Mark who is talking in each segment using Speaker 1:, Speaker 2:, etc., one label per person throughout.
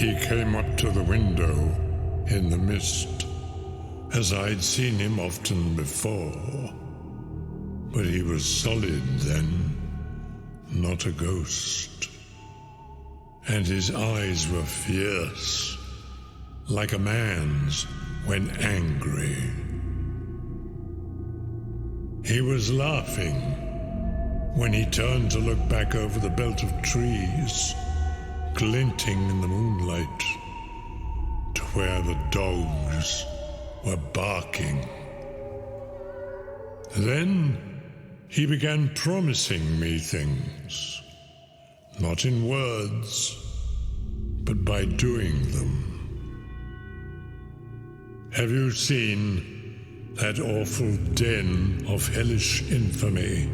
Speaker 1: He came up to the window in the mist, as I'd seen him often before. But he was solid then, not a ghost. And his eyes were fierce, like a man's when angry. He was laughing when he turned to look back over the belt of trees, glinting in the moonlight, to where the dogs were barking. Then he began promising me things, not in words, but by doing them. Have you seen that awful den of hellish infamy,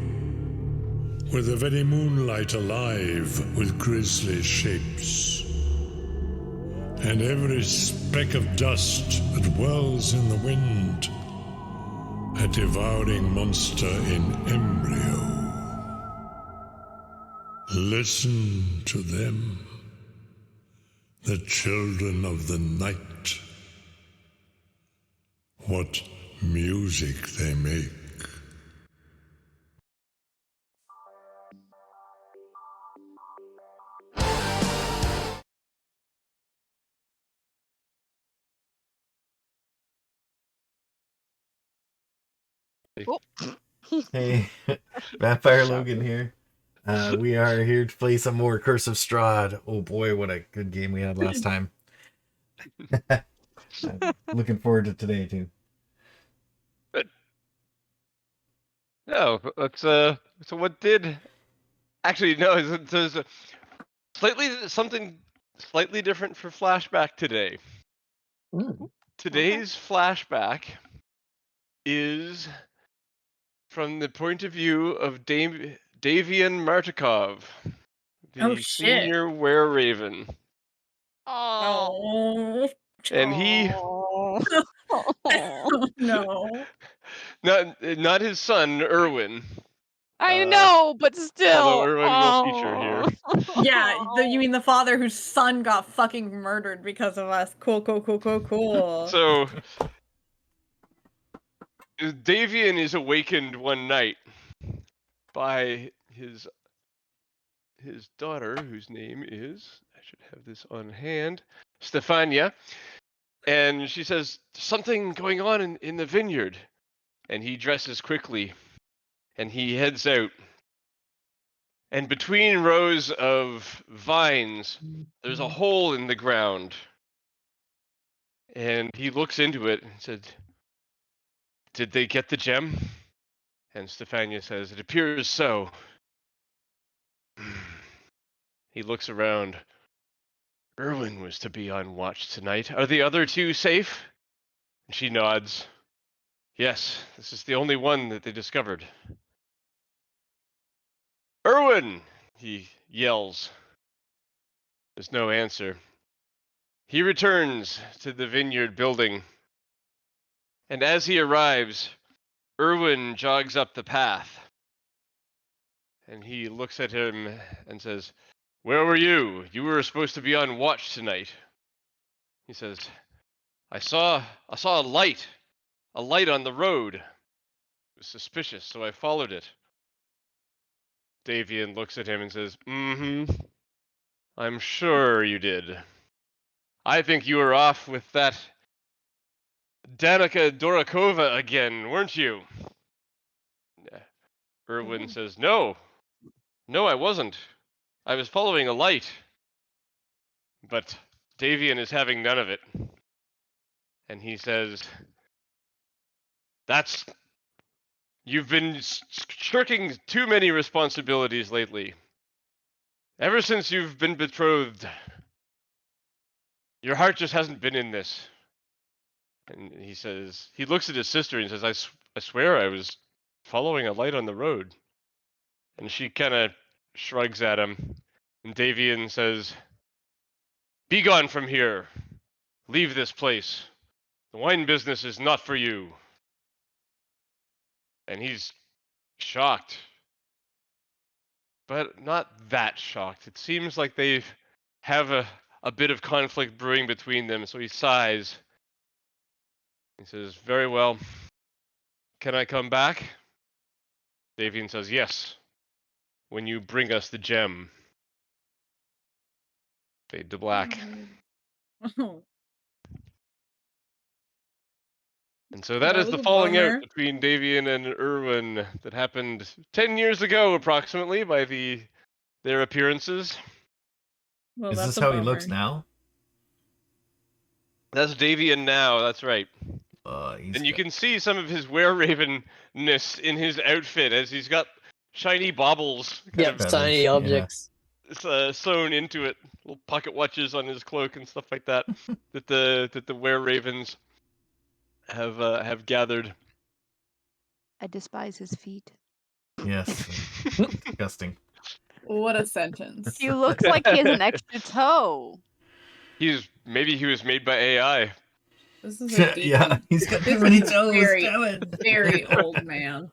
Speaker 1: with the very moonlight alive with grisly shapes, and every speck of dust that whirls in the wind, a devouring monster in embryo? Listen to them, the children of the night. What music they make.
Speaker 2: Hey, Vampire Logan here. We are here to play some more Curse of Strahd. Oh boy, what a good game we had last time. Looking forward to today too.
Speaker 3: Good. No, let's so what did actually no, there's something slightly different for flashback today. Today's flashback is from the point of view of Davian Martikov, the senior were-raven.
Speaker 4: Oh.
Speaker 3: And he
Speaker 4: No.
Speaker 3: not his son, Erwin.
Speaker 5: I know, but still.
Speaker 3: Although Erwin will feature here.
Speaker 4: Yeah, you mean the father whose son got fucking murdered because of us. Cool.
Speaker 3: So, Davian is awakened one night by his daughter, whose name is, I should have this on hand, Stefania. And she says, something going on in the vineyard. And he dresses quickly, and he heads out. And between rows of vines, there's a hole in the ground. And he looks into it and said, did they get the gem? And Stefania says, it appears so. He looks around. Erwin was to be on watch tonight. Are the other two safe? And she nods. Yes, this is the only one that they discovered. Erwin! He yells. There's no answer. He returns to the vineyard building. And as he arrives, Erwin jogs up the path. And he looks at him and says, where were you? You were supposed to be on watch tonight. He says, I saw a light on the road. It was suspicious, so I followed it. Davian looks at him and says, I'm sure you did. I think you were off with that Danica Dorakova again, weren't you? Erwin says, No, I wasn't. I was following a light. But Davian is having none of it. And he says, you've been shirking too many responsibilities lately. Ever since you've been betrothed, your heart just hasn't been in this. And he says, he looks at his sister and says, I swear I was following a light on the road. And she kind of shrugs at him. And Davian says, be gone from here. Leave this place. The wine business is not for you. And he's shocked. But not that shocked. It seems like they have a bit of conflict brewing between them, so he sighs. He says, "Very well. Can I come back?" Davian says, "Yes. When you bring us the gem." Fade to black.
Speaker 4: Oh,
Speaker 3: And so that
Speaker 4: that
Speaker 3: is
Speaker 4: was
Speaker 3: the
Speaker 4: a
Speaker 3: falling out
Speaker 4: bummer.
Speaker 3: between Davian and Irwin that happened 10 years ago, approximately, by their appearances.
Speaker 4: Well,
Speaker 2: Is
Speaker 4: that's
Speaker 2: this
Speaker 4: a
Speaker 2: how he
Speaker 4: bummer.
Speaker 2: looks now?
Speaker 3: That's Davian now, that's right.
Speaker 2: He's
Speaker 3: And you
Speaker 2: got-
Speaker 3: can see some of his were-ravenness in his outfit, as he's got shiny baubles kind
Speaker 6: Yep,
Speaker 3: of
Speaker 2: Feathers,
Speaker 6: tiny
Speaker 2: yeah.
Speaker 6: objects.
Speaker 3: sewn into it, little pocket watches on his cloak and stuff like that, that the were-ravens have gathered.
Speaker 5: I despise his feet.
Speaker 2: Yes, disgusting.
Speaker 4: What a sentence.
Speaker 5: He looks like he has an extra toe.
Speaker 3: Maybe he was made by AI.
Speaker 4: This is a deep.
Speaker 2: Yeah, he's got too
Speaker 4: This
Speaker 2: many
Speaker 4: is
Speaker 2: toes.
Speaker 4: very-
Speaker 2: Damn it.
Speaker 4: Very old man.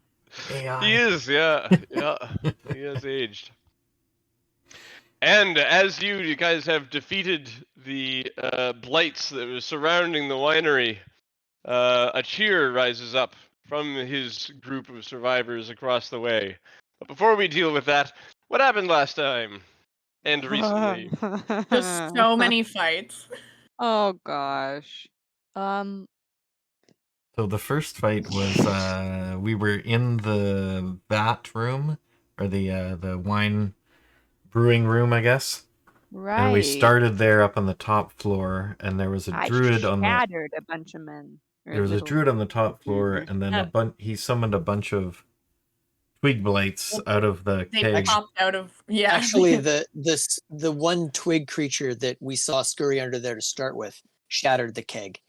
Speaker 2: AI.
Speaker 3: He is, yeah, yeah. He has aged. And as you guys have defeated the blights that were surrounding the winery, a cheer rises up from his group of survivors across the way. But before we deal with that, what happened last time? And recently?
Speaker 4: Just so many fights.
Speaker 5: Oh gosh.
Speaker 2: So the first fight was we were in the vat room, or the wine brewing room, I guess.
Speaker 5: Right.
Speaker 2: And we started there up on the top floor, and there was a druid on the
Speaker 5: shattered a bunch of men.
Speaker 2: there was a druid on the top floor,
Speaker 5: Mhm.
Speaker 2: and then
Speaker 4: Yeah.
Speaker 2: he summoned a bunch of twig blights out of the
Speaker 4: They
Speaker 2: keg.
Speaker 4: popped out of
Speaker 6: Actually, the one twig creature that we saw scurry under there to start with shattered the keg,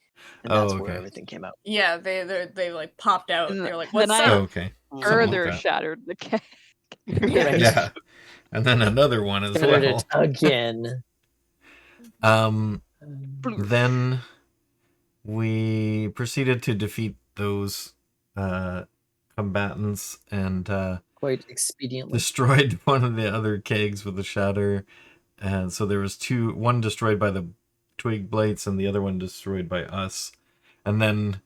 Speaker 6: and
Speaker 2: Oh,
Speaker 6: that's
Speaker 2: okay.
Speaker 6: where everything came out.
Speaker 4: yeah, they like popped out.
Speaker 5: And
Speaker 4: They were like,
Speaker 5: then
Speaker 4: "What's
Speaker 5: I-
Speaker 2: Oh,
Speaker 4: up?"
Speaker 2: okay.
Speaker 5: Further
Speaker 2: that.
Speaker 5: shattered the cake.
Speaker 6: Right.
Speaker 2: Yeah. And then another one as
Speaker 6: Shattered
Speaker 2: well.
Speaker 6: it again.
Speaker 2: Then we proceeded to defeat those combatants and
Speaker 6: Quite expediently.
Speaker 2: destroyed one of the other kegs with a shatter. And so there was one destroyed by the twig blights and the other one destroyed by us. And then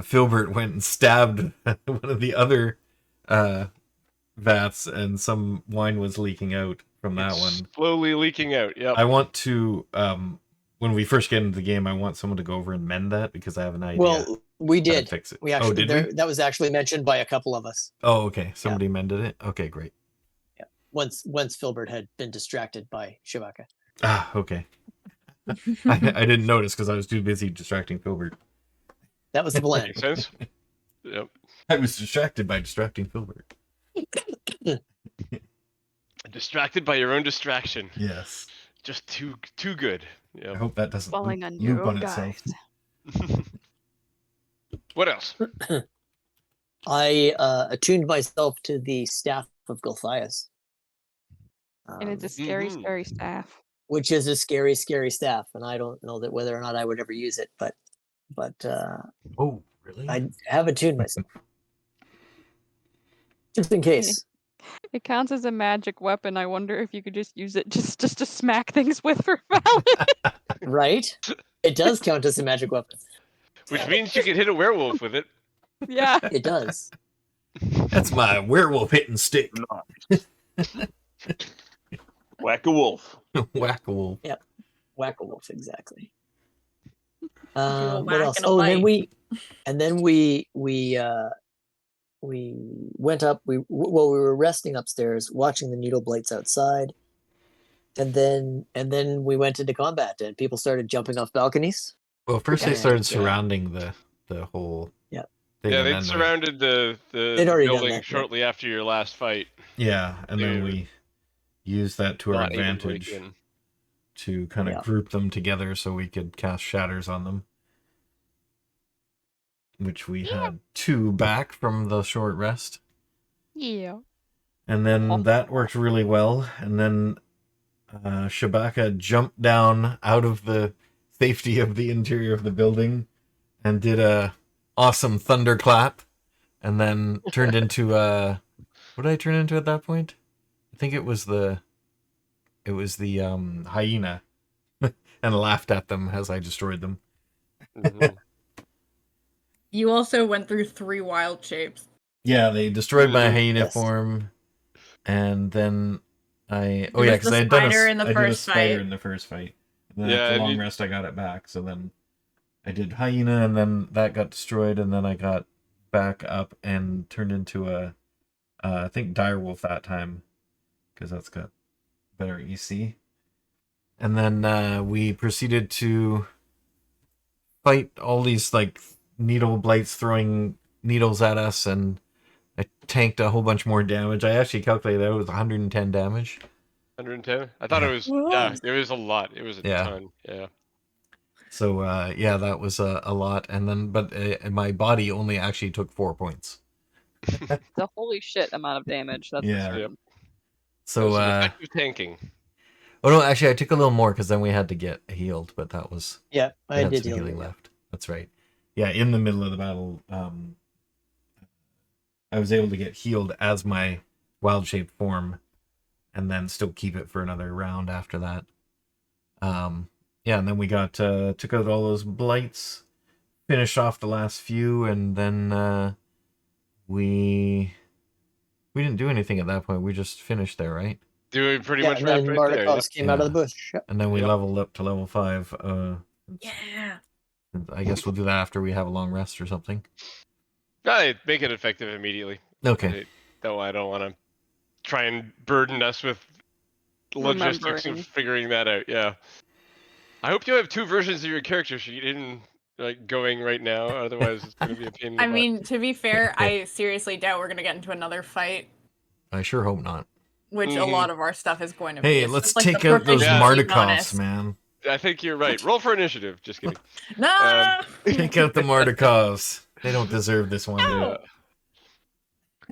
Speaker 2: Filbert went and stabbed one of the other vats, and some wine was leaking out from that
Speaker 3: It's
Speaker 2: one.
Speaker 3: slowly leaking out, yep.
Speaker 2: I want to, when we first get into the game, I want someone to go over and mend that, because I have an idea.
Speaker 6: Well, we
Speaker 2: how to
Speaker 6: did.
Speaker 2: fix it.
Speaker 6: We actually
Speaker 2: did we?
Speaker 6: that was actually mentioned by a couple of us.
Speaker 2: Oh, okay. Somebody mended it. Okay, great.
Speaker 6: Yeah. Once Filbert had been distracted by Shabakka.
Speaker 2: Ah, okay. I didn't notice because I was too busy distracting Filbert.
Speaker 6: That was the plan.
Speaker 3: Makes sense? Yep.
Speaker 2: I was distracted by distracting Filbert.
Speaker 3: Distracted by your own distraction.
Speaker 2: Yes.
Speaker 3: Just too good.
Speaker 2: I
Speaker 3: Yep.
Speaker 2: hope that doesn't
Speaker 5: Falling on your
Speaker 2: loop
Speaker 5: own
Speaker 2: on itself.
Speaker 5: guys.
Speaker 3: What else?
Speaker 6: I attuned myself to the staff of Gulthias.
Speaker 5: And it's a scary,
Speaker 3: Mhm.
Speaker 5: scary staff.
Speaker 6: Which is a scary, scary staff, and I don't know that whether or not I would ever use it, but
Speaker 2: Oh, really?
Speaker 6: I have attuned myself. Just in case.
Speaker 5: It counts as a magic weapon. I wonder if you could just use it just to smack things with for Vallaki.
Speaker 6: Right? It does count as a magic weapon.
Speaker 3: Which means you could hit a werewolf with it.
Speaker 5: Yeah.
Speaker 6: It does.
Speaker 2: That's my werewolf hitting stick.
Speaker 7: Whack a wolf.
Speaker 2: Whack a wolf.
Speaker 6: Whack a wolf, exactly.
Speaker 4: a
Speaker 6: What
Speaker 4: whack
Speaker 6: else?
Speaker 4: and a
Speaker 6: Oh,
Speaker 4: bite.
Speaker 6: and then we went up. We were resting upstairs, watching the needle blights outside, and then we went into combat, and people started jumping off balconies.
Speaker 2: Well, first they
Speaker 6: And,
Speaker 2: started surrounding the whole
Speaker 6: Yeah.
Speaker 2: thing.
Speaker 3: Yeah,
Speaker 2: and
Speaker 3: they
Speaker 2: then
Speaker 3: surrounded the
Speaker 6: They'd already done
Speaker 3: building
Speaker 6: that, yeah.
Speaker 3: shortly after your last fight.
Speaker 2: Yeah, and
Speaker 3: They
Speaker 2: then
Speaker 3: were
Speaker 2: we used that to our
Speaker 3: Not able to break
Speaker 2: advantage
Speaker 3: in.
Speaker 2: to kind of
Speaker 6: Yeah.
Speaker 2: group them together so we could cast shatters on them. Which we had 2 back from the short rest.
Speaker 5: Yeah.
Speaker 2: And then that worked really well. And then Shabakka jumped down out of the safety of the interior of the building and did a awesome thunderclap, and then turned into what did I turn into at that point? I think it was It was the hyena, and laughed at them as I destroyed them.
Speaker 3: Mhm.
Speaker 4: You also went through 3 wild shapes.
Speaker 2: Yeah, they destroyed my
Speaker 3: Mhm.
Speaker 2: hyena
Speaker 6: Yes.
Speaker 2: form, and then I
Speaker 4: There was
Speaker 2: because
Speaker 4: the
Speaker 2: I had done
Speaker 4: spider in the
Speaker 2: I did a
Speaker 4: first
Speaker 2: spider
Speaker 4: fight.
Speaker 2: in the first fight. And then
Speaker 3: Yeah,
Speaker 2: after
Speaker 3: and
Speaker 2: long
Speaker 3: you-
Speaker 2: rest, I got it back. So then I did hyena, and then that got destroyed, and then I got back up and turned into a I think direwolf that time, because that's got better EC. And then we proceeded to fight all these like needle blights throwing needles at us, and I tanked a whole bunch more damage. I actually calculated that it was 110 damage.
Speaker 3: 110. I thought
Speaker 2: Yeah.
Speaker 3: it was.
Speaker 4: Whoa.
Speaker 3: Yeah, it was a lot. It was a
Speaker 2: Yeah.
Speaker 3: ton. Yeah.
Speaker 2: So yeah, that was a lot. And then, but my body only actually took 4 points.
Speaker 5: The holy shit amount of damage. That's
Speaker 2: Yeah.
Speaker 5: absurd.
Speaker 3: Yep.
Speaker 2: So
Speaker 3: It was some effective tanking.
Speaker 2: oh no, actually I took a little more because then we had to get healed, but that was
Speaker 6: Yeah,
Speaker 2: I
Speaker 6: I
Speaker 2: had
Speaker 6: did
Speaker 2: some
Speaker 6: heal
Speaker 2: healing
Speaker 6: you.
Speaker 2: left. That's right. Yeah, in the middle of the battle, I was able to get healed as my wild shape form, and then still keep it for another round after that. Yeah, and then we got took out all those blights, finished off the last few, and then we didn't do anything at that point. We just finished there, right?
Speaker 3: Doing pretty
Speaker 6: Yeah,
Speaker 3: much
Speaker 6: and
Speaker 3: wrapped
Speaker 6: then
Speaker 3: right there. Yep.
Speaker 6: Martikovs came out of the bush. Yep.
Speaker 2: And then we
Speaker 3: Yep.
Speaker 2: leveled up to level 5.
Speaker 4: Yeah.
Speaker 2: I guess we'll do that after we have a long rest or something.
Speaker 3: Make it effective immediately.
Speaker 2: Okay.
Speaker 3: Though I don't want to try and burden us with logistics
Speaker 5: Remembering.
Speaker 3: of figuring that out. Yeah. I hope you have 2 versions of your character sheet in like going right now. Otherwise, it's going to be a pain in the
Speaker 4: I
Speaker 3: butt.
Speaker 4: mean, to be fair, I seriously doubt we're gonna get into another fight,
Speaker 2: I sure hope not.
Speaker 4: which a
Speaker 3: Mhm.
Speaker 4: lot of our stuff is going to be.
Speaker 2: Hey,
Speaker 4: It's
Speaker 2: let's
Speaker 4: just like the
Speaker 2: take out those
Speaker 3: Yeah.
Speaker 4: proficiency
Speaker 2: Martikovs,
Speaker 4: bonus.
Speaker 2: man.
Speaker 3: I think you're right. Roll for initiative. Just kidding.
Speaker 4: No!
Speaker 2: Take out the Martikovs. They don't deserve this one.
Speaker 4: Ow!
Speaker 3: Yeah.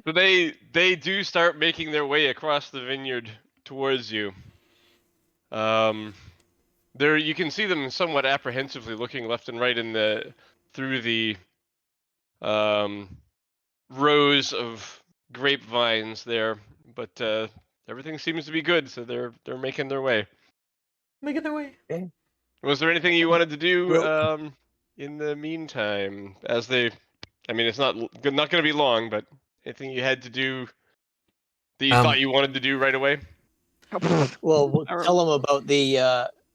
Speaker 3: So they do start making their way across the vineyard towards you. There you can see them somewhat apprehensively looking left and right through the rows of grapevines there, but everything seems to be good, so they're making their way.
Speaker 2: Making their way.
Speaker 3: Was there anything you wanted to do
Speaker 6: Well-
Speaker 3: in the meantime? As they, I mean, it's not going to be long, but anything you had to do that you thought you wanted to do right away?
Speaker 6: Well, we'll
Speaker 5: Or-
Speaker 6: tell them about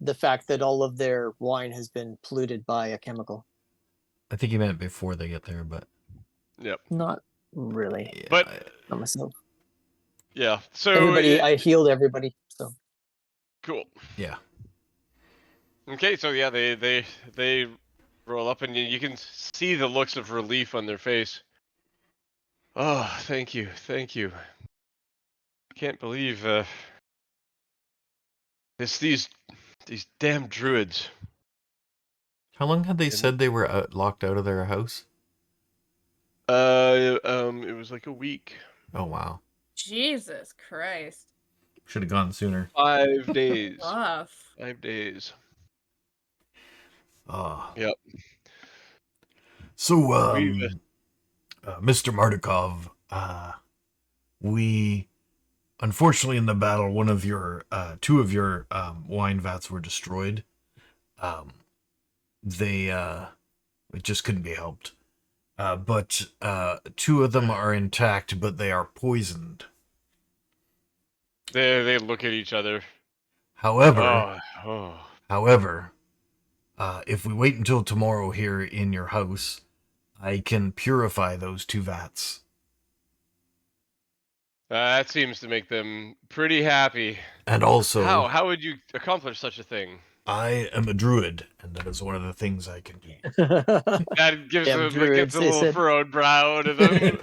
Speaker 6: the fact that all of their wine has been polluted by a chemical.
Speaker 2: I think you meant before they get there, but
Speaker 3: Yep.
Speaker 6: Not really.
Speaker 2: yeah,
Speaker 3: But
Speaker 6: Not myself.
Speaker 3: yeah, so
Speaker 6: Everybody, I healed everybody. So
Speaker 3: cool.
Speaker 2: yeah.
Speaker 3: Okay, so yeah, they roll up, and you can see the looks of relief on their face. Oh, thank you. I can't believe these damn druids.
Speaker 2: How long had they
Speaker 3: And-
Speaker 2: said they were locked out of their house?
Speaker 3: It was like a week,
Speaker 2: Oh wow,
Speaker 4: Jesus Christ.
Speaker 2: should have gone sooner.
Speaker 3: 5 days,
Speaker 4: Rough.
Speaker 3: 5 days.
Speaker 2: Oh.
Speaker 3: Yep.
Speaker 2: So,
Speaker 3: We've-
Speaker 2: Mr. Martikov, we unfortunately in the battle, one of your, 2 of your wine vats were destroyed. They, it just couldn't be helped. But 2 of them are intact, but they are poisoned.
Speaker 3: They look at each other.
Speaker 2: However,
Speaker 3: Oh.
Speaker 2: However, if we wait until tomorrow here in your house, I can purify those 2 vats.
Speaker 3: That seems to make them pretty happy.
Speaker 2: And also,
Speaker 3: How would you accomplish such a thing?
Speaker 2: I am a druid, and that is one of the things I can do.
Speaker 3: That gives
Speaker 6: Damn
Speaker 3: them
Speaker 6: druids,
Speaker 3: gets a
Speaker 6: they
Speaker 3: little
Speaker 6: said.
Speaker 3: furrowed brow to them.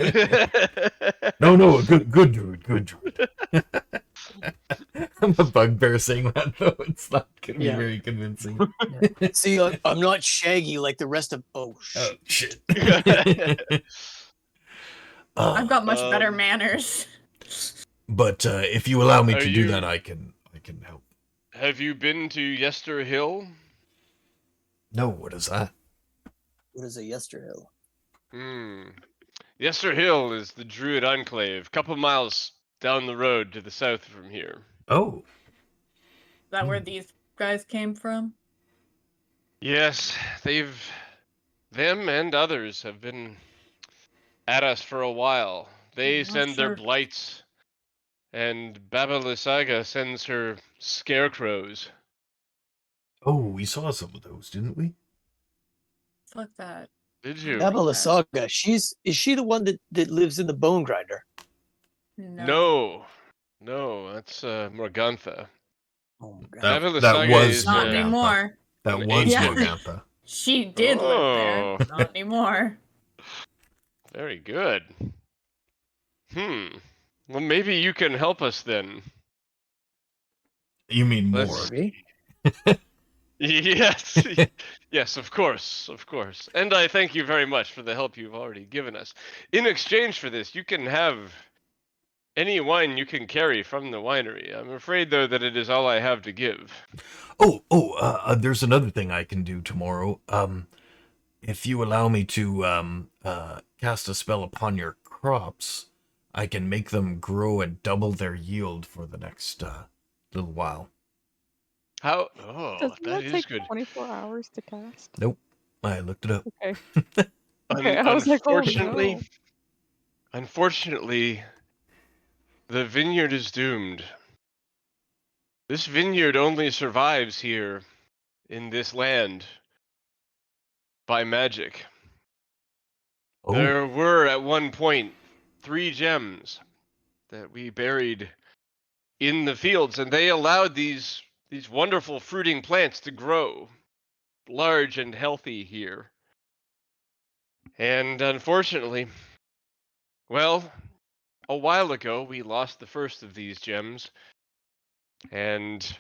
Speaker 2: No, a good druid. I'm a bugbear saying that, though. It's not going to
Speaker 6: Yeah.
Speaker 2: be very convincing.
Speaker 6: See, I'm not shaggy like the rest of. Oh
Speaker 2: Oh,
Speaker 6: shit.
Speaker 2: shit.
Speaker 4: I've got much better
Speaker 3: Um,
Speaker 4: manners.
Speaker 2: But if you allow me
Speaker 3: Are
Speaker 2: to do
Speaker 3: you-
Speaker 2: that, I can help.
Speaker 3: Have you been to Yester Hill?
Speaker 2: No, what is that?
Speaker 6: What is a Yesterhill?
Speaker 3: Yester Hill is the Druid Enclave, couple miles down the road to the south from here.
Speaker 2: Oh.
Speaker 4: that where these guys came from?
Speaker 3: Yes, them and others have been at us for a while. They
Speaker 4: I'm not
Speaker 3: send their
Speaker 4: sure.
Speaker 3: blights, and Baba Lysaga sends her scarecrows.
Speaker 2: Oh, we saw some of those, didn't we?
Speaker 4: Fuck that.
Speaker 3: Did you?
Speaker 6: Baba Lysaga, is she the one that lives in the bone grinder?
Speaker 4: No.
Speaker 3: No, that's Morgantha.
Speaker 6: Oh my god.
Speaker 3: Baba
Speaker 2: That
Speaker 3: Lysaga
Speaker 2: was
Speaker 3: is
Speaker 4: Not
Speaker 2: Morgantha.
Speaker 4: anymore.
Speaker 2: That
Speaker 3: an
Speaker 2: was
Speaker 3: ancient-
Speaker 2: Morgantha.
Speaker 4: She did live there.
Speaker 3: Oh.
Speaker 4: Not anymore.
Speaker 3: Very good. Well, maybe you can help us then.
Speaker 2: You mean
Speaker 3: Let's
Speaker 2: more?
Speaker 6: Maybe.
Speaker 3: Yes, yes, of course. And I thank you very much for the help you've already given us. In exchange for this, you can have any wine you can carry from the winery. I'm afraid, though, that it is all I have to give.
Speaker 2: There's another thing I can do tomorrow. If you allow me to cast a spell upon your crops, I can make them grow and double their yield for the next little while.
Speaker 3: How? Oh,
Speaker 5: Doesn't
Speaker 3: that
Speaker 5: that
Speaker 3: is
Speaker 5: take
Speaker 3: good.
Speaker 5: 24 hours to cast?
Speaker 2: Nope, I looked it up.
Speaker 5: Okay. Okay, I was like, oh
Speaker 3: Unfortunately,
Speaker 5: no.
Speaker 3: unfortunately, the vineyard is doomed. This vineyard only survives here in this land by magic.
Speaker 2: Oh,
Speaker 3: There were at one point 3 gems that we buried in the fields, and they allowed these wonderful fruiting plants to grow large and healthy here. And unfortunately, well, a while ago we lost the first of these gems, and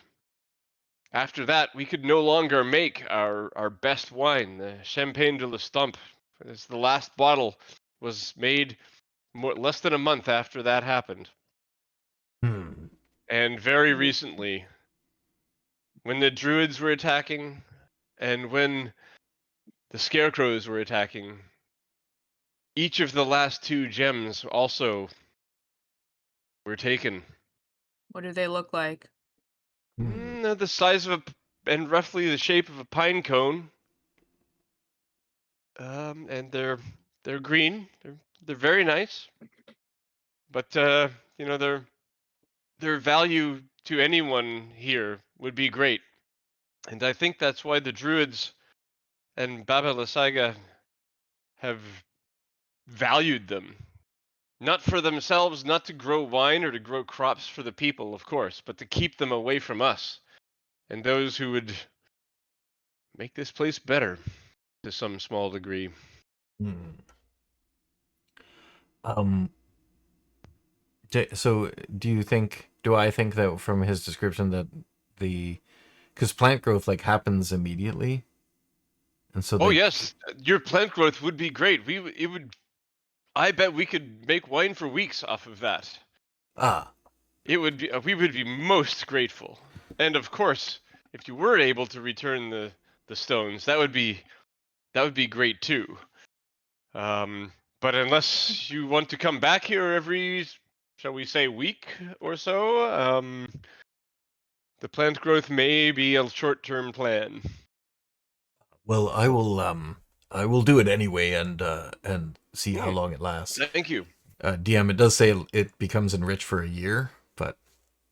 Speaker 3: after that we could no longer make our best wine, the Champagne de l'Estampe. As the last bottle was made less than a month after that happened. And very recently, when the druids were attacking, and when the scarecrows were attacking, each of the last 2 gems also were taken.
Speaker 4: What do they look like?
Speaker 3: They're the size of and roughly the shape of a pine cone. And they're green. They're very nice. But their value to anyone here would be great. And I think that's why the druids and Baba Lysaga have valued them. Not for themselves, not to grow wine or to grow crops for the people, of course, but to keep them away from us and those who would make this place better to some small degree.
Speaker 2: So do I think that from his description that because plant growth like happens immediately, and so
Speaker 3: Oh yes, your plant growth would be great. I bet we could make wine for weeks off of that. We would be most grateful. And of course, if you were able to return the stones, that would be great too. But unless you want to come back here every, shall we say, week or so, the plant growth may be a short-term plan.
Speaker 2: Well, I will do it anyway and see how long it lasts.
Speaker 3: Thank you.
Speaker 2: DM, it does say it becomes enriched for a year, but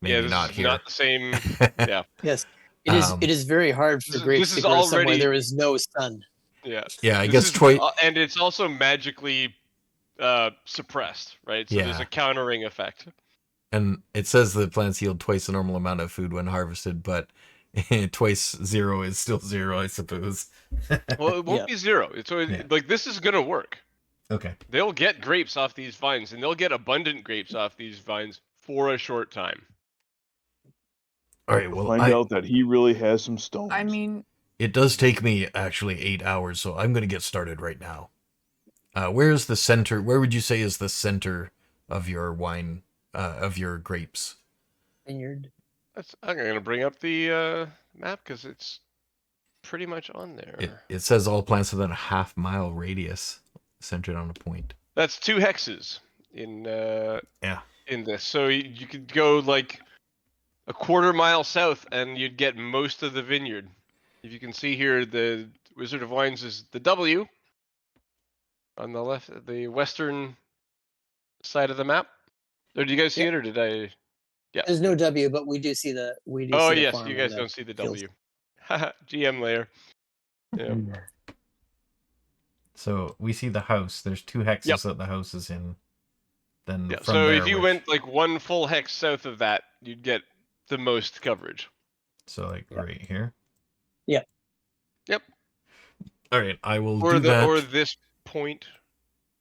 Speaker 2: maybe
Speaker 3: this
Speaker 2: not
Speaker 3: is
Speaker 2: here.
Speaker 3: not the same. Yeah.
Speaker 6: Yes. It is very hard for grapes to grow somewhere there is no sun.
Speaker 3: Yeah.
Speaker 2: Yeah, I guess Troy.
Speaker 3: And it's also magically suppressed, right? So there's
Speaker 2: Yeah.
Speaker 3: a countering effect.
Speaker 2: And it says the plants yield twice the normal amount of food when harvested, but twice 0 is still 0, I suppose.
Speaker 3: Well, it won't be 0. Like this is gonna work.
Speaker 2: Okay.
Speaker 3: They'll get grapes off these vines, and they'll get abundant grapes off these vines for a short time.
Speaker 2: All right. Well,
Speaker 7: Find out that he really has some stones.
Speaker 4: I mean,
Speaker 2: it does take me actually 8 hours, so I'm going to get started right now. Where's the center? Where would you say is the center of your wine, of your grapes?
Speaker 6: Vineyard.
Speaker 3: I'm going to bring up the map because it's pretty much on there.
Speaker 2: It says all plants within a half-mile radius centered on a point.
Speaker 3: That's 2 hexes in
Speaker 2: Yeah.
Speaker 3: in this. So you could go like a quarter mile south, and you'd get most of the vineyard. If you can see here, the Wizard of Wines is the W on the left, the western side of the map. Or do you guys see
Speaker 6: Yep.
Speaker 3: it, or did I? Yeah.
Speaker 6: There's no W, but we do see the
Speaker 3: Oh
Speaker 6: the
Speaker 3: yes,
Speaker 6: farm
Speaker 3: you
Speaker 6: and
Speaker 3: guys don't see the
Speaker 6: fields.
Speaker 3: W. Haha, GM layer. Yeah.
Speaker 2: So we see the house. There's 2 hexes that the house is in. Then
Speaker 3: Yeah.
Speaker 2: from
Speaker 3: So
Speaker 2: there,
Speaker 3: if you went like one full hex south of that, you'd get the most coverage.
Speaker 2: so like right here.
Speaker 6: Yeah.
Speaker 3: Yep.
Speaker 2: All right, I will
Speaker 3: Or
Speaker 2: do
Speaker 3: the
Speaker 2: that.
Speaker 3: or this point,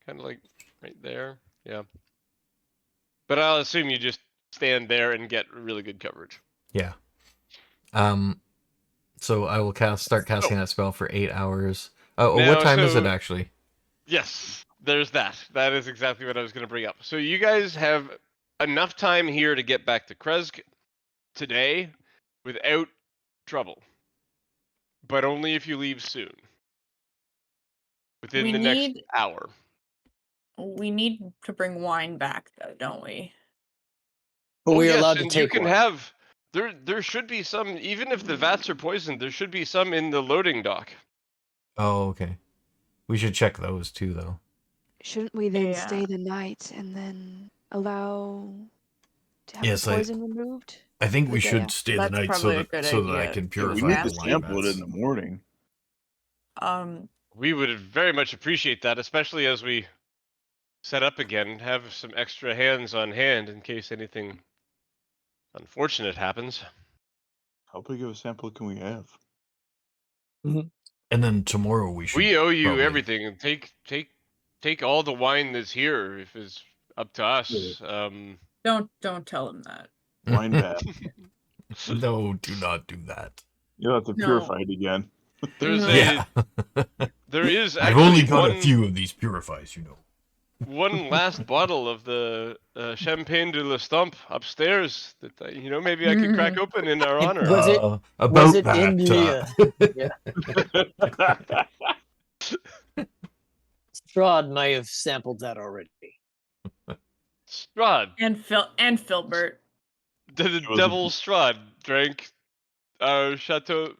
Speaker 3: kind of like right there. Yeah. But I'll assume you just stand there and get really good coverage.
Speaker 2: Yeah. So I will start casting that spell for 8 hours. Oh,
Speaker 3: Now,
Speaker 2: what time is it
Speaker 3: so-
Speaker 2: actually?
Speaker 3: Yes, there's that. That is exactly what I was going to bring up. So you guys have enough time here to get back to Kresk today without trouble. But only if you leave soon. Within
Speaker 4: We
Speaker 3: the next
Speaker 4: need-
Speaker 3: hour.
Speaker 4: We need to bring wine back, though, don't we?
Speaker 6: But
Speaker 3: Oh,
Speaker 6: we're
Speaker 3: yes,
Speaker 6: allowed to
Speaker 3: and
Speaker 6: take
Speaker 3: you can
Speaker 6: one.
Speaker 3: have there should be some, even if the vats are poisoned, there should be some in the loading dock.
Speaker 2: Oh, okay. We should check those too, though.
Speaker 5: Shouldn't we then
Speaker 4: Yeah.
Speaker 5: stay the night and then allow to have
Speaker 2: Yes,
Speaker 5: the poison removed?
Speaker 2: I think we
Speaker 5: Okay,
Speaker 2: should
Speaker 5: yeah.
Speaker 2: stay the
Speaker 4: That's
Speaker 2: night so
Speaker 4: probably a
Speaker 2: that
Speaker 4: good
Speaker 2: so that I
Speaker 4: idea.
Speaker 2: can
Speaker 7: Yeah,
Speaker 2: purify
Speaker 7: we need
Speaker 2: the
Speaker 7: to
Speaker 2: wine
Speaker 7: sample it
Speaker 2: vats.
Speaker 7: in the morning.
Speaker 3: We would very much appreciate that, especially as we set up again, have some extra hands on hand in case anything unfortunate happens.
Speaker 7: How big of a sample can we have?
Speaker 2: And then tomorrow we should.
Speaker 3: We owe you
Speaker 2: probably-
Speaker 3: everything, and take all the wine that's here if it's up to us.
Speaker 4: Don't tell him that.
Speaker 7: Wine bath.
Speaker 2: No, do not do that.
Speaker 7: You'll have to
Speaker 4: No.
Speaker 7: purify it again.
Speaker 3: There's
Speaker 4: No.
Speaker 2: Yeah.
Speaker 3: there is
Speaker 2: I've
Speaker 3: actually
Speaker 2: only got
Speaker 3: one,
Speaker 2: a few of these purifies, you know.
Speaker 3: one last bottle of the Champagne de l'Estampe upstairs that maybe I could crack open in our honor.
Speaker 6: Was it-
Speaker 2: About
Speaker 6: Was it
Speaker 2: that,
Speaker 6: in the? Strahd may have sampled that already.
Speaker 3: Strahd,
Speaker 4: And Filbert.
Speaker 3: the
Speaker 7: wasn't-
Speaker 3: devil Strahd drank our Chateau.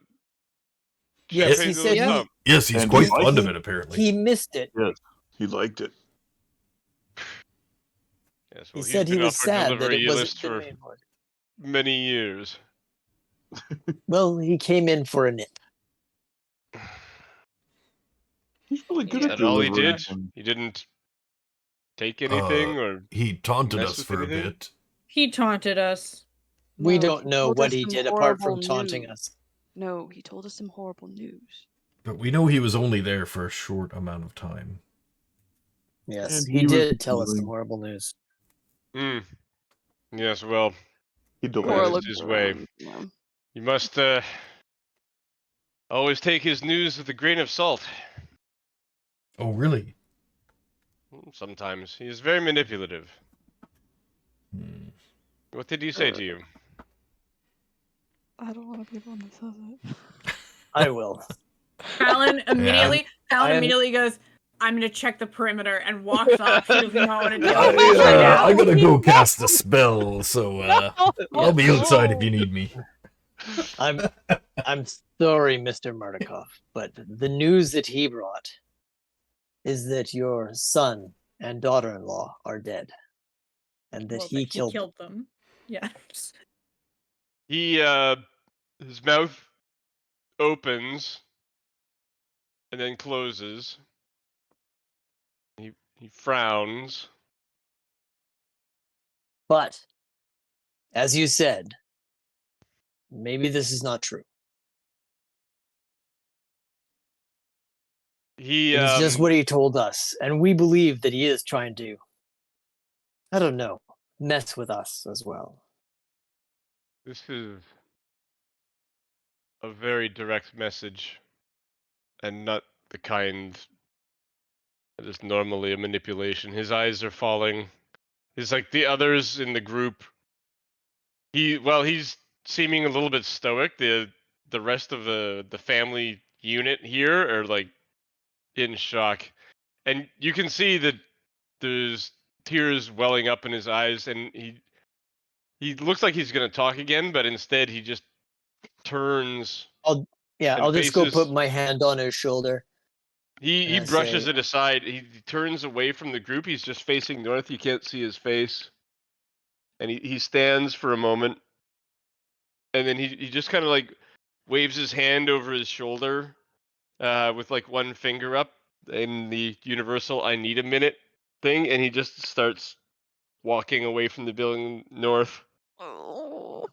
Speaker 6: Yes,
Speaker 3: Champagne
Speaker 6: he
Speaker 3: de
Speaker 6: said
Speaker 3: l'Estampe.
Speaker 2: Yes, he's
Speaker 7: And
Speaker 2: quite
Speaker 7: he liked
Speaker 2: fond of
Speaker 7: it.
Speaker 2: it, apparently.
Speaker 6: he missed it.
Speaker 7: He liked it.
Speaker 3: Yes,
Speaker 6: He
Speaker 3: well, he's
Speaker 6: said he
Speaker 3: been
Speaker 6: was
Speaker 3: off our
Speaker 6: sad that
Speaker 3: delivery
Speaker 6: it wasn't
Speaker 3: list for
Speaker 6: been made more.
Speaker 3: many years.
Speaker 6: Well, he came in for a nip.
Speaker 7: He's really good
Speaker 3: Is
Speaker 7: at
Speaker 3: that all he
Speaker 7: delivering
Speaker 3: did?
Speaker 7: them.
Speaker 3: He didn't take anything, or
Speaker 2: He taunted
Speaker 3: Mess
Speaker 2: us
Speaker 3: with
Speaker 2: for a
Speaker 3: anything?
Speaker 2: bit.
Speaker 4: He taunted us.
Speaker 6: We
Speaker 5: No,
Speaker 6: don't
Speaker 5: he
Speaker 6: know
Speaker 5: told
Speaker 6: what
Speaker 5: us
Speaker 6: he
Speaker 5: some
Speaker 6: did apart from
Speaker 5: horrible
Speaker 6: taunting
Speaker 5: news.
Speaker 6: us.
Speaker 5: No, he told us some horrible news.
Speaker 2: But we know he was only there for a short amount of time.
Speaker 6: Yes,
Speaker 7: And
Speaker 6: he
Speaker 7: he was
Speaker 6: did tell us some
Speaker 7: doing-
Speaker 6: horrible news.
Speaker 3: yes, well,
Speaker 7: He
Speaker 3: Poor
Speaker 7: delivered.
Speaker 3: look- his way.
Speaker 5: Yeah.
Speaker 3: you must always take his news with a grain of salt.
Speaker 2: Oh, really?
Speaker 3: Sometimes he is very manipulative.
Speaker 2: Hmm.
Speaker 3: What did he say to you?
Speaker 5: I don't want to be the one that says it.
Speaker 6: I will.
Speaker 4: Fallon immediately
Speaker 6: I am-
Speaker 4: immediately goes, I'm gonna check the perimeter, and walks off. She does not want to deal
Speaker 2: I,
Speaker 4: with it right now.
Speaker 2: I gotta go cast a spell, so I'll be outside if you need me.
Speaker 6: I'm sorry, Mr. Martikov, but the news that he brought is that your son and daughter-in-law are dead, and that
Speaker 4: Well,
Speaker 6: he
Speaker 4: that
Speaker 6: killed them.
Speaker 4: them. Yeah.
Speaker 3: He his mouth opens and then closes. He frowns.
Speaker 6: But as you said, maybe this is not true.
Speaker 3: He
Speaker 6: It's just what he told us, and we believe that he is trying to, I don't know, mess with us as well.
Speaker 3: This is a very direct message, and not the kind that is normally a manipulation. His eyes are falling. He's like the others in the group. He's seeming a little bit stoic. The rest of the family unit here are like in shock, and you can see that there's tears welling up in his eyes, and He looks like he's gonna talk again, but instead he just turns
Speaker 6: I'll
Speaker 3: and
Speaker 6: just go
Speaker 3: faces.
Speaker 6: put my hand on his shoulder.
Speaker 3: He
Speaker 6: I
Speaker 3: brushes
Speaker 6: say-
Speaker 3: it aside. He turns away from the group. He's just facing north. You can't see his face. And he stands for a moment. And then he just kind of like waves his hand over his shoulder with like one finger up in the universal "I need a minute" thing. And he just starts walking away from the building north.
Speaker 5: Oh.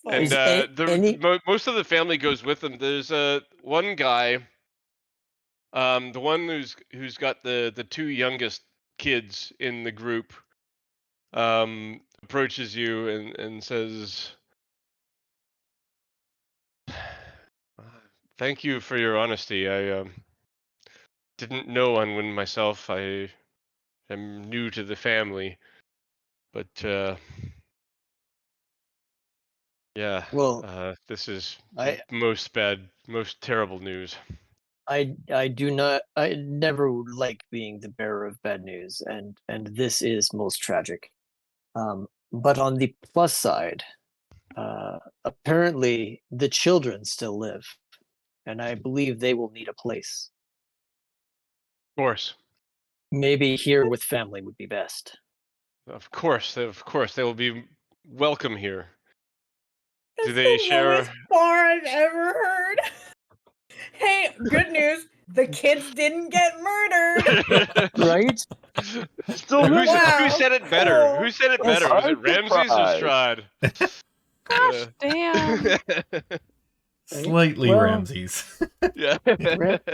Speaker 3: And
Speaker 6: Is any
Speaker 3: most of the family goes with him. There's one guy, the one who's got the two youngest kids in the group, approaches you and says, "Thank you for your honesty. I didn't know Unwin myself. I am new to the family, but yeah,
Speaker 6: well,
Speaker 3: this is
Speaker 6: I
Speaker 3: most terrible news."
Speaker 6: I do not I never like being the bearer of bad news, and this is most tragic. But on the plus side, apparently the children still live, and I believe they will need a place.
Speaker 3: Of course,
Speaker 6: Maybe here with family would be best.
Speaker 3: of course, they will be welcome here. Do
Speaker 4: That's
Speaker 3: they
Speaker 4: the
Speaker 3: share?
Speaker 4: lowest bar I've ever heard. Hey, good news. The kids didn't get murdered.
Speaker 6: Right?
Speaker 7: Still
Speaker 3: Who
Speaker 4: Wow,
Speaker 3: said it better?
Speaker 4: cool.
Speaker 3: Who said it
Speaker 6: Yes,
Speaker 3: better? Was it
Speaker 7: I'm
Speaker 3: Ramses or
Speaker 7: surprised.
Speaker 3: Strahd?
Speaker 5: Gosh damn.
Speaker 2: Slightly
Speaker 6: Well-
Speaker 2: Ramses.
Speaker 3: Yeah.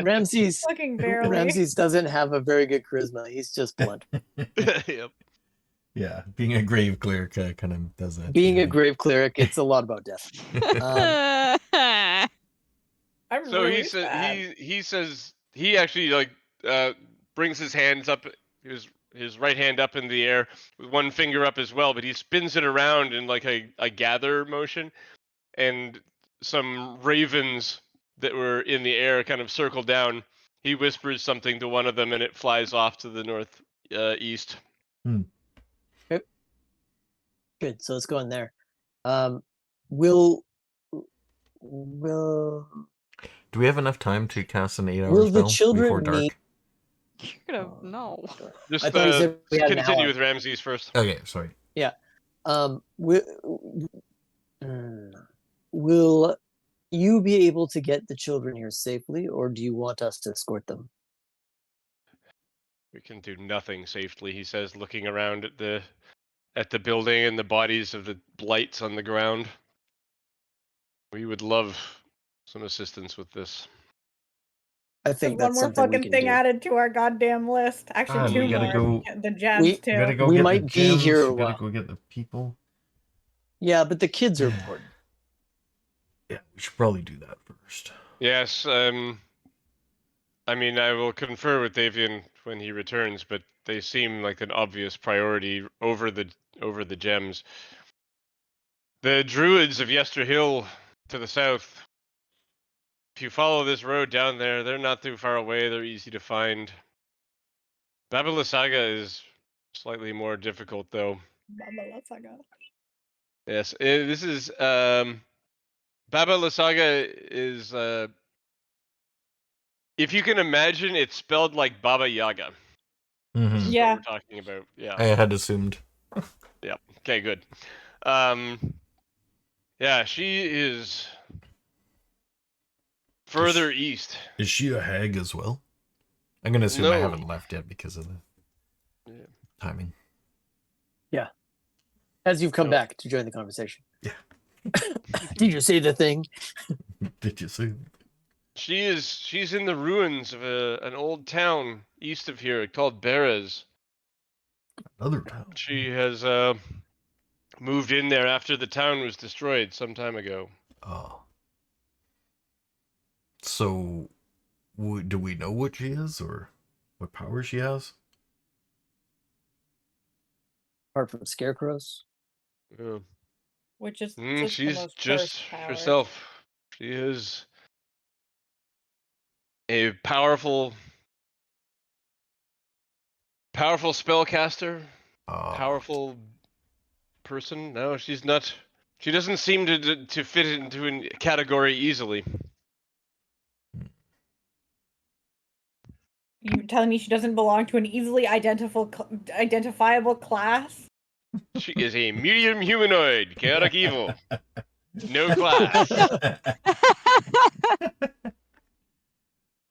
Speaker 6: Ramses
Speaker 4: Fucking barely.
Speaker 6: Ramses doesn't have a very good charisma. He's just blunt.
Speaker 3: Yep.
Speaker 2: Yeah, being a grave cleric kind of does that.
Speaker 6: Being
Speaker 2: to
Speaker 6: a
Speaker 2: you.
Speaker 6: grave cleric, it's a lot about death.
Speaker 4: I'm
Speaker 3: So
Speaker 4: really
Speaker 3: he said
Speaker 4: sad.
Speaker 3: he says he actually like brings his hands up, his right hand up in the air with one finger up as well, but he spins it around in like a gather motion, and some ravens that were in the air kind of circle down. He whispers something to one of them, and it flies off to the north east.
Speaker 6: Good. So let's go in there. Will will
Speaker 2: Do we have enough time to cast an 8-hour
Speaker 6: will the
Speaker 2: spell
Speaker 6: children
Speaker 2: before dark?
Speaker 6: need?
Speaker 5: You're gonna no.
Speaker 3: Just
Speaker 6: I thought you said we had an
Speaker 3: continue
Speaker 6: hour.
Speaker 3: with Ramses first.
Speaker 2: Okay, sorry.
Speaker 6: Will you be able to get the children here safely, or do you want us to escort them?
Speaker 3: We can do nothing safely, he says, looking around at the building and the bodies of the blights on the ground. We would love some assistance with this.
Speaker 6: I
Speaker 4: There's
Speaker 6: think
Speaker 4: one
Speaker 6: that's
Speaker 4: more
Speaker 6: something we
Speaker 4: fucking
Speaker 6: can
Speaker 4: thing
Speaker 6: do.
Speaker 4: added to our goddamn list. Actually,
Speaker 2: we
Speaker 4: two
Speaker 2: gotta
Speaker 4: more.
Speaker 2: go.
Speaker 4: The gems
Speaker 6: We
Speaker 4: too.
Speaker 2: Gotta go
Speaker 6: We
Speaker 2: get
Speaker 6: might
Speaker 2: the
Speaker 6: be
Speaker 2: gems.
Speaker 6: here a
Speaker 2: We gotta
Speaker 6: while.
Speaker 2: go get the people.
Speaker 6: Yeah, but the kids are important.
Speaker 2: Yeah, we should probably do that first.
Speaker 3: Yes, I mean, I will confer with Davian when he returns, but they seem like an obvious priority over the gems. The druids of Yester Hill to the south. If you follow this road down there, they're not too far away. They're easy to find. Baba Lysaga is slightly more difficult, though. Yes, this is Baba Lysaga is if you can imagine, it's spelled like Baba Yaga. This is
Speaker 4: Yeah.
Speaker 3: what we're talking about. Yeah.
Speaker 2: I had assumed.
Speaker 3: Yeah. Okay. Good. Yeah, she is further east.
Speaker 2: Is she a hag as well? I'm gonna assume I haven't left yet because of the timing.
Speaker 6: Yeah. As you've come
Speaker 3: So-
Speaker 6: back to join the conversation.
Speaker 2: Yeah.
Speaker 6: Did you say the thing?
Speaker 2: Did you see?
Speaker 3: She's in the ruins of an old town east of here called Beres.
Speaker 2: Another town.
Speaker 3: She has moved in there after the town was destroyed some time ago.
Speaker 2: Oh. So, do we know what she is or what power she has?
Speaker 6: Apart from scarecrows.
Speaker 3: Yeah.
Speaker 4: Which is
Speaker 3: She's
Speaker 4: the most
Speaker 3: just
Speaker 4: cursed power.
Speaker 3: herself. She is a powerful Powerful spellcaster.
Speaker 2: Oh,
Speaker 3: Powerful person. No, she's not. She doesn't seem to fit into a category easily.
Speaker 4: You telling me she doesn't belong to an easily identifiable class?
Speaker 3: She is a medium humanoid, chaotic evil. No class.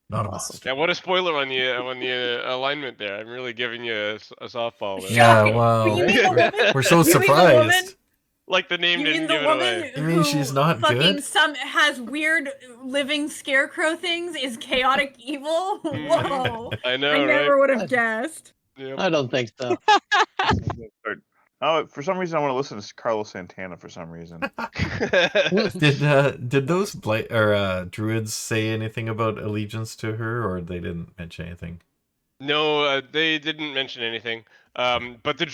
Speaker 2: not a
Speaker 6: Awesome.
Speaker 2: monster.
Speaker 3: Yeah, what a spoiler on the alignment there. I'm really giving you a softball there.
Speaker 2: Yeah,
Speaker 4: Shocking.
Speaker 2: wow.
Speaker 4: But you mean the woman?
Speaker 2: We're so
Speaker 4: You mean the woman?
Speaker 2: surprised.
Speaker 3: Like the name
Speaker 4: You
Speaker 3: didn't
Speaker 4: mean the
Speaker 3: give it
Speaker 4: woman
Speaker 3: away.
Speaker 2: You mean
Speaker 4: who
Speaker 2: she's not
Speaker 4: fucking
Speaker 2: good?
Speaker 4: has weird living scarecrow things is chaotic evil? Whoa!
Speaker 3: I know,
Speaker 4: I never
Speaker 3: right?
Speaker 4: would have guessed.
Speaker 3: Yep.
Speaker 6: I don't think so.
Speaker 7: Oh, for some reason I want to listen to Carlos Santana for some reason.
Speaker 2: Did those druids say anything about allegiance to her, or they didn't mention anything?
Speaker 3: No, they didn't mention anything. But the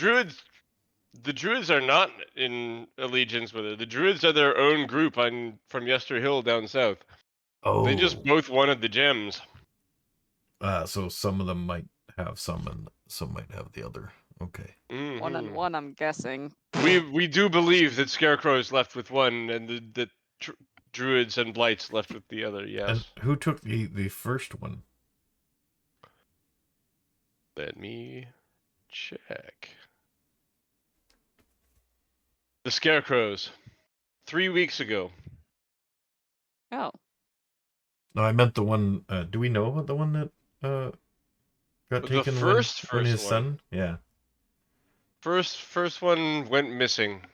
Speaker 3: druids are not in allegiance with her. The druids are their own group from Yester Hill down south.
Speaker 2: Oh,
Speaker 3: They just both wanted the gems.
Speaker 2: so some of them might have some, and some might have the other. Okay.
Speaker 5: One on
Speaker 3: Mhm.
Speaker 5: one, I'm guessing.
Speaker 3: We do believe that Scarecrow's left with one, and the druids and blights left with the other. Yes.
Speaker 2: And who took the first one?
Speaker 3: Let me check. The Scarecrows. 3 weeks ago.
Speaker 5: Oh.
Speaker 2: No, I meant the one. Do we know about the one that got
Speaker 3: The
Speaker 2: taken
Speaker 3: first
Speaker 2: when his
Speaker 3: one.
Speaker 2: son? Yeah.
Speaker 3: First one went missing.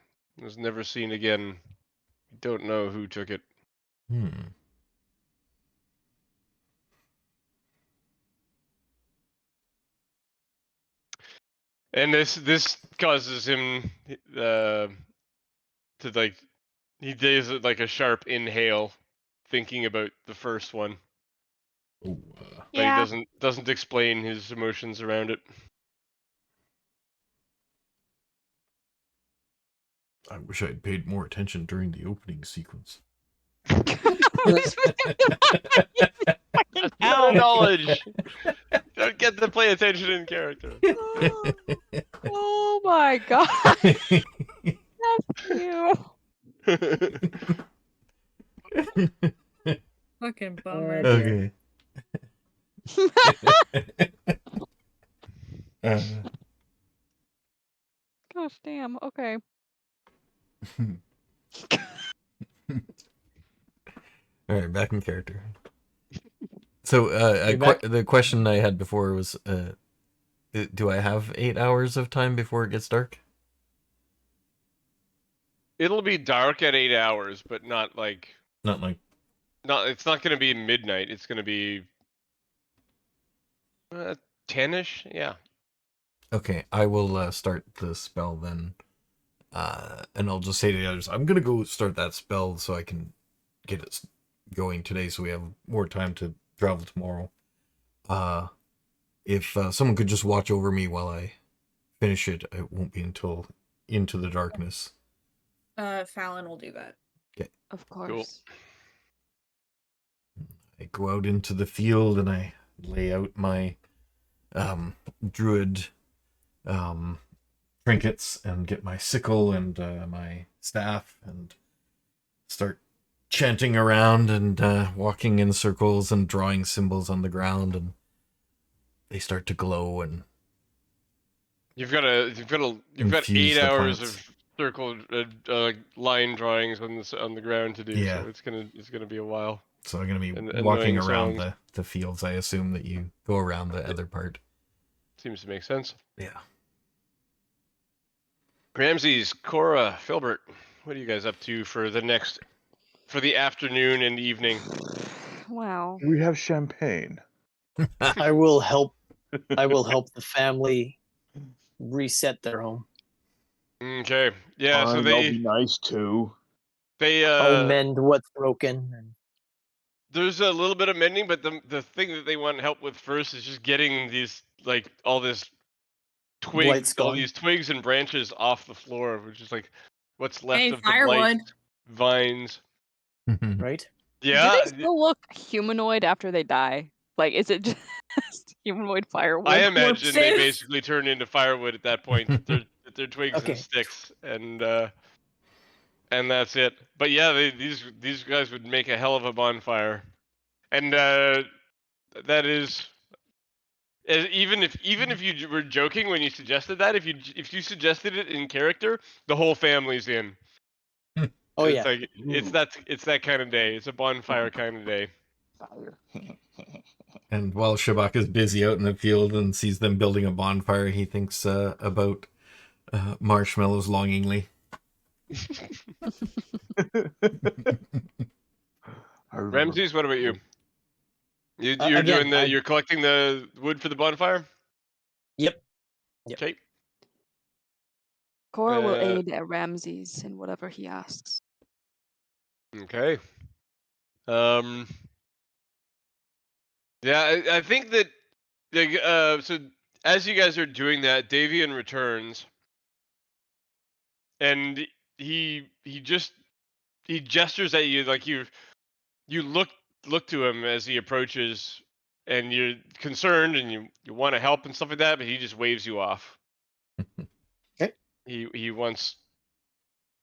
Speaker 3: Was never seen again. Don't know who took it.
Speaker 2: Hmm.
Speaker 3: And this causes him to like he does like a sharp inhale, thinking about the first one,
Speaker 2: Oh,
Speaker 3: but he doesn't explain his emotions around it.
Speaker 2: I wish I'd paid more attention during the opening sequence.
Speaker 3: Out of knowledge. Don't get to play attention in character.
Speaker 5: Oh my god. That's cute.
Speaker 4: Fucking bummer.
Speaker 2: Okay.
Speaker 5: Gosh damn. Okay.
Speaker 2: All right, back in character. So,
Speaker 6: You're back?
Speaker 2: the question I had before was, do I have 8 hours of time before it gets dark?
Speaker 3: It'll be dark at 8 hours, but not like
Speaker 2: Not like.
Speaker 3: it's not going to be midnight. It's going to be 10ish. Yeah.
Speaker 2: Okay, I will start the spell then, and I'll just say to the others, I'm gonna go start that spell so I can get it going today, so we have more time to travel tomorrow. If someone could just watch over me while I finish it, it won't be until into the darkness.
Speaker 4: Fallon will do that.
Speaker 5: Of course.
Speaker 2: I go out into the field and I lay out my druid trinkets and get my sickle and my staff and start chanting around and walking in circles and drawing symbols on the ground, and they start to glow, and
Speaker 3: You've got 8
Speaker 2: Infuse the
Speaker 3: hours
Speaker 2: plants.
Speaker 3: of circle line drawings on the ground to do.
Speaker 2: Yeah.
Speaker 3: So it's gonna be a while.
Speaker 2: so I'm gonna be
Speaker 3: And
Speaker 2: walking
Speaker 3: annoying
Speaker 2: around
Speaker 3: sounds.
Speaker 2: the fields. I assume that you go around the other part.
Speaker 3: Seems to make sense.
Speaker 2: Yeah.
Speaker 3: Ramses, Cora, Filbert, what are you guys up to for the afternoon and evening?
Speaker 5: Wow.
Speaker 7: We have champagne.
Speaker 6: I will help. I will help the family reset their home.
Speaker 3: Okay. Yeah. So
Speaker 7: Fine,
Speaker 3: they
Speaker 7: I'll be nice too.
Speaker 6: I'll mend what's broken. And
Speaker 3: there's a little bit of mending, but the thing that they want help with first is just getting these all this
Speaker 6: Blights
Speaker 3: all
Speaker 6: gone.
Speaker 3: these twigs and branches off the floor, which is like what's left
Speaker 4: Hey,
Speaker 3: of the
Speaker 4: firewood.
Speaker 3: blight vines.
Speaker 6: right?
Speaker 3: Yeah.
Speaker 5: Do they still look humanoid after they die? Like, is it just humanoid firewood?
Speaker 3: I imagine they
Speaker 4: Corpses.
Speaker 3: basically turn into firewood at that point. They're twigs
Speaker 6: Okay.
Speaker 3: and sticks, and that's it. But yeah, these guys would make a hell of a bonfire, and that is. Even if you were joking when you suggested that, if you suggested it in character, the whole family's in.
Speaker 6: Oh
Speaker 3: It's
Speaker 6: yeah.
Speaker 3: like it's that kind of day. It's a bonfire kind of day.
Speaker 7: Fire.
Speaker 2: And while Shabakka's busy out in the field and sees them building a bonfire, he thinks about marshmallows longingly.
Speaker 3: Ramses, what about you? You're
Speaker 6: Again,
Speaker 3: doing you're collecting the wood for the bonfire?
Speaker 6: Yep. Yep.
Speaker 3: Okay.
Speaker 5: Cora will
Speaker 3: Uh,
Speaker 5: aid Ramses in whatever he asks.
Speaker 3: Okay. Yeah, I think that so as you guys are doing that, Davian returns, and he gestures at you like you look to him as he approaches, and you're concerned and you want to help and stuff like that, but he just waves you off.
Speaker 6: Okay.
Speaker 3: He wants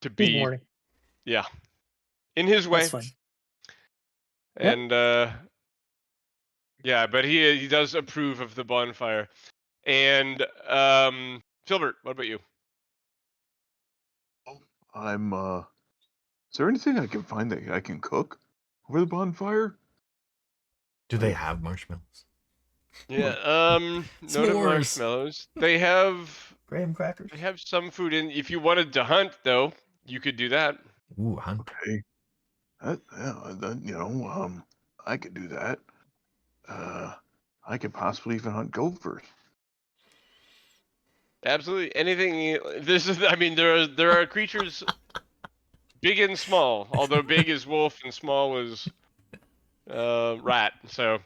Speaker 3: to
Speaker 6: He's
Speaker 3: be
Speaker 6: mourning.
Speaker 3: in his way.
Speaker 6: That's fine.
Speaker 3: And yeah, but he does approve of the bonfire. And Filbert, what about you?
Speaker 7: I'm is there anything I can find that I can cook over the bonfire?
Speaker 2: Do they have marshmallows?
Speaker 3: Yeah, no to
Speaker 2: S'mores.
Speaker 3: marshmallows. They have
Speaker 2: Graham crackers?
Speaker 3: some food in. If you wanted to hunt, though, you could do that.
Speaker 2: Ooh, hunt.
Speaker 7: Okay. I could do that. I could possibly even hunt gophers.
Speaker 3: Absolutely, anything. This is. I mean, there are creatures, big and small. Although big is wolf and small is rat. So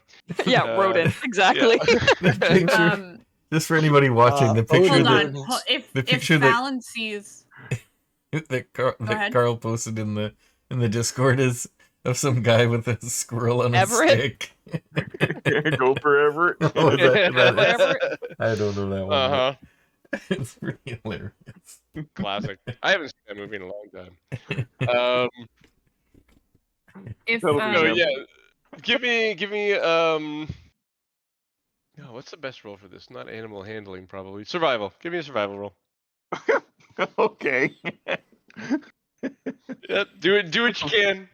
Speaker 5: Yeah, rodent. Exactly.
Speaker 2: The picture, just for anybody watching, the picture
Speaker 4: Hold
Speaker 2: that,
Speaker 4: on. If
Speaker 2: the picture that-
Speaker 4: Fallon sees,
Speaker 2: that
Speaker 4: ahead.
Speaker 2: Carl posted in the Discord is of some guy with a squirrel on
Speaker 5: Everett?
Speaker 2: a stick.
Speaker 7: Gopher Everett.
Speaker 2: Oh, that
Speaker 5: Whatever.
Speaker 2: is, I don't know that one.
Speaker 3: Uh huh.
Speaker 2: but It's pretty hilarious.
Speaker 3: Classic. I haven't seen that movie in a long time.
Speaker 4: if
Speaker 7: That'll be
Speaker 3: So
Speaker 7: Yeah.
Speaker 3: yeah, give me no, what's the best roll for this? Not animal handling, probably. Survival. Give me a survival roll.
Speaker 7: Okay.
Speaker 3: Yeah, do what you can.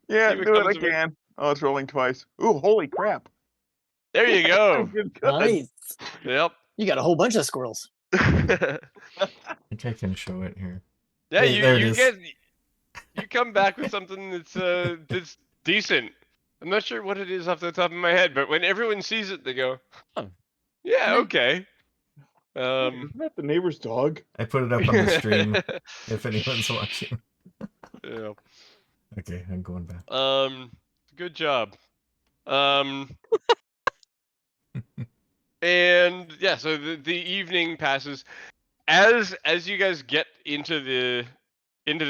Speaker 7: Yeah,
Speaker 3: See what
Speaker 7: do what I
Speaker 3: comes of it.
Speaker 7: can. Oh, it's rolling twice. Ooh, holy crap.
Speaker 3: There you go.
Speaker 7: Good.
Speaker 6: Nice.
Speaker 3: Yep.
Speaker 6: You got a whole bunch of squirrels.
Speaker 2: I think I can show it here.
Speaker 3: Yeah,
Speaker 2: Hey, there it
Speaker 3: you
Speaker 2: is.
Speaker 3: get you come back with something that's decent. I'm not sure what it is off the top of my head, but when everyone sees it, they go, "Huh, yeah, okay."
Speaker 7: Isn't that the neighbor's dog?
Speaker 2: I put it up on the stream if anyone's watching.
Speaker 3: Yeah.
Speaker 2: Okay, I'm going back.
Speaker 3: Good job. And yeah, so the evening passes. As you guys get into the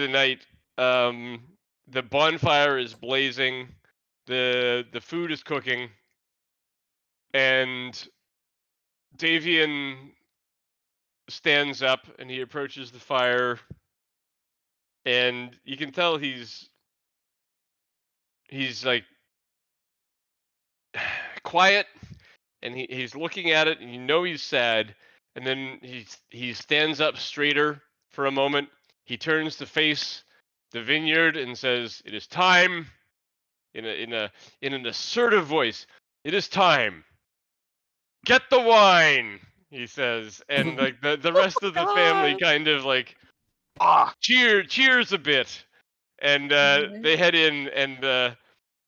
Speaker 3: night, the bonfire is blazing, the food is cooking, and Davian stands up and he approaches the fire, and you can tell he's like quiet, and he's looking at it, and you know he's sad, and then he stands up straighter for a moment. He turns to face the vineyard and says, "It is time," in an assertive voice. "It is time. Get the wine," he says, and like the rest of the family kind of like cheers a bit, and they head in,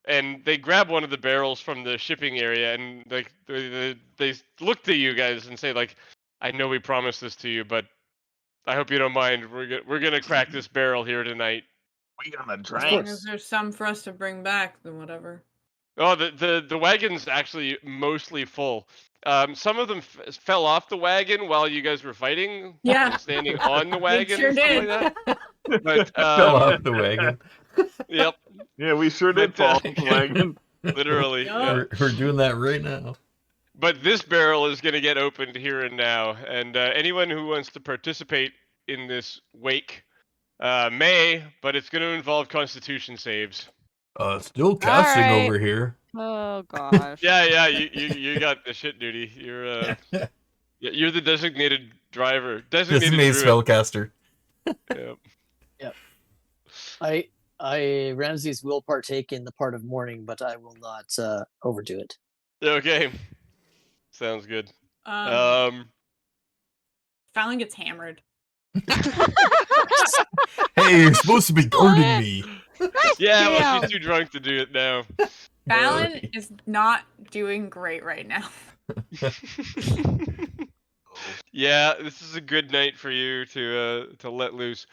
Speaker 3: and they grab one of the barrels from the shipping area, and like they look to you guys and say like, "I know we promised this to you, but I hope you don't mind. We're gonna crack this barrel here tonight."
Speaker 7: We gonna
Speaker 4: as
Speaker 7: drink.
Speaker 4: long as there's some for us to bring back, then whatever.
Speaker 3: Oh, the wagon's actually mostly full. Some of them fell off the wagon while you guys were fighting.
Speaker 4: Yeah.
Speaker 3: and standing on the wagon
Speaker 4: sure
Speaker 3: and stuff
Speaker 4: did.
Speaker 3: like that. But
Speaker 2: Fell off the wagon.
Speaker 3: yep.
Speaker 7: Yeah, we sure did
Speaker 3: But,
Speaker 7: fall off the wagon.
Speaker 3: Literally.
Speaker 4: Yup.
Speaker 3: Yeah.
Speaker 2: We're doing that right now.
Speaker 3: But this barrel is going to get opened here and now, and anyone who wants to participate in this wake may, but it's going to involve Constitution saves.
Speaker 2: Still casting
Speaker 5: right.
Speaker 2: over here.
Speaker 5: Oh gosh.
Speaker 3: Yeah, you got the shit duty. You're the designated driver, designated
Speaker 2: Designated
Speaker 3: druid.
Speaker 2: spellcaster.
Speaker 3: Yep.
Speaker 6: I Ramses will partake in the part of mourning, but I will not overdo it.
Speaker 3: Okay. Sounds good.
Speaker 4: Fallon gets hammered.
Speaker 2: Hey, you're supposed to be guarding me.
Speaker 3: Yeah, well,
Speaker 5: Damn.
Speaker 3: she's too drunk to do it now.
Speaker 4: Fallon is not doing great right now.
Speaker 3: Yeah, this is a good night for you to let loose.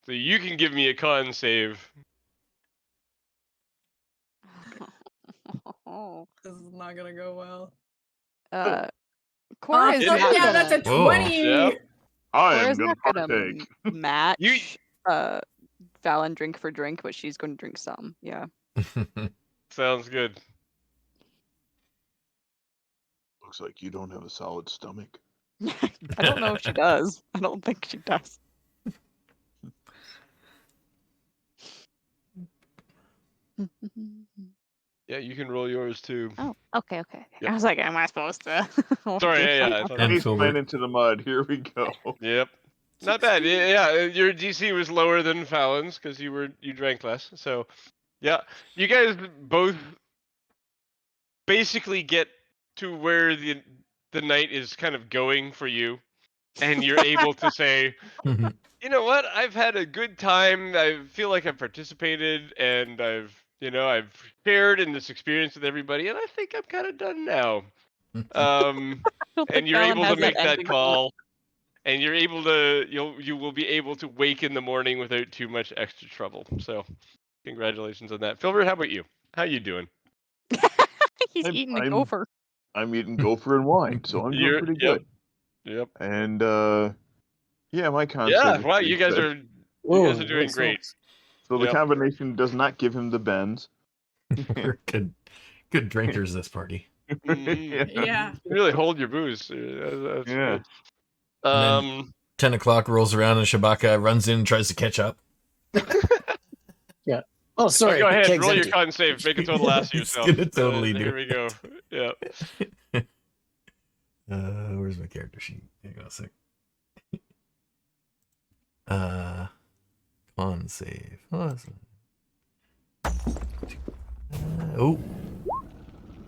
Speaker 3: So you can give me a con save.
Speaker 5: Oh.
Speaker 4: This is not gonna go well.
Speaker 5: Cora is
Speaker 3: It
Speaker 5: not
Speaker 3: is.
Speaker 4: Yeah,
Speaker 5: gonna,
Speaker 4: that's a
Speaker 2: Whoa.
Speaker 4: 20.
Speaker 3: Yep.
Speaker 7: I
Speaker 5: Cora's
Speaker 7: am
Speaker 5: not
Speaker 7: gonna
Speaker 5: gonna
Speaker 7: partake.
Speaker 5: match Fallon drink for drink, but she's gonna drink some. Yeah.
Speaker 3: Sounds good.
Speaker 7: Looks like you don't have a solid stomach.
Speaker 5: I don't know if she does. I don't think she does.
Speaker 3: Yeah, you can roll yours too.
Speaker 5: Oh, okay.
Speaker 3: Yep.
Speaker 5: I was like, am I supposed to?
Speaker 3: Sorry, yeah. I thought
Speaker 2: And
Speaker 7: He's
Speaker 2: sober.
Speaker 7: playing into the mud. Here we go.
Speaker 3: Yep. Not bad. Yeah, your DC was lower than Fallon's because you drank less. So, yeah, you guys both basically get to where the night is kind of going for you, and you're able to say, you know what? I've had a good time. I feel like I've participated, and I've shared in this experience with everybody, and I think I'm kind of done now.
Speaker 5: don't
Speaker 3: And
Speaker 5: think
Speaker 3: you're
Speaker 5: Fallon
Speaker 3: able to
Speaker 5: has
Speaker 3: make that
Speaker 5: ending thought.
Speaker 3: call. And you're able to you will be able to wake in the morning without too much extra trouble. So, congratulations on that, Filbert. How about you? How you doing?
Speaker 5: He's
Speaker 7: I'm-
Speaker 5: eating a
Speaker 7: I'm-
Speaker 5: gopher.
Speaker 7: I'm eating gopher and wine, so I'm doing pretty good.
Speaker 3: Yep.
Speaker 7: And yeah, my concept.
Speaker 3: Yeah.
Speaker 7: is
Speaker 3: Wow.
Speaker 7: pretty
Speaker 3: You guys
Speaker 7: good.
Speaker 3: are doing
Speaker 6: so-
Speaker 3: great.
Speaker 7: So the
Speaker 3: Yep.
Speaker 7: combination does not give him the bends.
Speaker 2: We're good drinkers this party.
Speaker 3: Mhm.
Speaker 4: Yeah.
Speaker 3: You really hold your booze. That's
Speaker 7: Yeah.
Speaker 3: good.
Speaker 2: And 10 o'clock rolls around and Shabakka runs in and tries to catch up.
Speaker 6: Oh, sorry.
Speaker 3: Go ahead.
Speaker 6: keg's
Speaker 3: Roll your
Speaker 6: empty.
Speaker 3: con save. Make a total ass of
Speaker 2: He's
Speaker 3: yourself.
Speaker 2: gonna totally do
Speaker 3: Here we go. Yeah.
Speaker 2: Where's my character sheet? Hang on a sec. Con save.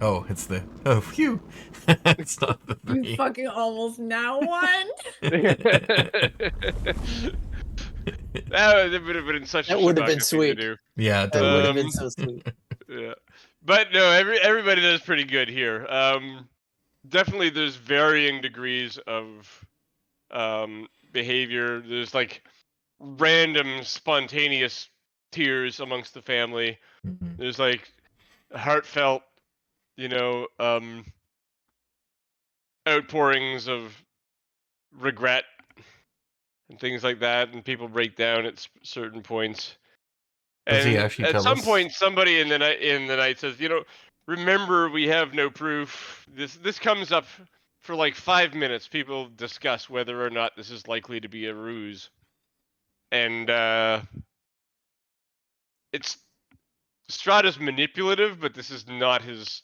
Speaker 2: Oh, it's the phew. It's not the
Speaker 4: You
Speaker 2: 3.
Speaker 4: fucking almost now won.
Speaker 3: That would have been such
Speaker 6: That
Speaker 3: a
Speaker 6: would have been
Speaker 3: Shabakka thing to
Speaker 6: sweet.
Speaker 3: do.
Speaker 2: Yeah,
Speaker 6: That would have
Speaker 3: Um,
Speaker 6: been so sweet.
Speaker 3: Yeah, but no, everybody does pretty good here. Definitely, there's varying degrees of behavior. There's like random, spontaneous tears amongst the family.
Speaker 2: Mhm.
Speaker 3: There's like heartfelt, outpourings of regret and things like that, and people break down at certain points.
Speaker 2: Does he
Speaker 3: And
Speaker 2: actually
Speaker 3: at
Speaker 2: tell
Speaker 3: some
Speaker 2: us?
Speaker 3: point, somebody in the night says, remember, we have no proof. This comes up for like 5 minutes. People discuss whether or not this is likely to be a ruse, and it's Strahd is manipulative, but this is not his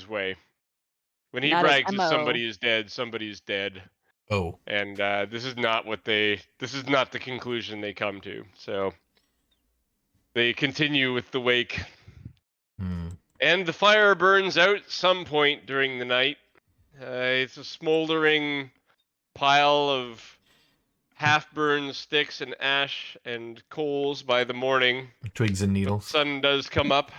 Speaker 3: way. When he
Speaker 5: Not his
Speaker 3: brags that
Speaker 5: MO.
Speaker 3: somebody is dead, somebody is dead.
Speaker 2: Oh,
Speaker 3: And this is not the conclusion they come to. So they continue with the wake. And the fire burns out some point during the night. It's a smoldering pile of half-burned sticks and ash and coals by the morning.
Speaker 2: twigs and
Speaker 3: The
Speaker 2: needles.
Speaker 3: sun does come up.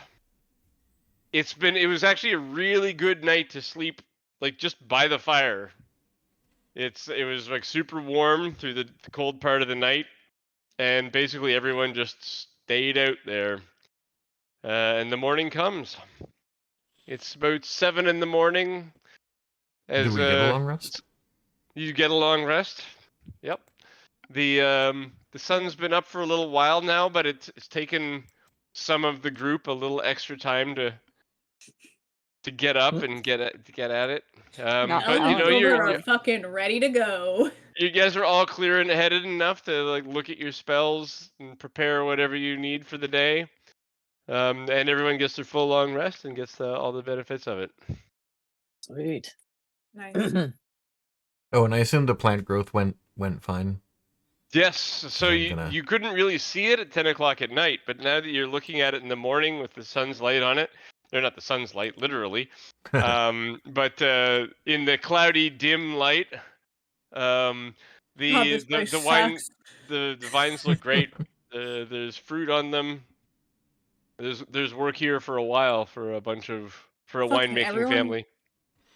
Speaker 3: It was actually a really good night to sleep, like just by the fire. It was like super warm through the cold part of the night, and basically everyone just stayed out there. And the morning comes. It's about 7 in the morning.
Speaker 2: Do we get a long rest?
Speaker 3: You get a long rest. Yep. The sun's been up for a little while now, but it's taken some of the group a little extra time to get up and get at it.
Speaker 5: Not
Speaker 3: But
Speaker 5: Alan.
Speaker 3: you know,
Speaker 4: Silver are fucking ready to go.
Speaker 3: you guys are all clear and headed enough to like look at your spells and prepare whatever you need for the day. And everyone gets their full long rest and gets all the benefits of it.
Speaker 6: Sweet.
Speaker 4: Nice.
Speaker 2: Oh, and I assume the plant growth went fine.
Speaker 3: Yes, so
Speaker 2: I'm
Speaker 3: you,
Speaker 2: gonna-
Speaker 3: you couldn't really see it at 10 o'clock at night, but now that you're looking at it in the morning with the sun's light on it, they're not the sun's light, literally, but in the cloudy, dim light,
Speaker 4: God,
Speaker 3: the
Speaker 4: this place
Speaker 3: wine,
Speaker 4: sucks.
Speaker 3: the vines look great. There's fruit on them. There's work here for a while for a
Speaker 4: Fucking
Speaker 3: winemaking family.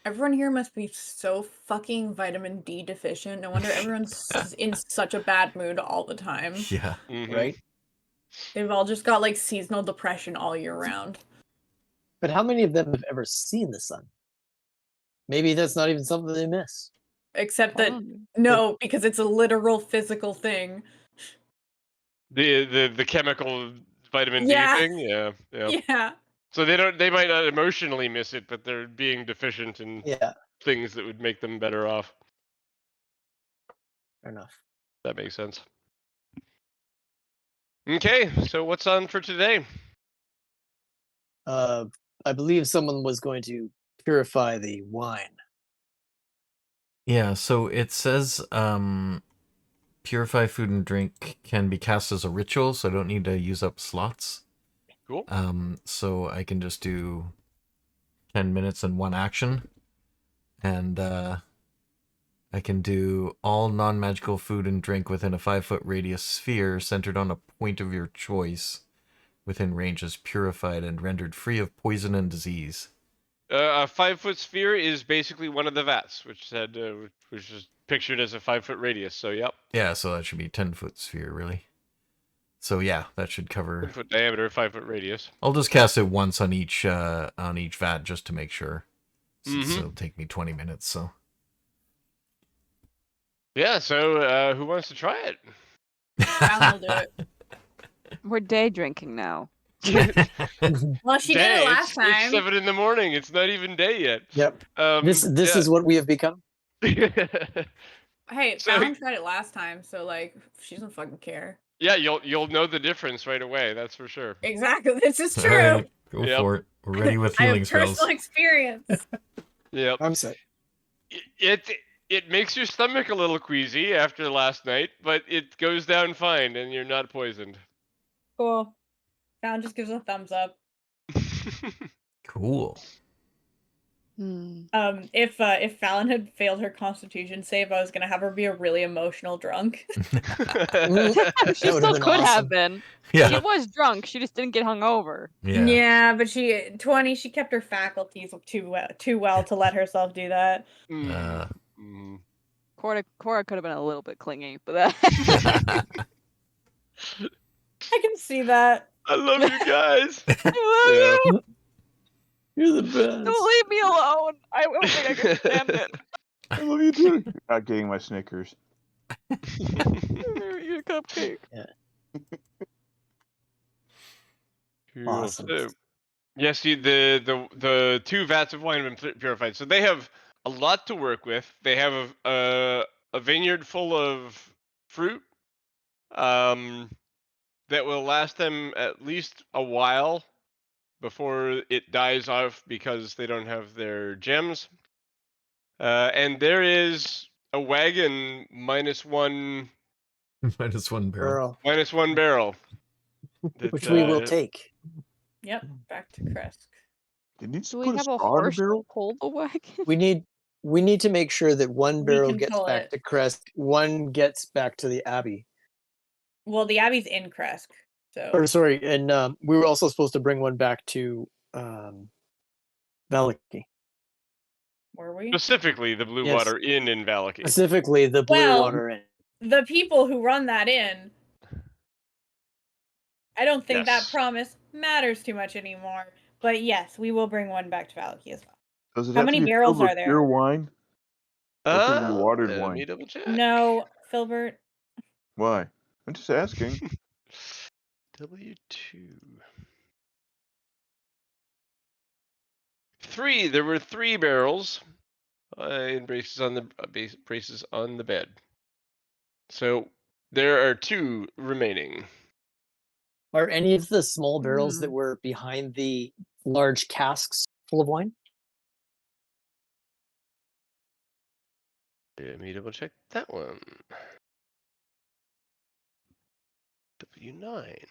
Speaker 4: Everyone here must be so fucking vitamin D deficient. No wonder everyone's in such a bad mood all the time.
Speaker 2: Yeah.
Speaker 3: Mhm.
Speaker 6: Right?
Speaker 4: They've all just got like seasonal depression all year round.
Speaker 6: But how many of them have ever seen the sun? Maybe that's not even something they miss.
Speaker 4: Except that
Speaker 5: Probably.
Speaker 4: no, because it's a literal physical thing.
Speaker 3: The chemical vitamin
Speaker 4: Yeah.
Speaker 3: D thing, yeah.
Speaker 4: Yeah.
Speaker 3: So they might not emotionally miss it, but they're being deficient in
Speaker 6: Yeah,
Speaker 3: things that would make them better off.
Speaker 6: fair enough.
Speaker 3: That makes sense. Okay, so what's on for today?
Speaker 6: I believe someone was going to purify the wine.
Speaker 2: Yeah, so it says purify food and drink can be cast as a ritual, so I don't need to use up slots.
Speaker 3: Cool.
Speaker 2: So I can just do 10 minutes and one action. And I can do all non-magical food and drink within a 5-foot radius sphere centered on a point of your choice within range is purified and rendered free of poison and disease.
Speaker 3: A 5-foot sphere is basically one of the vats, which is pictured as a 5-foot radius. So yep,
Speaker 2: Yeah, so that should be 10-foot sphere, really. So yeah, that should cover.
Speaker 3: 10-foot diameter, 5-foot radius.
Speaker 2: I'll just cast it once on each vat just to make sure. Since
Speaker 3: Mhm.
Speaker 2: it'll take me 20 minutes, so.
Speaker 3: Yeah. So who wants to try it?
Speaker 4: I'll do it.
Speaker 5: We're day drinking now.
Speaker 4: Well, she did
Speaker 3: Day,
Speaker 4: it last
Speaker 3: it's
Speaker 4: time.
Speaker 3: 7 in the morning. It's not even day yet.
Speaker 6: Yep. This
Speaker 3: yeah.
Speaker 6: is what we have become.
Speaker 4: Hey,
Speaker 3: So-
Speaker 4: Fallon tried it last time, so like she doesn't fucking care.
Speaker 3: Yeah, you'll know the difference right away. That's for sure.
Speaker 4: Exactly. This is
Speaker 2: All
Speaker 4: true.
Speaker 2: right, go
Speaker 3: Yep.
Speaker 2: for it. We're ready with
Speaker 4: I
Speaker 2: healing
Speaker 4: have
Speaker 2: spells.
Speaker 4: personal experience.
Speaker 3: Yep.
Speaker 6: I'm set.
Speaker 3: It makes your stomach a little queasy after last night, but it goes down fine, and you're not poisoned.
Speaker 4: Cool. Fallon just gives a thumbs up.
Speaker 2: Cool.
Speaker 4: If Fallon had failed her Constitution save, I was gonna have her be a really emotional drunk.
Speaker 5: She
Speaker 6: That
Speaker 5: still
Speaker 6: would've been
Speaker 5: could
Speaker 6: awesome.
Speaker 5: have been. She
Speaker 2: Yeah.
Speaker 5: was drunk. She just didn't get hungover.
Speaker 2: Yeah.
Speaker 4: But she 20. She kept her faculties too well to let herself do that.
Speaker 3: Mm.
Speaker 5: Cora could have been a little bit clingy, but that.
Speaker 4: I can see that.
Speaker 3: I love you guys.
Speaker 5: I love you.
Speaker 6: You're the best.
Speaker 5: Don't leave me alone. I don't think I can stand it.
Speaker 7: I love you too. Not getting my Snickers.
Speaker 5: Your cupcake.
Speaker 3: Cool.
Speaker 6: Awesome.
Speaker 3: So, yes, the 2 vats of wine have been purified, so they have a lot to work with. They have a vineyard full of fruit, that will last them at least a while before it dies off because they don't have their gems. And there is a wagon minus one
Speaker 2: -1 barrel.
Speaker 6: Girl,
Speaker 3: that,
Speaker 6: which we will take.
Speaker 4: Yep. Back to Kresk.
Speaker 7: Did you just
Speaker 5: Do we
Speaker 7: put a
Speaker 5: have a
Speaker 7: straw in a
Speaker 5: horse to
Speaker 7: barrel?
Speaker 5: pull the wagon?
Speaker 6: We need to make sure that one
Speaker 4: We
Speaker 6: barrel
Speaker 4: can
Speaker 6: gets
Speaker 4: pull
Speaker 6: back
Speaker 4: it.
Speaker 6: to Crest, one gets back to the Abbey.
Speaker 4: Well, the Abbey's in Kresk, so
Speaker 6: Or sorry, and we were also supposed to bring one back to Vallaki.
Speaker 4: were we?
Speaker 3: specifically the Blue
Speaker 6: Yes.
Speaker 3: Water Inn in Vallaki.
Speaker 6: Specifically, the Blue
Speaker 4: Well-
Speaker 6: Water Inn.
Speaker 4: The people who run that inn, I don't think that
Speaker 3: Yes.
Speaker 4: promise matters too much anymore. But yes, we will bring one back to Vallaki as well.
Speaker 7: Does it
Speaker 4: How
Speaker 7: have
Speaker 4: many
Speaker 7: to be
Speaker 4: barrels
Speaker 7: filled
Speaker 4: are
Speaker 7: with
Speaker 4: there?
Speaker 7: pure wine? Or can it be watered
Speaker 3: Let
Speaker 7: wine?
Speaker 3: me double check.
Speaker 4: No, Filbert.
Speaker 7: Why? I'm just asking.
Speaker 3: W2. 3. There were 3 barrels and braces on the braces on the bed. So there are 2 remaining.
Speaker 6: Are any of the small barrels that
Speaker 5: Hmm.
Speaker 6: were behind the large casks full of wine?
Speaker 3: Let me double check that one. W9.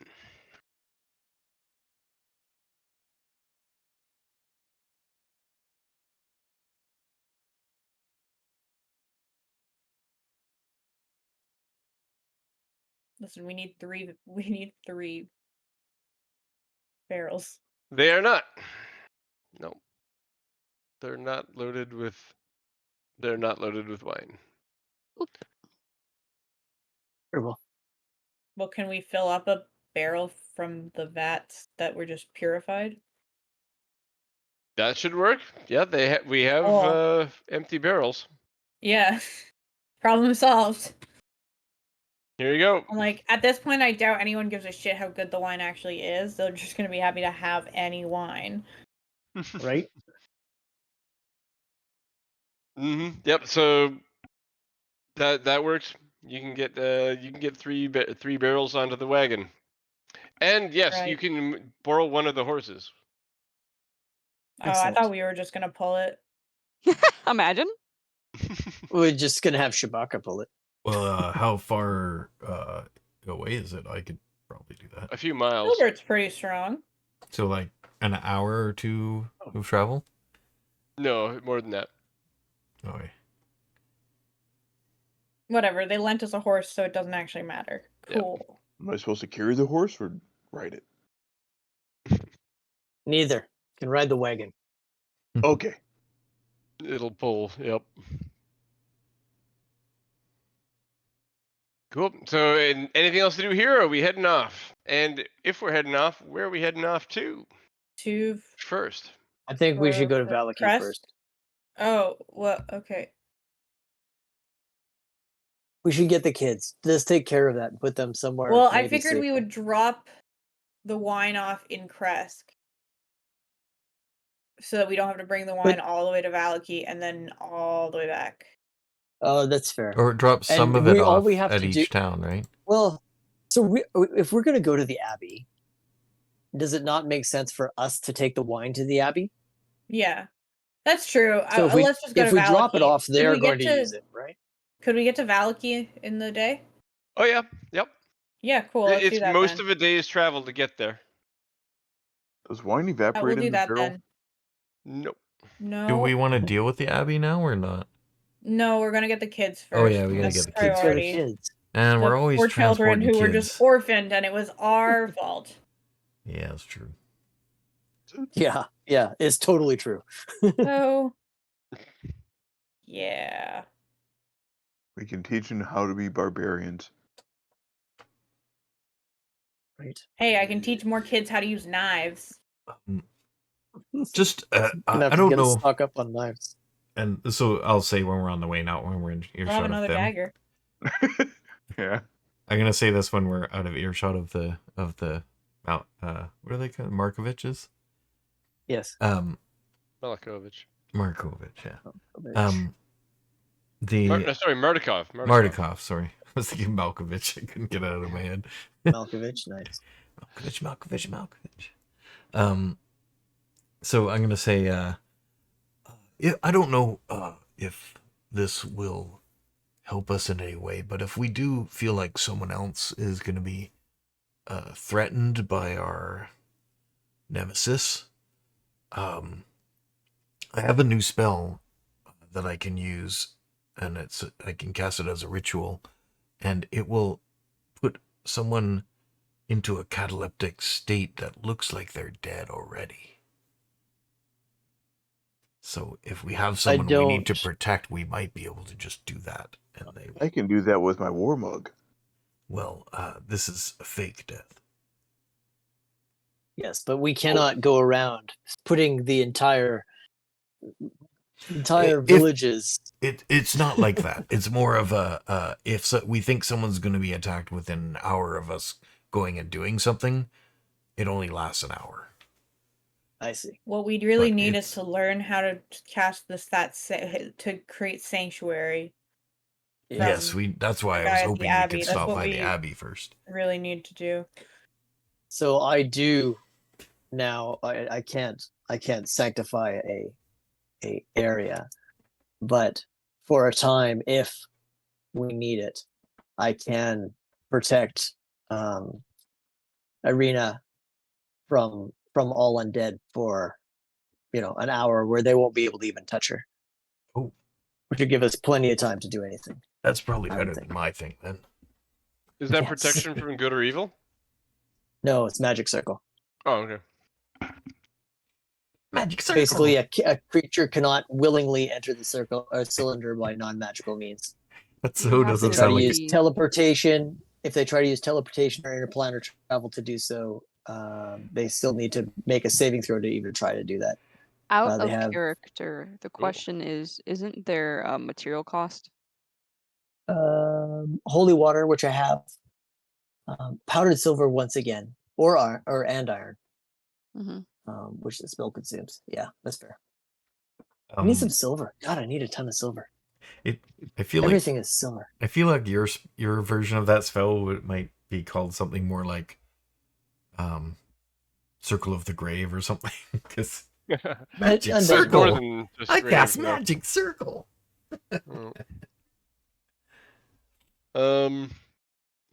Speaker 4: Listen, we need 3. We need 3 barrels.
Speaker 3: They are not. No. They're not loaded with. They're not loaded with wine.
Speaker 6: Very well.
Speaker 4: Well, can we fill up a barrel from the vats that were just purified?
Speaker 3: That should work. Yeah, we have
Speaker 4: Oh.
Speaker 3: empty barrels.
Speaker 4: Yeah. Problem solved.
Speaker 3: Here you go.
Speaker 4: I'm like, at this point, I doubt anyone gives a shit how good the wine actually is. They're just gonna be happy to have any wine.
Speaker 6: Right?
Speaker 3: Yep. So that works. You can get 3 barrels onto the wagon, and yes, you
Speaker 4: Right.
Speaker 3: can borrow one of the horses.
Speaker 4: Oh, I
Speaker 6: Excellent.
Speaker 4: thought we were just gonna pull it.
Speaker 5: Imagine.
Speaker 6: We're just gonna have Shabakka pull it.
Speaker 2: Well, how far away is it? I could probably do that.
Speaker 3: A few miles.
Speaker 4: Gilbert's pretty strong.
Speaker 2: So like an hour or 2 of travel?
Speaker 3: No, more than that.
Speaker 2: Okay.
Speaker 4: Whatever. They lent us a horse, so it doesn't actually matter.
Speaker 3: Yep.
Speaker 4: Cool.
Speaker 7: Am I supposed to carry the horse or ride it?
Speaker 6: Neither. Can ride the wagon.
Speaker 7: Okay.
Speaker 3: It'll pull. Yep. Cool. So, anything else to do here? Or are we heading off? And if we're heading off, where are we heading off to
Speaker 4: To
Speaker 3: first?
Speaker 6: I think we should go to
Speaker 4: for
Speaker 6: Vallaki
Speaker 4: crest?
Speaker 6: first.
Speaker 4: Oh, well, okay.
Speaker 6: We should get the kids. Just take care of that and put them somewhere.
Speaker 4: Well, I
Speaker 6: maybe
Speaker 4: figured we
Speaker 6: safer.
Speaker 4: would drop the wine off in Kresk, so that we don't have to bring the wine all the way to Vallaki and then all the way back.
Speaker 6: Oh, that's fair.
Speaker 2: Or drop some
Speaker 6: And
Speaker 2: of it
Speaker 6: all
Speaker 2: off
Speaker 6: we have
Speaker 2: at
Speaker 6: to
Speaker 2: each
Speaker 6: do-
Speaker 2: town, right?
Speaker 6: Well, so if we're going to go to the Abbey, does it not make sense for us to take the wine to the Abbey?
Speaker 4: Yeah, that's true.
Speaker 6: So
Speaker 4: Let's just go
Speaker 6: if
Speaker 4: to
Speaker 6: we
Speaker 4: Vallaki.
Speaker 6: drop it off,
Speaker 4: Could
Speaker 6: they're
Speaker 4: we
Speaker 6: going
Speaker 4: get
Speaker 6: to use it, right?
Speaker 4: Could we get to Vallaki in the day?
Speaker 3: Oh yeah. Yep.
Speaker 4: Yeah, cool. Let's do
Speaker 3: It's
Speaker 4: that
Speaker 3: most
Speaker 4: then.
Speaker 3: of a day's travel to get there.
Speaker 7: Does wine
Speaker 4: We'll
Speaker 7: evaporate
Speaker 4: do
Speaker 7: in the
Speaker 4: that
Speaker 7: barrel?
Speaker 4: then.
Speaker 3: Nope.
Speaker 4: No.
Speaker 2: Do we want to deal with the Abbey now or not?
Speaker 4: No, we're gonna get the kids first.
Speaker 2: Oh, yeah, we gotta
Speaker 4: That's
Speaker 2: get the kids
Speaker 6: For the
Speaker 4: priority.
Speaker 6: kids.
Speaker 2: And we're
Speaker 4: The
Speaker 2: always
Speaker 4: poor children
Speaker 2: transporting
Speaker 4: who were
Speaker 2: kids.
Speaker 4: just orphaned, and it was our fault.
Speaker 2: Yeah, that's true.
Speaker 6: Yeah, it's totally true.
Speaker 4: So, yeah.
Speaker 7: We can teach them how to be barbarians.
Speaker 6: Right.
Speaker 4: Hey, I can teach more kids how to use knives.
Speaker 2: Just,
Speaker 6: Gonna
Speaker 2: I
Speaker 6: have to
Speaker 2: don't
Speaker 6: get
Speaker 2: know.
Speaker 6: stock up on knives.
Speaker 2: And so I'll say when we're on the way, not when we're in
Speaker 4: We'll
Speaker 2: earshot
Speaker 4: have
Speaker 2: of
Speaker 4: another
Speaker 2: them.
Speaker 4: dagger.
Speaker 7: Yeah.
Speaker 2: I'm gonna say this when we're out of earshot of the what are they called? Markoviches?
Speaker 6: Yes.
Speaker 3: Malakovich.
Speaker 2: Markovich, yeah.
Speaker 6: Malkovich.
Speaker 3: Martikov.
Speaker 2: Martikov, sorry. I was thinking Malkovich. I couldn't get it out of my head.
Speaker 6: Malkovich, nice.
Speaker 2: Malkovich. So I'm gonna say, I don't know if this will help us in any way, but if we do feel like someone else is gonna be threatened by our nemesis, I have a new spell that I can use, and I can cast it as a ritual, and it will put someone into a cataleptic state that looks like they're dead already. So if we have someone we need to protect, we might be able to just do that. And
Speaker 7: I can do that with my war mug.
Speaker 2: Well, this is a fake death.
Speaker 6: Yes, but we cannot go around putting the entire villages.
Speaker 2: It's not like that. It's more of a if we think someone's going to be attacked within an hour of us going and doing something, it only lasts an hour.
Speaker 6: I see.
Speaker 4: What we'd really
Speaker 2: But
Speaker 4: need
Speaker 2: it's-
Speaker 4: is to learn how to cast to create sanctuary.
Speaker 2: Yes, that's why I was
Speaker 4: guy at the
Speaker 2: hoping we
Speaker 4: Abbey.
Speaker 2: could
Speaker 4: That's
Speaker 2: stop
Speaker 4: what
Speaker 2: by the
Speaker 4: we-
Speaker 2: Abbey first.
Speaker 4: Really need to do.
Speaker 6: So I do now. I can't sanctify a area, but for a time, if we need it, I can protect Arena from all undead for an hour where they won't be able to even touch her.
Speaker 2: Oh.
Speaker 6: Which would give us plenty of time to do anything.
Speaker 2: That's probably
Speaker 6: I
Speaker 2: better
Speaker 6: would
Speaker 2: than
Speaker 6: think.
Speaker 2: my thing then.
Speaker 3: Is that
Speaker 6: Yes.
Speaker 3: protection from good or evil?
Speaker 6: No, it's magic circle.
Speaker 3: Oh, okay.
Speaker 2: Magic circle.
Speaker 6: Basically, a creature cannot willingly enter the circle or cylinder by non-magical means.
Speaker 2: That
Speaker 5: You
Speaker 2: so
Speaker 5: have
Speaker 2: doesn't
Speaker 5: to
Speaker 6: Try
Speaker 2: sound
Speaker 6: to
Speaker 2: like
Speaker 6: use
Speaker 5: be-
Speaker 6: teleportation. If they try to use teleportation or interplanar travel to do so, they still need to make a saving throw to even try to do that.
Speaker 5: Out
Speaker 6: they
Speaker 5: of
Speaker 6: have-
Speaker 5: character, the question is, isn't there a material cost?
Speaker 6: Holy water, which I have. Powdered silver once again, or iron,
Speaker 5: Hmm.
Speaker 6: which the spell consumes. Yeah, that's fair. I
Speaker 2: um,
Speaker 6: need some silver. God, I need a ton of silver.
Speaker 2: I feel like
Speaker 6: Everything is silver.
Speaker 2: I feel like your version of that spell might be called something more like Circle of the Grave or something. Because magic
Speaker 6: Undead
Speaker 3: There's more
Speaker 2: circle.
Speaker 3: than just
Speaker 2: I
Speaker 3: grave,
Speaker 2: cast
Speaker 3: though.
Speaker 2: magic circle.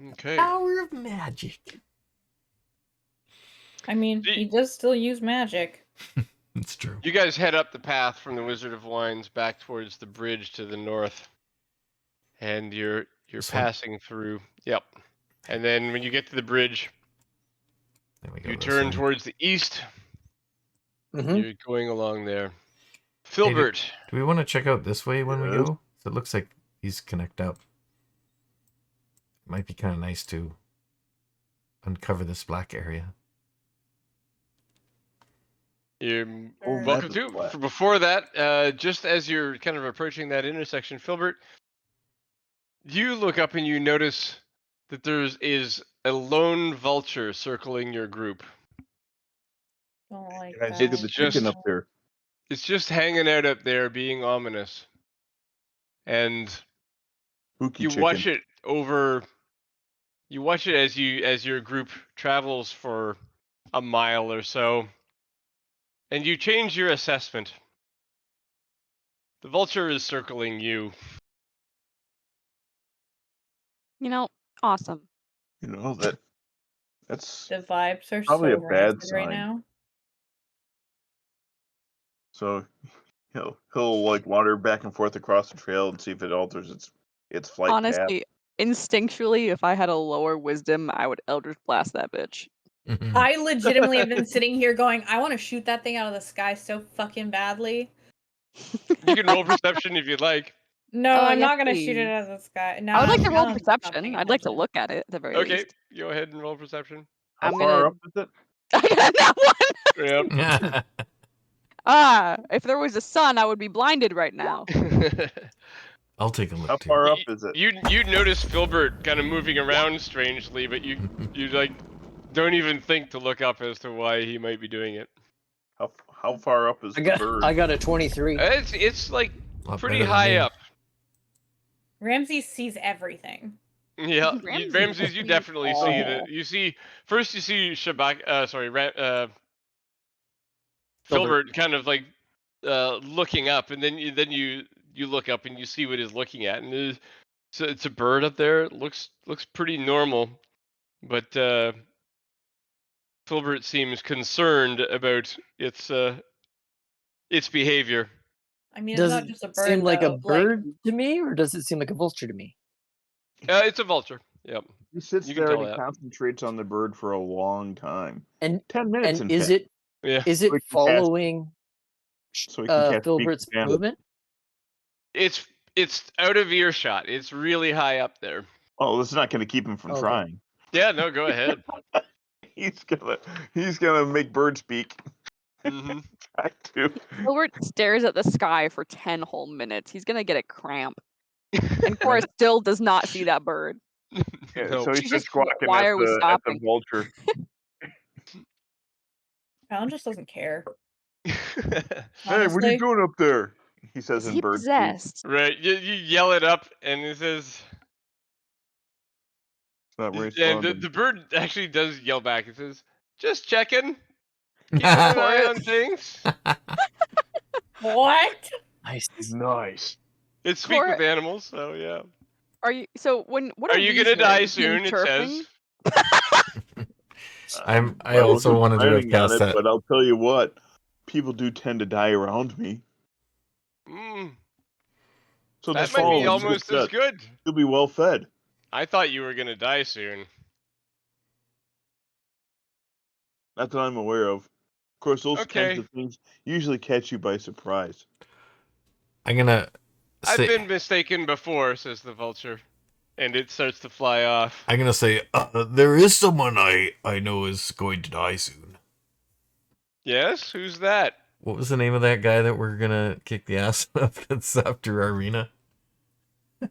Speaker 3: Okay.
Speaker 2: Power of magic.
Speaker 4: I mean, he does still use magic.
Speaker 2: It's true.
Speaker 3: You guys head up the path from the Wizard of Wines back towards the bridge to the north, and you're
Speaker 2: This one?
Speaker 3: passing through. Yep. And then when you get to the bridge,
Speaker 2: There we go.
Speaker 3: you
Speaker 2: this
Speaker 3: turn
Speaker 2: way.
Speaker 3: towards the east.
Speaker 6: Mhm.
Speaker 3: You're going along there. Filbert.
Speaker 2: Do we want to check out this way when we
Speaker 7: Yes.
Speaker 2: go? So it looks like these connect up. It might be kind of nice to uncover this black area.
Speaker 3: You're
Speaker 4: Sure.
Speaker 3: welcome
Speaker 7: That's
Speaker 3: to.
Speaker 7: flat.
Speaker 3: Before that, just as you're kind of approaching that intersection, Filbert, you look up and you notice that is a lone vulture circling your group.
Speaker 4: Don't like
Speaker 7: I
Speaker 4: that.
Speaker 7: see the chicken up there.
Speaker 3: It's just hanging out up there, being ominous. And
Speaker 7: Spooky
Speaker 3: you
Speaker 7: chicken.
Speaker 3: watch it over. You watch it as your group travels for a mile or so, and you change your assessment. The vulture is circling you.
Speaker 5: Awesome.
Speaker 7: You know that's
Speaker 4: The vibes are
Speaker 7: Probably
Speaker 4: so
Speaker 7: a bad
Speaker 4: rancid right
Speaker 7: sign.
Speaker 4: now.
Speaker 7: so he'll like wander back and forth across the trail and see if it alters its flight path.
Speaker 5: Honestly, instinctually, if I had a lower wisdom, I would Eldritch Blast that bitch.
Speaker 2: Mhm.
Speaker 4: I legitimately have been sitting here going, I want to shoot that thing out of the sky so fucking badly.
Speaker 3: You can roll perception if you'd like.
Speaker 4: No, I'm
Speaker 5: yes,
Speaker 4: not gonna shoot it
Speaker 5: please.
Speaker 4: out of the sky. No,
Speaker 5: I would like to
Speaker 4: I'm
Speaker 5: roll
Speaker 4: not
Speaker 5: perception.
Speaker 4: paying
Speaker 5: I'd like to
Speaker 4: attention.
Speaker 5: look at it at the very
Speaker 3: Okay,
Speaker 5: least.
Speaker 3: go ahead and roll perception.
Speaker 7: How
Speaker 5: I'm
Speaker 7: far
Speaker 5: gonna-
Speaker 7: up is it?
Speaker 5: I got that one.
Speaker 3: Yep.
Speaker 5: If there was a sun, I would be blinded right now.
Speaker 2: I'll take a
Speaker 7: How
Speaker 2: look too.
Speaker 7: far up is it?
Speaker 3: You notice Filbert kind of moving around strangely, but you like don't even think to look up as to why he might be doing it.
Speaker 7: How far up is
Speaker 6: I
Speaker 7: the bird?
Speaker 6: got a 23.
Speaker 3: It's like
Speaker 2: Lot
Speaker 3: pretty
Speaker 2: better than
Speaker 3: high
Speaker 2: me.
Speaker 3: up.
Speaker 4: Ramses sees everything.
Speaker 3: Yeah,
Speaker 5: Ramses
Speaker 3: Ramses, you
Speaker 5: sees
Speaker 3: definitely see that.
Speaker 4: all.
Speaker 3: You see Shabakka.
Speaker 6: Filbert.
Speaker 3: Filbert kind of like looking up, and then you look up and you see what he's looking at, and it's a bird up there. It looks pretty normal, but Filbert seems concerned about its behavior.
Speaker 4: I mean,
Speaker 6: Does
Speaker 4: it's not
Speaker 6: it
Speaker 4: just a bird.
Speaker 6: seem like a
Speaker 4: though,
Speaker 6: bird to me, or does it seem like a vulture to me?
Speaker 3: It's a vulture. Yep.
Speaker 7: He sits
Speaker 3: You can
Speaker 7: there
Speaker 3: tell
Speaker 7: and he
Speaker 3: that.
Speaker 7: concentrates on the bird for a long time.
Speaker 6: And
Speaker 7: 10 minutes.
Speaker 6: and
Speaker 7: in
Speaker 6: is
Speaker 7: fact,
Speaker 6: it
Speaker 3: Yeah.
Speaker 6: is it
Speaker 7: So he can cast-
Speaker 6: following
Speaker 7: so he can cast
Speaker 6: Filbert's
Speaker 7: Beacon Down.
Speaker 6: movement?
Speaker 3: It's out of earshot. It's really high up there.
Speaker 7: Oh, this is not going to keep him from
Speaker 6: Okay.
Speaker 7: trying.
Speaker 3: Yeah. No. Go ahead.
Speaker 7: He's gonna make bird speak.
Speaker 3: Hmm.
Speaker 7: Try to.
Speaker 5: Filbert stares at the sky for 10 whole minutes. He's gonna get a cramp. And Cora still does not see that bird.
Speaker 7: Yeah,
Speaker 3: No.
Speaker 7: so he
Speaker 5: She's
Speaker 7: starts
Speaker 5: just,
Speaker 7: squawking
Speaker 5: why
Speaker 7: at
Speaker 5: are we
Speaker 7: the
Speaker 5: stopping?
Speaker 7: vulture.
Speaker 4: Alan just doesn't care.
Speaker 7: Hey, what are
Speaker 4: Honestly.
Speaker 7: you doing up there? He says
Speaker 5: Is
Speaker 7: in
Speaker 5: he
Speaker 7: bird speak.
Speaker 5: possessed?
Speaker 3: Right, you yell it up, and it says,
Speaker 7: It's not
Speaker 3: and
Speaker 7: responding.
Speaker 3: the bird actually does yell back. It says, "Just checking, keeping an
Speaker 5: For
Speaker 3: eye
Speaker 5: it.
Speaker 3: on things."
Speaker 4: What?
Speaker 6: Nice.
Speaker 7: Nice.
Speaker 3: It speak
Speaker 5: Cora,
Speaker 3: with animals, so yeah.
Speaker 5: are you? So what
Speaker 3: Are
Speaker 5: are
Speaker 3: you
Speaker 5: we
Speaker 3: gonna die
Speaker 5: hearing? Him
Speaker 3: soon? It
Speaker 5: chirping?
Speaker 3: says.
Speaker 2: I
Speaker 7: I
Speaker 2: also
Speaker 7: wasn't
Speaker 2: wanted to have
Speaker 7: planning on
Speaker 2: cast
Speaker 7: it,
Speaker 2: that.
Speaker 7: but I'll tell you what, people do tend to die around me. So
Speaker 3: That
Speaker 7: this
Speaker 3: might
Speaker 7: fall,
Speaker 3: be
Speaker 7: when
Speaker 3: almost as good.
Speaker 7: you'll be well fed.
Speaker 3: I thought you were gonna die soon.
Speaker 7: Not that I'm aware of. Of course, those kinds
Speaker 3: Okay.
Speaker 7: of things usually catch you by surprise.
Speaker 2: I'm gonna
Speaker 3: I've
Speaker 2: say.
Speaker 3: been mistaken before, says the vulture, and it starts to fly off.
Speaker 2: I'm gonna say there is someone I know is going to die soon.
Speaker 3: Yes, who's that?
Speaker 2: What was the name of that guy that we're gonna kick the ass of that's after Arena?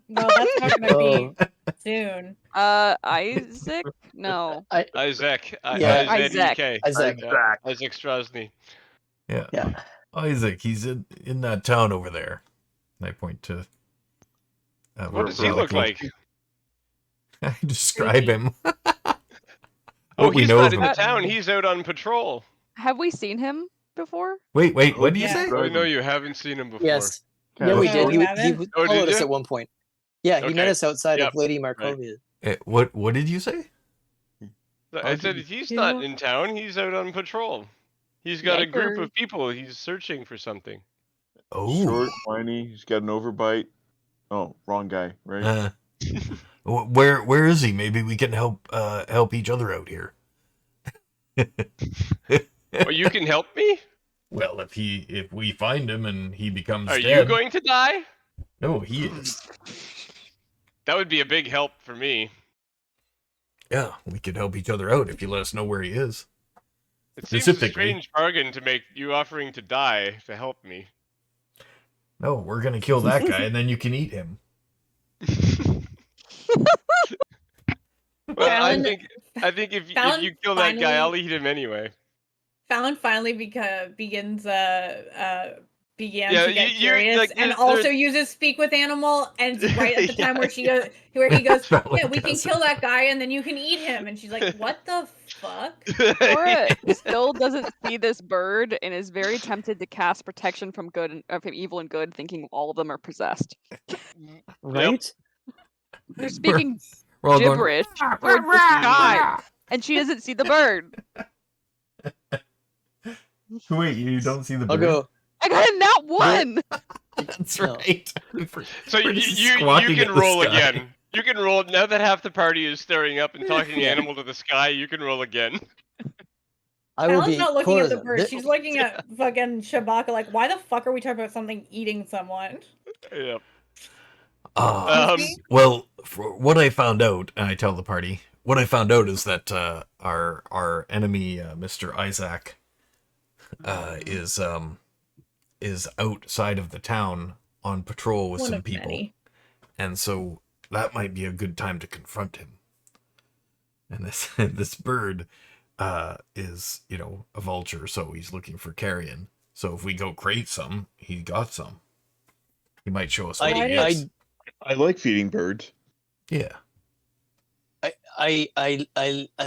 Speaker 4: No, that's not gonna
Speaker 6: Oh,
Speaker 4: be soon.
Speaker 5: Isaac? No.
Speaker 3: Isaac.
Speaker 6: Yeah.
Speaker 5: Isaac.
Speaker 3: IZEK.
Speaker 6: Isaac.
Speaker 3: Yeah, Isaac Strahd.
Speaker 2: Yeah.
Speaker 6: Yeah.
Speaker 2: Isaac, he's in that town over there. And I point to.
Speaker 3: What does he look
Speaker 2: Vallaki.
Speaker 3: like?
Speaker 2: I describe him.
Speaker 3: Oh,
Speaker 2: What we
Speaker 3: he's
Speaker 2: know
Speaker 3: not
Speaker 2: of
Speaker 3: in
Speaker 2: him.
Speaker 3: the town. He's out on patrol.
Speaker 5: Have we seen him before?
Speaker 2: Wait, what did you
Speaker 4: Yeah.
Speaker 2: say?
Speaker 3: Oh no, you haven't seen him before.
Speaker 6: Yes.
Speaker 7: Kinda
Speaker 6: Yeah, we
Speaker 7: like
Speaker 4: No,
Speaker 6: did.
Speaker 4: we
Speaker 6: He
Speaker 4: haven't?
Speaker 3: Oh,
Speaker 6: followed
Speaker 3: did
Speaker 6: us
Speaker 3: ya?
Speaker 6: at one point. Yeah, he met
Speaker 3: Okay.
Speaker 6: us outside
Speaker 3: Yep.
Speaker 6: of Lady Markovia.
Speaker 2: What did you say?
Speaker 3: I said he's not in town. He's out on patrol. He's got a group
Speaker 5: Yikers.
Speaker 3: of people. He's searching for something.
Speaker 2: Oh,
Speaker 7: Short, whiny, he's got an overbite. Oh, wrong guy, right?
Speaker 2: where is he? Maybe we can help each other out here.
Speaker 3: Oh, you can help me?
Speaker 2: Well, if we find him and he becomes
Speaker 3: Are
Speaker 2: dead.
Speaker 3: you going to die?
Speaker 2: No, he is.
Speaker 3: That would be a big help for me.
Speaker 2: Yeah, we could help each other out if you let us know where he is.
Speaker 3: It seems a
Speaker 2: Specifically.
Speaker 3: strange bargain to make you offering to die to help me.
Speaker 2: No, we're gonna kill that guy and then you can eat him.
Speaker 3: Well,
Speaker 4: Fallon-
Speaker 3: I think if
Speaker 4: Fallon
Speaker 3: you kill that guy, I'll
Speaker 4: finally-
Speaker 3: eat him anyway.
Speaker 4: Fallon finally began
Speaker 3: Yeah,
Speaker 4: to get
Speaker 3: you-
Speaker 4: curious
Speaker 3: like,
Speaker 4: and
Speaker 3: there's-
Speaker 4: also uses speak with animal, and it's right at the time where he goes,
Speaker 2: Fallon
Speaker 4: yeah, we can
Speaker 2: does.
Speaker 4: kill that guy and then you can eat him, and she's like, what the fuck?
Speaker 5: Cora still doesn't see this bird and is very tempted to cast protection from from evil and good, thinking all of them are possessed.
Speaker 6: Right?
Speaker 5: They're speaking
Speaker 2: We're all going,
Speaker 5: gibberish towards the sky, and she doesn't see the bird.
Speaker 2: Wait, you don't see the
Speaker 6: I'll
Speaker 2: bird?
Speaker 6: go.
Speaker 5: I got a nat one.
Speaker 2: That's
Speaker 6: No.
Speaker 2: right.
Speaker 3: So
Speaker 2: We're
Speaker 3: you
Speaker 2: just squawking
Speaker 3: can
Speaker 2: at the
Speaker 3: roll
Speaker 2: sky.
Speaker 3: again. You can roll now that half the party is staring up and talking animal to the sky. You can roll again.
Speaker 6: I will
Speaker 4: Fallon's
Speaker 6: be.
Speaker 4: not looking at the
Speaker 6: Cora's-
Speaker 4: bird, she's looking at fucking Shabakka like, why the fuck are we talking about something eating someone?
Speaker 3: Yeah.
Speaker 2: Ah,
Speaker 3: Um,
Speaker 2: well, for what I found out, and I tell the party, what I found out is that our enemy, Mr. Isaac, is outside of the town on patrol with
Speaker 4: One
Speaker 2: some
Speaker 4: of
Speaker 2: people,
Speaker 4: many.
Speaker 2: and so that might be a good time to confront him. And this bird is, a vulture, so he's looking for carrion. So if we go crate some, he got some. He might show us what he is.
Speaker 7: I like feeding birds.
Speaker 2: Yeah.
Speaker 6: I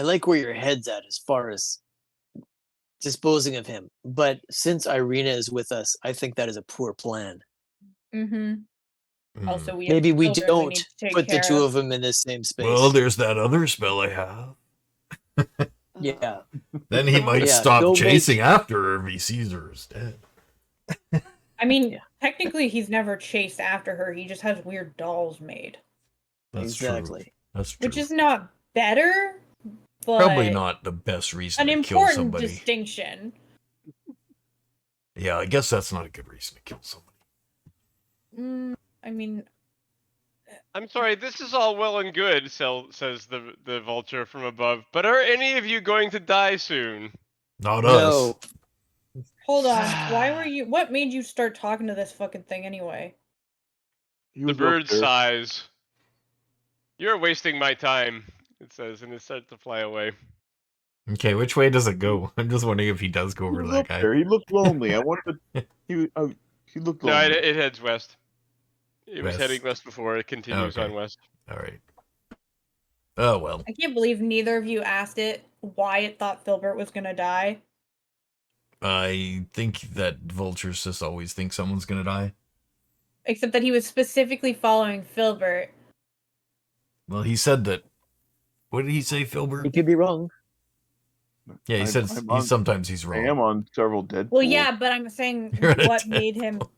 Speaker 6: like where your head's at as far as disposing of him, but since Irina is with us, I think that is a poor plan.
Speaker 4: Mm-hmm.
Speaker 2: Hmm.
Speaker 4: Also, we
Speaker 6: Maybe
Speaker 4: have
Speaker 6: we
Speaker 4: children
Speaker 6: don't
Speaker 4: need to take
Speaker 6: put the
Speaker 4: care
Speaker 6: two
Speaker 4: of.
Speaker 6: of them in the same space.
Speaker 2: Well, there's that other spell I have.
Speaker 6: Yeah.
Speaker 2: Then he might
Speaker 6: Yeah,
Speaker 2: stop
Speaker 6: don't
Speaker 2: chasing after her if he sees her as dead.
Speaker 4: I mean, technically, he's never chased after her. He just has weird dolls made,
Speaker 2: That's
Speaker 6: Exactly.
Speaker 2: true. That's true.
Speaker 4: which is not better, but
Speaker 2: probably not the best reason
Speaker 4: an
Speaker 2: to kill
Speaker 4: important
Speaker 2: somebody.
Speaker 4: distinction.
Speaker 2: Yeah, I guess that's not a good reason to kill somebody.
Speaker 4: I mean,
Speaker 3: I'm sorry, this is all well and good, says the vulture from above. But are any of you going to die soon?
Speaker 2: Not us.
Speaker 6: No.
Speaker 4: hold on. Why were you? What made you start talking to this fucking thing anyway?
Speaker 7: He
Speaker 3: The
Speaker 7: was up
Speaker 3: bird
Speaker 7: there.
Speaker 3: sighs. You're wasting my time, it says, and it starts to fly away.
Speaker 2: Okay, which way does it go? I'm just wondering if he does go
Speaker 7: He
Speaker 2: over to
Speaker 7: was
Speaker 2: that
Speaker 7: up
Speaker 2: guy.
Speaker 7: there. He looked lonely. I wanted to. He looked
Speaker 3: No,
Speaker 7: lonely.
Speaker 3: it heads west. It was heading
Speaker 2: West.
Speaker 3: west before. It continues
Speaker 2: Okay.
Speaker 3: on west.
Speaker 2: All right. Oh well.
Speaker 4: I can't believe neither of you asked it why it thought Filbert was gonna die.
Speaker 2: I think that vultures just always think someone's gonna die.
Speaker 4: Except that he was specifically following Filbert.
Speaker 2: Well, he said that. What did he say, Filbert?
Speaker 6: He could be wrong.
Speaker 2: Yeah, he
Speaker 7: I'm-
Speaker 2: says
Speaker 7: I'm on-
Speaker 2: sometimes he's
Speaker 7: I
Speaker 2: wrong.
Speaker 7: am on several Deadpool.
Speaker 4: Well, yeah, but I'm saying
Speaker 2: You're on a
Speaker 4: what made him.
Speaker 2: Deadpool.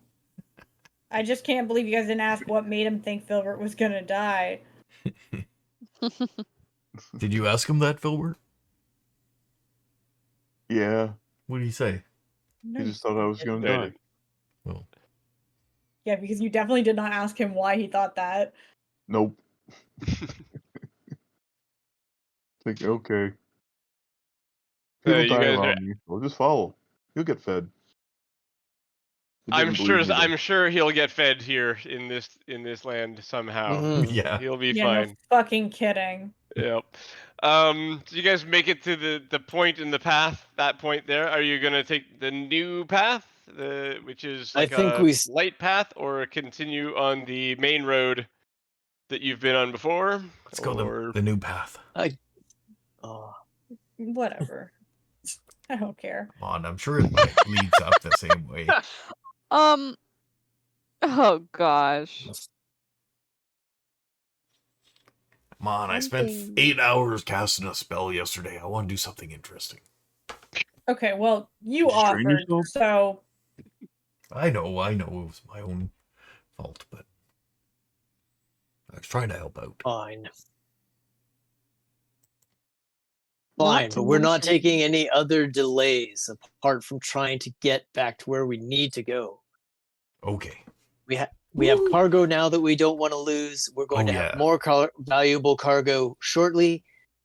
Speaker 4: I just can't believe you guys didn't ask what made him think Filbert was gonna die.
Speaker 2: Did you ask him that, Filbert?
Speaker 7: Yeah,
Speaker 2: What did he say?
Speaker 4: No,
Speaker 7: he
Speaker 4: you
Speaker 7: just thought I was
Speaker 4: didn't.
Speaker 7: gonna
Speaker 3: Yeah, I
Speaker 7: die.
Speaker 3: did.
Speaker 2: Oh.
Speaker 4: Yeah, because you definitely did not ask him why he thought that.
Speaker 7: Nope. Think okay. People
Speaker 3: you
Speaker 7: die
Speaker 3: guys are.
Speaker 7: around me. We'll just follow. You'll get fed. He
Speaker 3: I'm
Speaker 7: didn't
Speaker 3: sure.
Speaker 7: believe me, though.
Speaker 3: I'm sure he'll get fed here in this land somehow.
Speaker 6: Mhm.
Speaker 2: Yeah.
Speaker 3: He'll be
Speaker 4: Yeah,
Speaker 3: fine.
Speaker 4: no fucking kidding.
Speaker 3: Yep. Do you guys make it to the point in the path? That point there. Are you gonna take the new path, which is
Speaker 6: I
Speaker 3: like
Speaker 6: think
Speaker 3: a
Speaker 6: we
Speaker 3: light path, or continue on the main road that you've been on before?
Speaker 2: Let's go
Speaker 3: Or
Speaker 2: the new path.
Speaker 6: Oh,
Speaker 4: Whatever. I don't care.
Speaker 2: Come on, I'm sure it leads up the same way.
Speaker 5: Oh gosh.
Speaker 2: Come on, I spent
Speaker 5: Something-
Speaker 2: 8 hours casting a spell yesterday. I want to do something interesting.
Speaker 4: Okay, well, you
Speaker 7: Did you strain
Speaker 4: offered,
Speaker 7: yourself?
Speaker 4: so
Speaker 2: I know it was my own fault, but I was trying to help out.
Speaker 6: fine.
Speaker 5: Not
Speaker 6: Fine,
Speaker 5: to
Speaker 6: but we're not
Speaker 5: mention-
Speaker 6: taking any other delays apart from trying to get back to where we need to go.
Speaker 2: Okay.
Speaker 6: We have cargo now that we don't want to lose. We're going
Speaker 2: Oh,
Speaker 6: to have
Speaker 2: yeah.
Speaker 6: more valuable cargo shortly,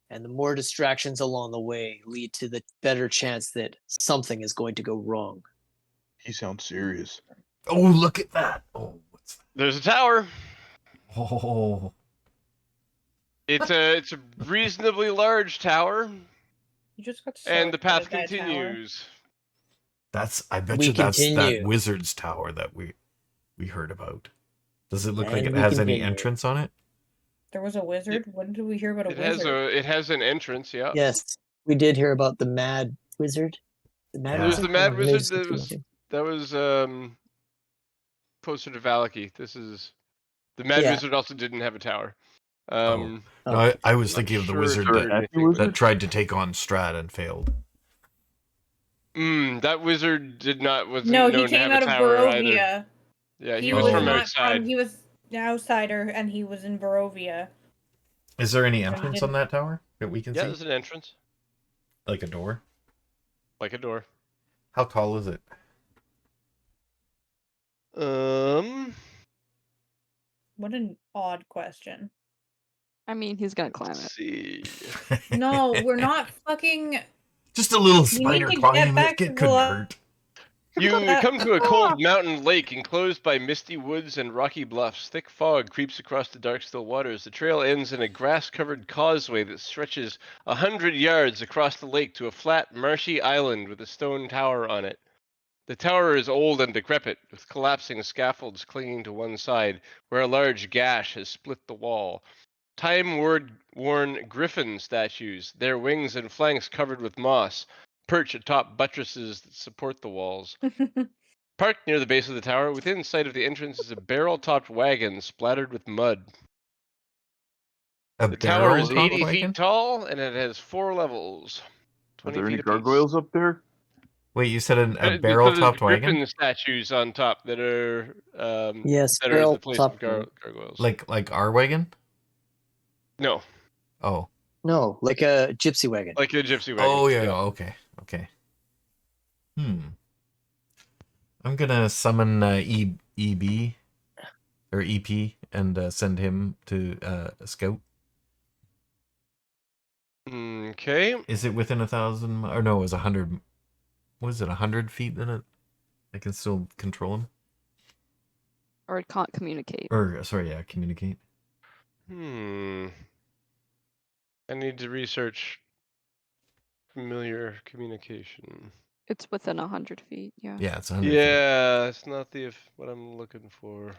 Speaker 6: and the more distractions along the way lead to the better chance that something is going to go wrong.
Speaker 7: He sounds serious.
Speaker 2: Oh, look at that. Oh, what's that?
Speaker 3: there's a tower.
Speaker 2: Oh,
Speaker 3: It's a reasonably large tower,
Speaker 4: you just got so
Speaker 3: and the path
Speaker 4: excited by a tower.
Speaker 3: continues.
Speaker 2: I bet
Speaker 6: We
Speaker 2: you that's that
Speaker 6: continue.
Speaker 2: wizard's tower that we heard about. Does it look like
Speaker 6: And
Speaker 2: it
Speaker 6: we
Speaker 2: has any
Speaker 6: continue.
Speaker 2: entrance on it?
Speaker 4: There was a wizard? When did we hear about a
Speaker 3: It has
Speaker 4: wizard?
Speaker 3: it has an entrance. Yeah.
Speaker 6: Yes, we did hear about the Mad Wizard. The Mad
Speaker 2: Yeah.
Speaker 3: There's
Speaker 6: Wizard?
Speaker 3: the Mad
Speaker 6: Oh,
Speaker 3: Wizard
Speaker 6: name's confusing.
Speaker 3: that was closer to Vallaki. This is the Mad
Speaker 6: Yeah.
Speaker 3: Wizard also didn't have a tower.
Speaker 2: No,
Speaker 6: Oh.
Speaker 2: I was
Speaker 3: I'm
Speaker 2: thinking of the
Speaker 3: sure
Speaker 2: wizard
Speaker 3: if
Speaker 7: Sure,
Speaker 2: that,
Speaker 3: there's
Speaker 7: happy
Speaker 3: anything with-
Speaker 2: that tried to take on Strahd and failed.
Speaker 3: That wizard wasn't
Speaker 4: No,
Speaker 3: known
Speaker 4: he
Speaker 3: to
Speaker 4: came
Speaker 3: have
Speaker 4: out
Speaker 3: a
Speaker 4: of
Speaker 3: tower either.
Speaker 4: Barovia.
Speaker 3: Yeah, he
Speaker 4: He
Speaker 3: was
Speaker 2: was
Speaker 3: from
Speaker 2: not
Speaker 3: outside.
Speaker 4: He was an outsider, and he was in Barovia.
Speaker 2: Is there any
Speaker 4: No, he
Speaker 2: entrance
Speaker 4: didn't.
Speaker 2: on that tower that we can
Speaker 3: Yeah,
Speaker 2: see?
Speaker 3: there's an entrance,
Speaker 2: Like a door?
Speaker 3: like a door.
Speaker 2: How tall is it?
Speaker 4: What an odd question.
Speaker 5: I mean, he's gonna climb
Speaker 3: Let's
Speaker 5: it.
Speaker 3: see.
Speaker 4: No, we're not fucking.
Speaker 2: Just a little
Speaker 4: We need
Speaker 2: spider
Speaker 4: to get
Speaker 2: climb.
Speaker 4: back
Speaker 2: It
Speaker 4: to
Speaker 2: couldn't
Speaker 4: the-
Speaker 2: hurt.
Speaker 3: You
Speaker 4: That-
Speaker 3: come to a cold mountain lake enclosed by misty woods and rocky bluffs. Thick fog creeps across the dark, still waters. The trail ends in a grass-covered causeway that stretches 100 yards across the lake to a flat, marshy island with a stone tower on it. The tower is old and decrepit, with collapsing scaffolds clinging to one side, where a large gash has split the wall. Time-worn griffin statues, their wings and flanks covered with moss, perch atop buttresses that support the walls. Parked near the base of the tower, within sight of the entrance, is a barrel-topped wagon splattered with mud.
Speaker 2: A
Speaker 3: The tower is
Speaker 2: barrel-topped
Speaker 3: 80
Speaker 2: wagon?
Speaker 3: feet tall, and it has 4 levels.
Speaker 7: Are
Speaker 3: 20
Speaker 7: there any
Speaker 3: feet apiece.
Speaker 7: gargoyles up there?
Speaker 2: Wait, you said a
Speaker 3: There's
Speaker 2: barrel-topped wagon?
Speaker 3: griffin statues on top that are
Speaker 6: Yes,
Speaker 3: that are the place of
Speaker 6: barrel-topped.
Speaker 3: gargoyles.
Speaker 2: Like our wagon?
Speaker 3: No,
Speaker 2: Oh.
Speaker 6: No, like a gypsy wagon.
Speaker 3: like a gypsy wagon.
Speaker 2: Oh yeah, okay. I'm gonna summon EB or EP and send him to a scout.
Speaker 3: Okay.
Speaker 2: Is it within 1,000? Or no, it was 100. Was it 100 feet in it? I can still control him.
Speaker 5: Or it can't communicate.
Speaker 2: Or sorry, yeah, communicate.
Speaker 3: I need to research familiar communication.
Speaker 5: It's within 100 feet. Yeah.
Speaker 2: Yeah, it's 100 feet.
Speaker 3: Yeah, it's not what I'm looking for.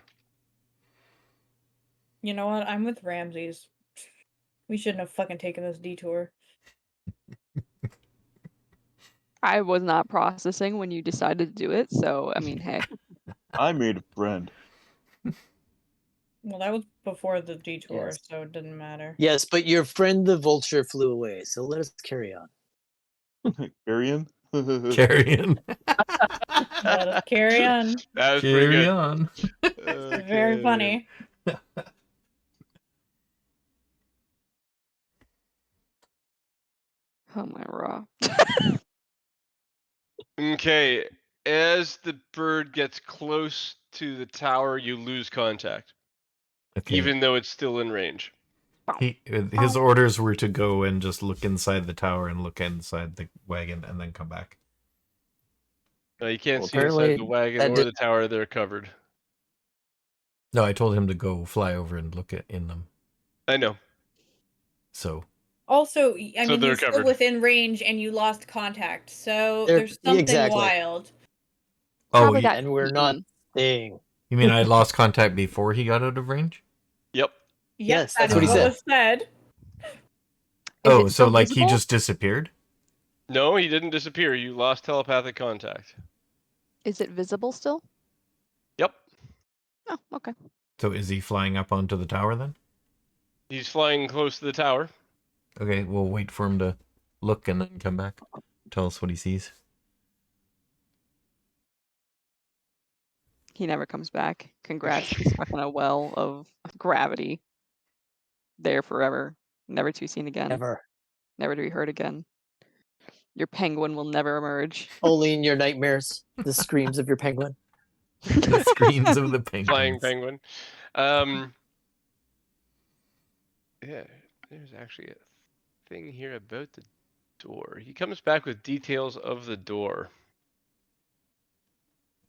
Speaker 4: You know what? I'm with Ramses. We shouldn't have fucking taken this detour.
Speaker 5: I was not processing when you decided to do it, so I mean, hey.
Speaker 7: I made a friend.
Speaker 4: Well, that was before the detour,
Speaker 6: Yes.
Speaker 4: so it didn't matter.
Speaker 6: Yes, but your friend the vulture flew away, so let us carry on.
Speaker 7: Carrion?
Speaker 2: Carrion.
Speaker 4: Let us carry on.
Speaker 3: That was pretty
Speaker 2: Carry
Speaker 3: good.
Speaker 2: on.
Speaker 4: Very funny.
Speaker 5: Oh my raw.
Speaker 3: Okay, as the bird gets close to the tower, you lose contact,
Speaker 2: Okay.
Speaker 3: even though it's still in range.
Speaker 2: His orders were to go and just look inside the tower and look inside the wagon and then come back.
Speaker 3: You can't
Speaker 6: Well,
Speaker 3: see inside
Speaker 6: apparently
Speaker 3: the wagon
Speaker 6: that
Speaker 3: or
Speaker 6: did-
Speaker 3: the tower; they're covered.
Speaker 2: No, I told him to go fly over and look in them.
Speaker 3: I know.
Speaker 2: So
Speaker 4: Also, I
Speaker 3: So
Speaker 4: mean,
Speaker 3: they're
Speaker 4: he's still
Speaker 3: covered.
Speaker 4: within range and you lost contact, so
Speaker 6: They're-
Speaker 4: there's something
Speaker 6: exactly.
Speaker 4: wild.
Speaker 5: Probably
Speaker 2: you,
Speaker 5: got
Speaker 6: and we're not
Speaker 5: eaten.
Speaker 6: staying.
Speaker 2: you mean I lost contact before he got out of range?
Speaker 3: Yep.
Speaker 4: Yep,
Speaker 6: Yes,
Speaker 4: that
Speaker 6: that's
Speaker 4: is
Speaker 2: what he
Speaker 6: said.
Speaker 4: was said.
Speaker 5: Is
Speaker 2: Oh,
Speaker 5: it
Speaker 2: so
Speaker 5: still
Speaker 2: like he
Speaker 5: visible?
Speaker 2: just disappeared?
Speaker 3: No, he didn't disappear. You lost telepathic contact.
Speaker 5: Is it visible still?
Speaker 3: Yep.
Speaker 5: Oh, okay.
Speaker 2: So is he flying up onto the tower then?
Speaker 3: He's flying close to the tower.
Speaker 2: Okay, we'll wait for him to look and then come back. Tell us what he sees.
Speaker 5: He never comes back. Congrats. He's stuck in a well of gravity. There forever. Never to be seen again.
Speaker 6: Ever.
Speaker 5: Never to be heard again. Your penguin will never emerge.
Speaker 6: Only in your nightmares, the screams of your penguin.
Speaker 2: The screams of the penguins.
Speaker 3: Flying penguin. Yeah, there's actually a thing here about the door. He comes back with details of the door.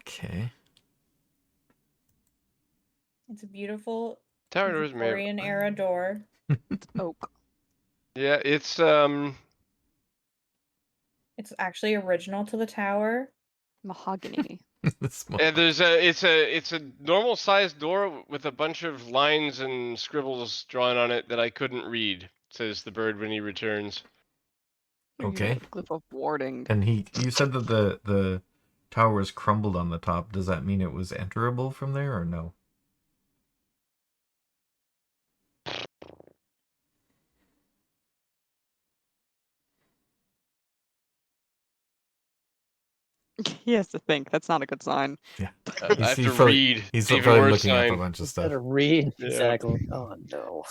Speaker 2: Okay.
Speaker 4: It's a beautiful
Speaker 3: Tower doors made.
Speaker 4: Victorian era door.
Speaker 5: It's oak.
Speaker 3: Yeah, it's
Speaker 4: It's actually original to the tower.
Speaker 5: Mahogany.
Speaker 3: and it's a normal sized door with a bunch of lines and scribbles drawn on it that I couldn't read. Says the bird when he returns.
Speaker 2: Okay.
Speaker 5: Glyph of warding.
Speaker 2: And you said that the tower was crumbled on the top. Does that mean it was enterable from there or no?
Speaker 5: He has to think. That's not a good sign.
Speaker 2: Yeah.
Speaker 3: I have to
Speaker 2: probably-
Speaker 3: read.
Speaker 2: He's
Speaker 3: Even
Speaker 2: probably
Speaker 3: worse
Speaker 2: looking up a
Speaker 3: sign.
Speaker 2: bunch of stuff.
Speaker 6: Gotta read.
Speaker 3: Yeah.
Speaker 6: Exactly. Oh no.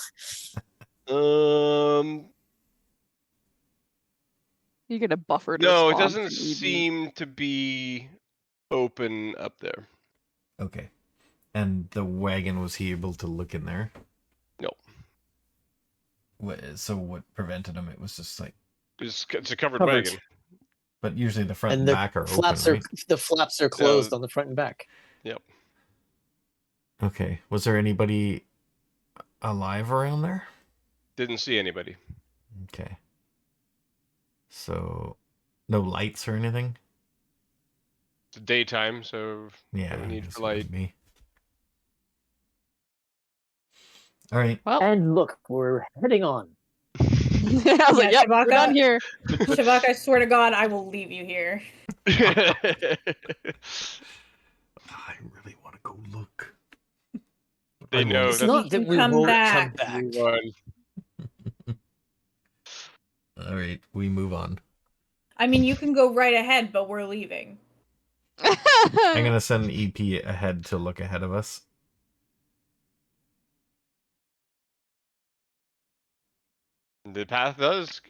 Speaker 5: You get a buffered
Speaker 3: No, it
Speaker 5: response
Speaker 3: doesn't
Speaker 5: in EV.
Speaker 3: seem to be open up there.
Speaker 2: Okay. And the wagon, was he able to look in there?
Speaker 3: No.
Speaker 2: So what prevented him? It was just like...
Speaker 3: It's a covered
Speaker 6: Covered.
Speaker 3: wagon.
Speaker 2: But usually the front and
Speaker 6: And the
Speaker 2: back are
Speaker 6: flaps
Speaker 2: open, right?
Speaker 6: the flaps are closed on the front and back.
Speaker 3: Yep.
Speaker 2: Okay. Was there anybody alive around there?
Speaker 3: Didn't see anybody.
Speaker 2: Okay. So, no lights or anything?
Speaker 3: It's daytime, so
Speaker 2: Yeah.
Speaker 3: no
Speaker 2: I
Speaker 3: need
Speaker 2: guess
Speaker 3: for
Speaker 2: it would
Speaker 3: light.
Speaker 2: be. All right.
Speaker 5: Well,
Speaker 6: And look, we're heading on.
Speaker 5: I was like, yep, we're done
Speaker 4: Shabakka.
Speaker 5: here.
Speaker 4: Shabakka, I swear to God, I will leave you here.
Speaker 2: I really want to go look.
Speaker 3: They
Speaker 2: I
Speaker 3: know
Speaker 2: won't.
Speaker 6: It's
Speaker 3: that's
Speaker 6: not that
Speaker 4: can
Speaker 6: we
Speaker 4: come
Speaker 6: won't
Speaker 4: back.
Speaker 6: come back.
Speaker 3: move on.
Speaker 2: All right, we move on.
Speaker 4: I mean, you can go right ahead, but we're leaving.
Speaker 2: I'm gonna send EP ahead to look ahead of us.
Speaker 3: The path does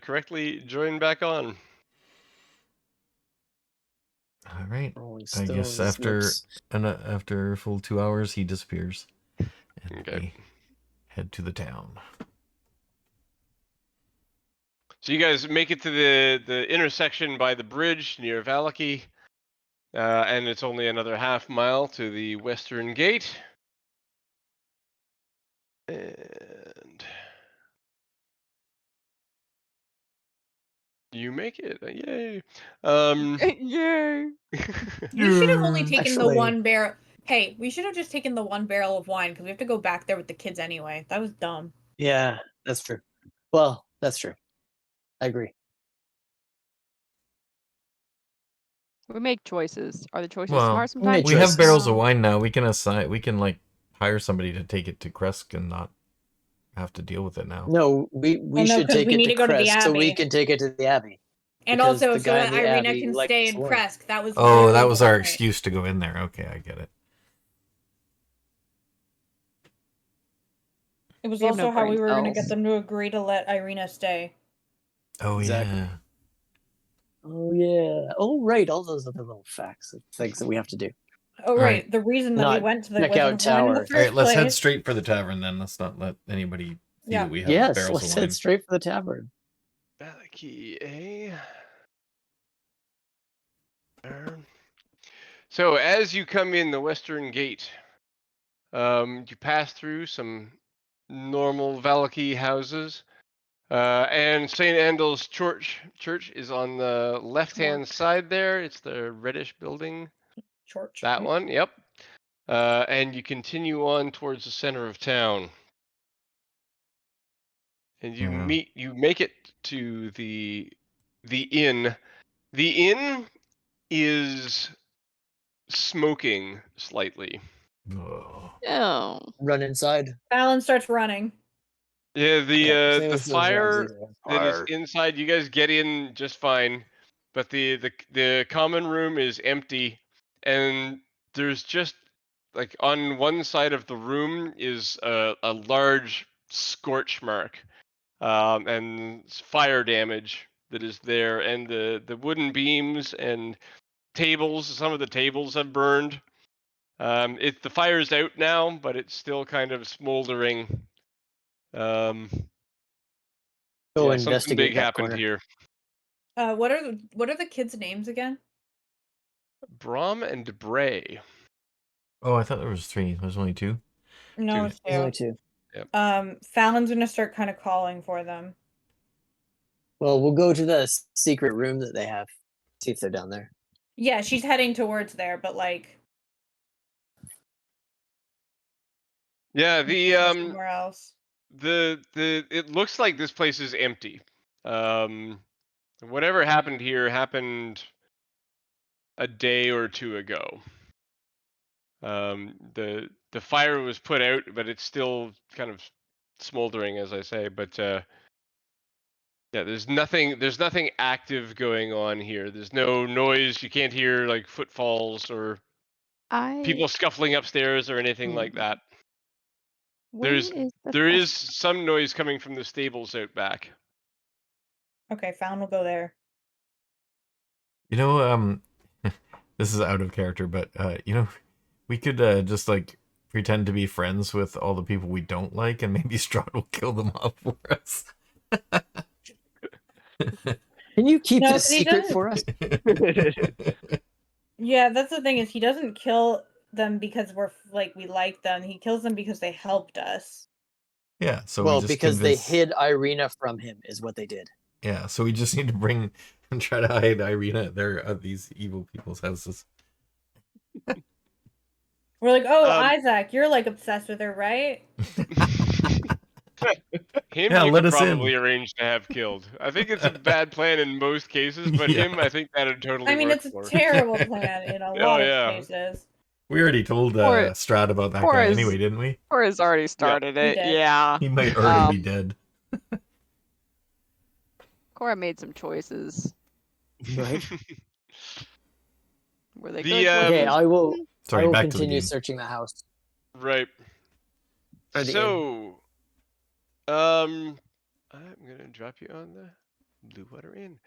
Speaker 3: correctly join back on.
Speaker 2: All right.
Speaker 6: Rolling
Speaker 2: I guess
Speaker 6: stones,
Speaker 2: after
Speaker 6: lips.
Speaker 2: after a full 2 hours, he disappears, and
Speaker 3: Okay.
Speaker 2: we head to the town.
Speaker 3: So you guys make it to the intersection by the bridge near Vallaki, and it's only another half mile to the western gate. And you make it. Yay.
Speaker 5: Yay!
Speaker 4: You should have only taken the
Speaker 6: Actually-
Speaker 4: one barrel. Hey, we should have just taken the one barrel of wine because we have to go back there with the kids anyway. That was dumb.
Speaker 6: Yeah, that's true. Well, that's true. I agree.
Speaker 5: We make choices. Are the choices
Speaker 2: Well,
Speaker 5: smart sometimes?
Speaker 2: we have
Speaker 6: choices.
Speaker 2: barrels of wine now. We can assign. We can like hire somebody to take it to Kresk and not have to deal with it now.
Speaker 6: No, we
Speaker 4: no,
Speaker 6: should
Speaker 4: 'cause
Speaker 6: take
Speaker 4: we
Speaker 6: it
Speaker 4: need
Speaker 6: to
Speaker 4: to go to the
Speaker 6: Crest so we
Speaker 4: Abbey.
Speaker 6: can take it to the Abbey.
Speaker 4: And
Speaker 6: Because
Speaker 4: also
Speaker 6: the
Speaker 4: so
Speaker 6: guy
Speaker 4: that
Speaker 6: in the
Speaker 4: Irina
Speaker 6: Abbey
Speaker 4: can
Speaker 6: likes
Speaker 4: stay in
Speaker 6: wine.
Speaker 4: Kresk. That was
Speaker 2: Oh,
Speaker 4: literally
Speaker 2: that
Speaker 4: the
Speaker 2: was our
Speaker 4: point.
Speaker 2: excuse to go in there. Okay, I get it.
Speaker 4: It was
Speaker 5: We have no
Speaker 4: also how we
Speaker 5: brain
Speaker 4: were going to get
Speaker 5: cells.
Speaker 4: them to agree to let Irina stay.
Speaker 2: Oh
Speaker 6: Exactly.
Speaker 2: yeah.
Speaker 6: Oh yeah. Oh right, all those other little facts, things that we have to do.
Speaker 4: Oh,
Speaker 2: All
Speaker 4: right.
Speaker 2: right.
Speaker 4: The reason that we
Speaker 6: Not
Speaker 4: went to the
Speaker 6: check
Speaker 4: wasn't
Speaker 6: out
Speaker 4: the one in the
Speaker 6: tower.
Speaker 4: first
Speaker 2: All right, let's head
Speaker 4: place.
Speaker 2: straight for the tavern then. Let's not let anybody see
Speaker 4: Yeah.
Speaker 2: that we have
Speaker 6: Yes,
Speaker 2: barrels
Speaker 6: let's
Speaker 2: of wine.
Speaker 6: head straight for the tavern.
Speaker 3: Vallaki, eh? So as you come in the western gate, you pass through some normal Vallaki houses, and St. Andal's Church is on the left-hand side there. It's the reddish building.
Speaker 4: Church.
Speaker 3: That one, yep. And you continue on towards the center of town. And you
Speaker 2: Yeah.
Speaker 3: make it to the inn. The inn is smoking slightly.
Speaker 2: Oh.
Speaker 5: Oh.
Speaker 6: Run inside.
Speaker 4: Fallon starts running.
Speaker 3: Yeah,
Speaker 6: Same
Speaker 3: the
Speaker 6: as those
Speaker 3: fire
Speaker 6: Ramses.
Speaker 3: that is
Speaker 6: Fire.
Speaker 3: inside, you guys get in just fine, but the common room is empty, and there's just like on one side of the room is a large scorch mark, and fire damage that is there, and the wooden beams and tables, some of the tables have burned. The fire's out now, but it's still kind of smoldering.
Speaker 6: Go
Speaker 3: Yeah, something big
Speaker 6: investigate that
Speaker 3: happened
Speaker 6: corner.
Speaker 3: here.
Speaker 4: What are the kids' names again?
Speaker 3: Brom and Bray.
Speaker 2: Oh, I thought there was 3. There's only 2.
Speaker 4: No,
Speaker 3: Two.
Speaker 4: it's
Speaker 6: There's only
Speaker 4: two.
Speaker 6: 2.
Speaker 4: Fallon's gonna start kind of calling for them.
Speaker 6: Well, we'll go to the secret room that they have. See if they're down there.
Speaker 4: Yeah, she's heading towards there, but like
Speaker 3: Yeah,
Speaker 4: somewhere else.
Speaker 3: it looks like this place is empty. Whatever happened here happened a day or two ago. The fire was put out, but it's still kind of smoldering, as I say. But yeah, there's nothing active going on here. There's no noise. You can't hear like footfalls or people scuffling upstairs or anything like that.
Speaker 5: When is the
Speaker 3: There is
Speaker 5: festival?
Speaker 3: some noise coming from the stables out back.
Speaker 4: Okay, Fallon will go there.
Speaker 2: You know, this is out of character, but you know, we could just like pretend to be friends with all the people we don't like, and maybe Strahd will kill them off for us.
Speaker 6: Can you keep
Speaker 4: No,
Speaker 6: this
Speaker 4: 'cause he
Speaker 6: secret
Speaker 4: doesn't-
Speaker 6: for us?
Speaker 4: Yeah, that's the thing is he doesn't kill them because we like them. He kills them because they helped us.
Speaker 2: Yeah, so
Speaker 6: Well,
Speaker 2: we just
Speaker 6: because
Speaker 2: convince...
Speaker 6: they hid Irina from him, is what they did.
Speaker 2: Yeah, so we just need to bring and try to hide Irina at these evil people's houses.
Speaker 4: We're like, oh, Isaac, you're like obsessed with her, right?
Speaker 3: Him,
Speaker 2: Yeah,
Speaker 3: you
Speaker 2: let
Speaker 3: could
Speaker 2: us in.
Speaker 3: probably arrange to have killed. I think it's a bad plan in most cases, but
Speaker 2: Yeah.
Speaker 3: him, I think that'd totally
Speaker 4: I mean,
Speaker 3: work
Speaker 4: it's a
Speaker 3: for.
Speaker 4: terrible plan in a lot of cases.
Speaker 2: We already told
Speaker 5: Or-
Speaker 2: Strahd about that
Speaker 5: or
Speaker 2: guy
Speaker 5: is-
Speaker 2: anyway, didn't we?
Speaker 5: Or has already started
Speaker 4: He
Speaker 5: it.
Speaker 4: did.
Speaker 5: Yeah.
Speaker 2: He might already be dead.
Speaker 5: Cora made some choices.
Speaker 6: Right.
Speaker 5: Were they
Speaker 3: The,
Speaker 5: good
Speaker 6: Okay,
Speaker 5: choices?
Speaker 6: I will.
Speaker 2: Sorry,
Speaker 6: I will
Speaker 2: back to the
Speaker 6: continue
Speaker 2: game.
Speaker 6: searching the house.
Speaker 3: Right.
Speaker 6: Or the
Speaker 3: So, I'm gonna drop you on the Blue Water Inn.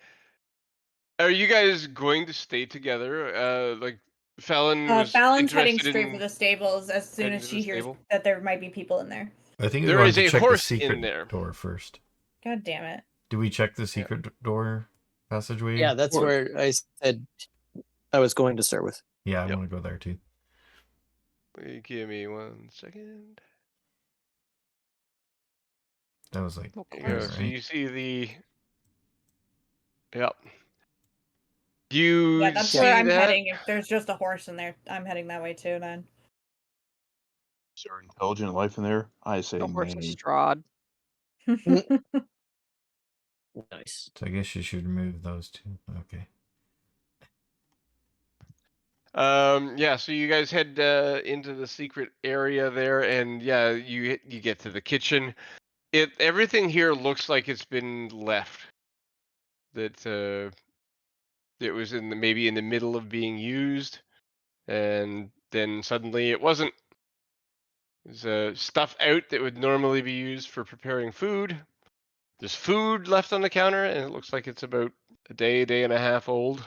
Speaker 3: Are you guys going to stay together? Like Fallon was
Speaker 4: Fallon's heading
Speaker 3: interested
Speaker 4: straight
Speaker 3: in
Speaker 4: for the stables as soon
Speaker 3: heading
Speaker 4: as
Speaker 3: to the
Speaker 4: she hears
Speaker 3: stable?
Speaker 4: that there might be people in there.
Speaker 2: I think we
Speaker 3: There
Speaker 2: wanted
Speaker 3: is
Speaker 2: to
Speaker 3: a
Speaker 2: check the
Speaker 3: horse in
Speaker 2: secret
Speaker 3: there.
Speaker 2: door first.
Speaker 4: God damn it.
Speaker 2: Do we check the secret door passageway?
Speaker 6: Yeah, that's
Speaker 3: Or-
Speaker 6: where I said I was going to start with.
Speaker 2: Yeah, I
Speaker 3: Yep.
Speaker 2: want to go there too.
Speaker 3: Give me 1 second.
Speaker 2: That was like
Speaker 5: Of
Speaker 3: There you
Speaker 2: here,
Speaker 3: go.
Speaker 5: course.
Speaker 3: So
Speaker 2: right?
Speaker 3: you see the. Yep.
Speaker 4: Yeah,
Speaker 3: You
Speaker 4: that's
Speaker 3: see
Speaker 4: where I'm
Speaker 3: that?
Speaker 4: heading. If there's just a horse in there, I'm heading that way too. Then.
Speaker 7: Is there intelligent life in there? I say
Speaker 5: The horse is
Speaker 7: nay.
Speaker 5: Strahd.
Speaker 6: Nice.
Speaker 2: So I guess you should remove those two. Okay.
Speaker 3: Yeah, so you guys head into the secret area there, and yeah, you get to the kitchen. Everything here looks like it's been left. That it was maybe in the middle of being used, and then suddenly it wasn't. There's stuff out that would normally be used for preparing food. There's food left on the counter, and it looks like it's about a day and a half old.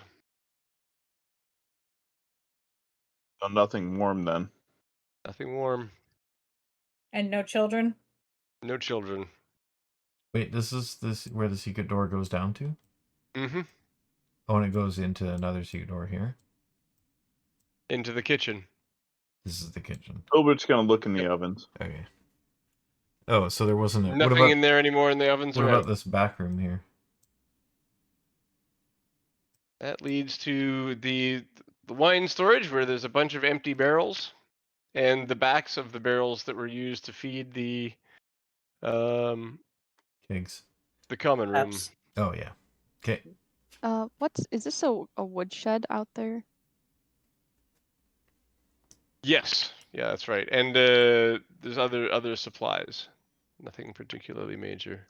Speaker 7: So nothing warm then.
Speaker 3: Nothing warm.
Speaker 4: And no children.
Speaker 3: No children.
Speaker 2: Wait, this where the secret door goes down to?
Speaker 3: Mm-hmm.
Speaker 2: Oh, and it goes into another secret door here.
Speaker 3: Into the kitchen.
Speaker 2: This is the kitchen.
Speaker 7: Gilbert's gonna look in the ovens.
Speaker 2: Okay. Oh, so there wasn't a...
Speaker 3: Nothing
Speaker 2: what about,
Speaker 3: in there anymore, and the ovens
Speaker 2: what
Speaker 3: are
Speaker 2: about
Speaker 3: out.
Speaker 2: this back room here?
Speaker 3: That leads to the wine storage, where there's a bunch of empty barrels, and the backs of the barrels that were used to feed the
Speaker 2: Kegs.
Speaker 3: common room.
Speaker 6: Apps.
Speaker 2: Oh, yeah. Okay.
Speaker 5: Is this a woodshed out there?
Speaker 3: Yes, yeah, that's right. And there's other supplies. Nothing particularly major.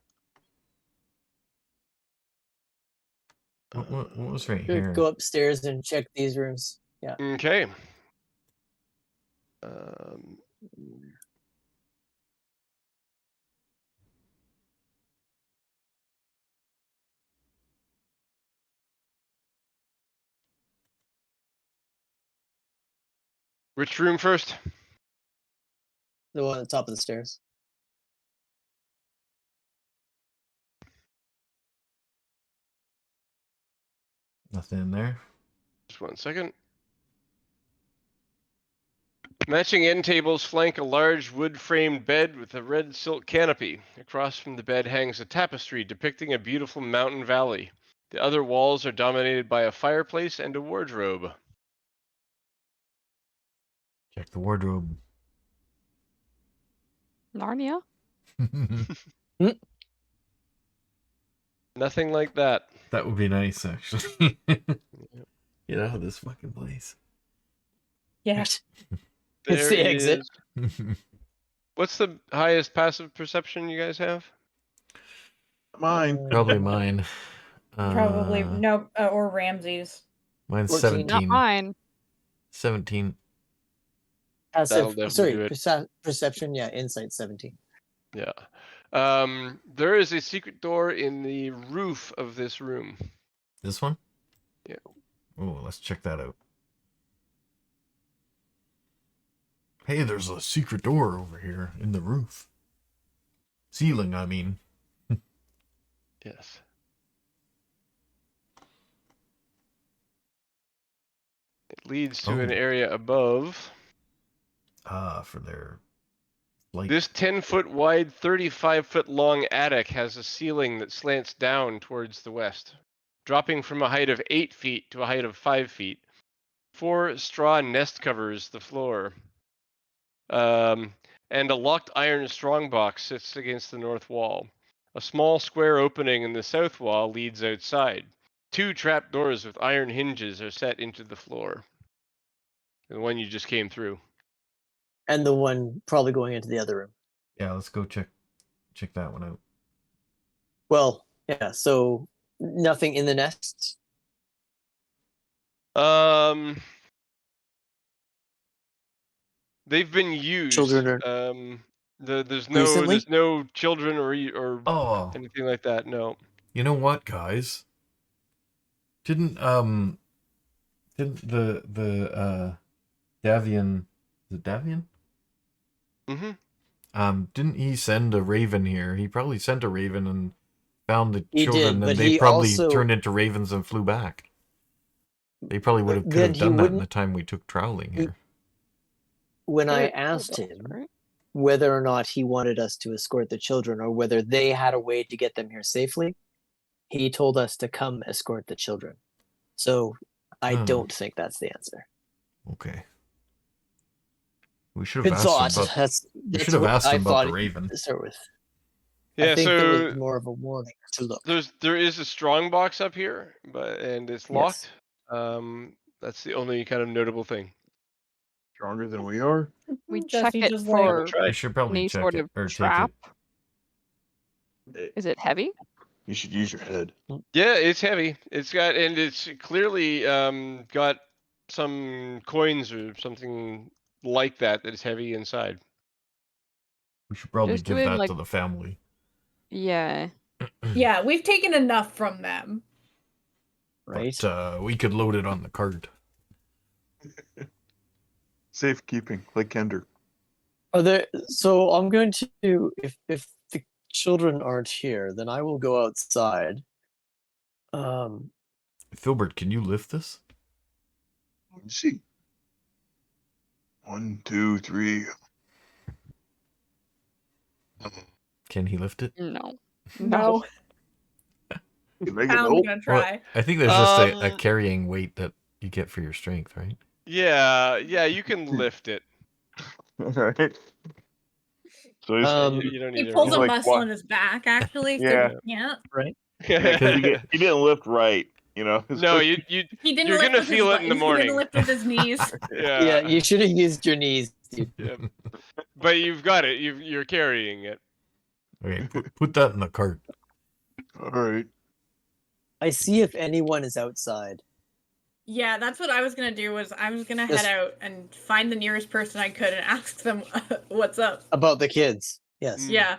Speaker 2: What was right
Speaker 6: Good.
Speaker 2: here?
Speaker 6: Go upstairs and check these rooms. Yeah.
Speaker 3: Okay. Um, which room first?
Speaker 6: The one at the top of the stairs.
Speaker 2: Nothing in there.
Speaker 3: Just 1 second. Matching end tables flank a large wood-framed bed with a red silk canopy. Across from the bed hangs a tapestry depicting a beautiful mountain valley. The other walls are dominated by a fireplace and a wardrobe.
Speaker 2: Check the wardrobe.
Speaker 5: Narnia?
Speaker 3: Nothing like that.
Speaker 2: That would be nice, actually. Get out of this fucking place.
Speaker 4: Yeah.
Speaker 6: It's
Speaker 3: There
Speaker 6: the exit.
Speaker 3: is- What's the highest passive perception you guys have?
Speaker 7: Mine.
Speaker 2: Probably mine.
Speaker 4: Probably no, or Ramsey's.
Speaker 2: Mine's
Speaker 6: 14.
Speaker 2: 17.
Speaker 5: Not mine.
Speaker 2: 17.
Speaker 3: That'll
Speaker 6: Passive.
Speaker 3: definitely
Speaker 6: Sorry,
Speaker 3: do it.
Speaker 6: perception. Yeah, insight 17.
Speaker 3: Yeah. There is a secret door in the roof of this room.
Speaker 2: This one?
Speaker 3: Yeah.
Speaker 2: Oh, let's check that out. Hey, there's a secret door over here in the roof. Ceiling, I mean.
Speaker 3: Yes. It leads to an
Speaker 2: Oh.
Speaker 3: area above.
Speaker 2: For their light.
Speaker 3: This 10-foot wide, 35-foot long attic has a ceiling that slants down towards the west, dropping from a height of 8 feet to a height of 5 feet. 4 straw nest covers the floor. And a locked iron strongbox sits against the north wall. A small square opening in the south wall leads outside. 2 trap doors with iron hinges are set into the floor. The one you just came through.
Speaker 6: And the one probably going into the other room.
Speaker 2: Yeah, let's go check that one out.
Speaker 6: Well, yeah, so nothing in the nests.
Speaker 3: They've been used.
Speaker 6: Children are
Speaker 3: There's
Speaker 6: recently?
Speaker 3: no children or
Speaker 2: Oh,
Speaker 3: anything like that. No.
Speaker 2: you know what, guys? Didn't the Davian, is it Davian?
Speaker 3: Mm-hmm.
Speaker 2: Didn't he send a raven here? He probably sent a raven and found the
Speaker 6: He
Speaker 2: children,
Speaker 6: did,
Speaker 2: and
Speaker 6: but
Speaker 2: they
Speaker 6: he
Speaker 2: probably
Speaker 6: also-
Speaker 2: turned into ravens and flew back. They probably would have could
Speaker 6: Then
Speaker 2: have
Speaker 6: he
Speaker 2: done that in the
Speaker 6: wouldn't-
Speaker 2: time we took troweling here.
Speaker 6: When I
Speaker 5: They're
Speaker 6: asked
Speaker 5: dogs,
Speaker 6: him,
Speaker 5: right?
Speaker 6: whether or not he wanted us to escort the children or whether they had a way to get them here safely. He told us to come escort the children. So I
Speaker 2: Hmm.
Speaker 6: don't think that's the answer.
Speaker 2: Okay. We should have
Speaker 6: Good
Speaker 2: asked him
Speaker 6: thought.
Speaker 2: about.
Speaker 6: That's
Speaker 2: should have
Speaker 6: what
Speaker 2: asked
Speaker 6: I
Speaker 2: him about
Speaker 6: thought
Speaker 2: the
Speaker 6: it-
Speaker 2: raven.
Speaker 6: to start with.
Speaker 3: Yeah,
Speaker 6: I think there
Speaker 3: so
Speaker 6: was more of a warning to look.
Speaker 3: there is a strong box up here, and it's locked.
Speaker 6: Yes.
Speaker 3: That's the only kind of notable thing.
Speaker 7: Stronger than we are.
Speaker 5: We
Speaker 4: Jesse
Speaker 5: check it
Speaker 4: just
Speaker 5: for
Speaker 7: Try.
Speaker 2: We should probably
Speaker 5: any
Speaker 2: check
Speaker 5: sort
Speaker 2: it
Speaker 5: of
Speaker 2: or take
Speaker 5: trap.
Speaker 2: it.
Speaker 5: Is it heavy?
Speaker 7: You should use your head.
Speaker 3: Yeah, it's heavy. It's clearly got some coins or something like that is heavy inside.
Speaker 2: We should probably
Speaker 5: Just
Speaker 2: give
Speaker 5: doing,
Speaker 2: that
Speaker 5: like-
Speaker 2: to the family.
Speaker 5: Yeah.
Speaker 4: Yeah, we've taken enough from them.
Speaker 6: Right?
Speaker 2: But we could load it on the cart.
Speaker 7: Safekeeping, like Kender.
Speaker 6: Are there? So I'm going to, if the children aren't here, then I will go outside.
Speaker 2: Filbert, can you lift this?
Speaker 7: Let's see. 1, 2, 3.
Speaker 2: Can he lift it?
Speaker 5: No.
Speaker 4: No,
Speaker 7: You make it
Speaker 4: I'm
Speaker 7: nope.
Speaker 4: gonna
Speaker 2: Well,
Speaker 4: try.
Speaker 2: I think there's just a
Speaker 3: Um,
Speaker 2: carrying weight that you get for your strength, right?
Speaker 3: Yeah, you can lift it.
Speaker 7: Alright. So he's,
Speaker 3: You don't need
Speaker 4: He pulls
Speaker 3: everything.
Speaker 4: a
Speaker 7: like,
Speaker 4: muscle
Speaker 7: what?
Speaker 4: in his back, actually.
Speaker 7: Yeah.
Speaker 4: So he can't.
Speaker 6: right?
Speaker 7: yeah, 'cause he didn't lift right, you know. It's
Speaker 3: No,
Speaker 7: like-
Speaker 3: you
Speaker 4: He didn't
Speaker 3: You're
Speaker 4: lift
Speaker 3: gonna
Speaker 4: with
Speaker 3: feel
Speaker 4: his
Speaker 3: it in the
Speaker 4: He
Speaker 3: morning.
Speaker 4: didn't lift with his knees.
Speaker 6: Yeah, you should have used your knees, dude.
Speaker 3: yeah. But you've got it. You're carrying it.
Speaker 2: Okay, put that in the cart.
Speaker 7: Alright.
Speaker 6: I see if anyone is outside.
Speaker 4: Yeah, that's what I was gonna do. Was I was gonna
Speaker 6: Yes.
Speaker 4: head out and find the nearest person I could and ask them what's up.
Speaker 6: About the kids. Yes.
Speaker 3: Mm.
Speaker 4: Yeah.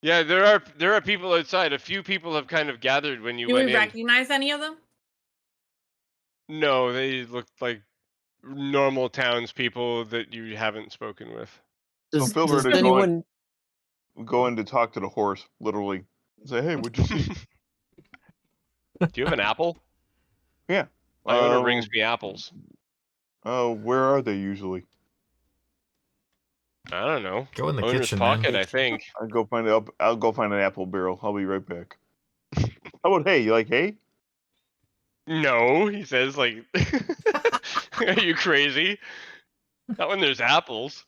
Speaker 3: Yeah, there are people outside. A few people have kind of gathered when you
Speaker 4: Do we
Speaker 3: went in.
Speaker 4: recognize any of them?
Speaker 3: No, they look like normal townspeople that you haven't spoken with.
Speaker 6: Does,
Speaker 7: Filbert
Speaker 6: does
Speaker 7: is
Speaker 6: anyone
Speaker 7: Go in to talk to the horse, literally. Say, hey, what'd you see?
Speaker 3: Do you have an apple?
Speaker 7: Yeah.
Speaker 3: My owner brings me apples.
Speaker 7: Oh, where are they usually?
Speaker 3: I don't know.
Speaker 2: Go in the
Speaker 3: Owner's
Speaker 2: kitchen,
Speaker 3: pocket,
Speaker 2: man.
Speaker 3: I think.
Speaker 7: I'll go find an apple barrel. I'll be right back. How about hay? You like hay?
Speaker 3: No, he says, like, are you crazy? Not when there's apples.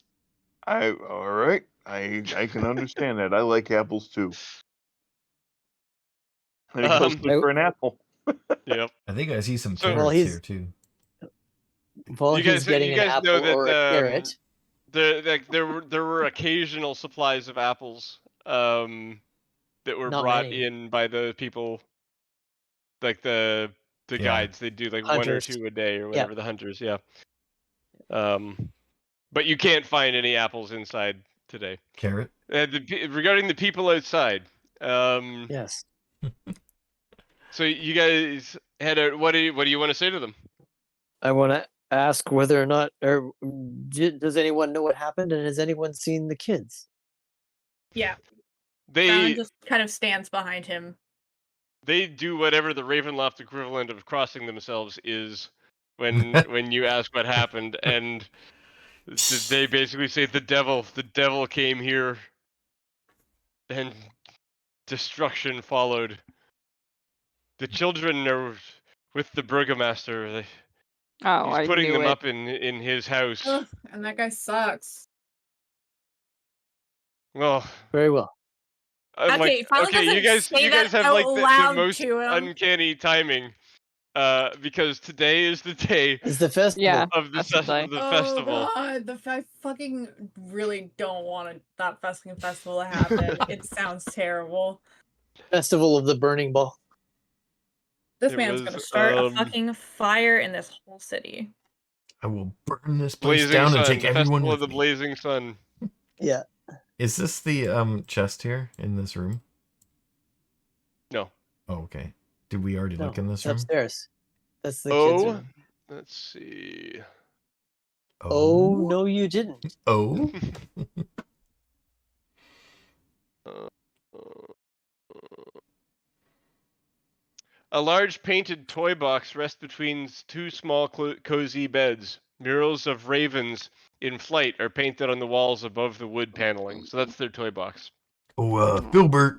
Speaker 7: All right. I can understand that. I like apples too. And he goes look for an apple.
Speaker 3: Yep.
Speaker 2: I think I see some
Speaker 3: So-
Speaker 2: carrots
Speaker 6: Well, he's-
Speaker 2: here too.
Speaker 6: while
Speaker 3: You
Speaker 6: he's
Speaker 3: guys-
Speaker 6: getting
Speaker 3: you
Speaker 6: an
Speaker 3: guys know
Speaker 6: apple
Speaker 3: that,
Speaker 6: or a carrot?
Speaker 3: There were occasional supplies of apples that were
Speaker 6: Not
Speaker 3: brought
Speaker 6: many.
Speaker 3: in by the people, like the
Speaker 2: Yeah.
Speaker 3: guides. They do like 1 or
Speaker 6: Hunters.
Speaker 3: 2 a day or
Speaker 6: Yeah.
Speaker 3: whatever, the hunters. Yeah. But you can't find any apples inside today.
Speaker 2: Carrot.
Speaker 3: Regarding the people outside,
Speaker 6: Yes.
Speaker 3: so you guys had a what do you want to say to them?
Speaker 6: I want to ask whether or not, or does anyone know what happened, and has anyone seen the kids?
Speaker 4: Yeah.
Speaker 3: They
Speaker 4: Fallon just kind of stands behind him.
Speaker 3: they do whatever the Ravenloft equivalent of crossing themselves is when you ask what happened, and they basically say the devil came here and destruction followed. The children are with the burgomaster.
Speaker 5: Oh,
Speaker 3: He's
Speaker 5: I
Speaker 3: putting
Speaker 5: knew
Speaker 3: them
Speaker 5: it.
Speaker 3: up in his house.
Speaker 4: Ugh, and that guy sucks.
Speaker 3: Well,
Speaker 6: Very well.
Speaker 3: I'm
Speaker 4: Okay,
Speaker 3: like,
Speaker 4: Fallon
Speaker 3: okay, you
Speaker 4: doesn't
Speaker 3: guys
Speaker 4: say that
Speaker 3: have
Speaker 4: out
Speaker 3: like the
Speaker 4: loud
Speaker 3: most
Speaker 4: to him.
Speaker 3: uncanny timing, because today is the day
Speaker 6: Is the festival?
Speaker 5: Yeah.
Speaker 3: of the,
Speaker 5: That's the day.
Speaker 3: the festival.
Speaker 4: Oh god, I fucking really don't want that fucking festival to happen. It sounds terrible.
Speaker 6: Festival of the Burning Ball.
Speaker 4: This
Speaker 3: It
Speaker 4: man's
Speaker 3: was,
Speaker 4: gonna start a
Speaker 3: um,
Speaker 4: fucking fire in this whole city.
Speaker 2: I will burn this place
Speaker 3: Blazing
Speaker 2: down
Speaker 3: sun,
Speaker 2: and take
Speaker 3: the
Speaker 2: everyone
Speaker 3: festival
Speaker 2: with
Speaker 3: of the
Speaker 2: me.
Speaker 3: blazing sun.
Speaker 6: Yeah.
Speaker 2: Is this the chest here in this room?
Speaker 3: No.
Speaker 2: Oh, okay. Did we already look in this
Speaker 6: it's
Speaker 2: room?
Speaker 6: upstairs. That's the kids'
Speaker 3: Oh,
Speaker 6: room.
Speaker 3: let's see.
Speaker 6: Oh, no, you didn't.
Speaker 2: Oh.
Speaker 3: A large painted toy box rests between 2 small cozy beds. Murals of ravens in flight are painted on the walls above the wood paneling. So that's their toy box.
Speaker 2: Oh, Filbert.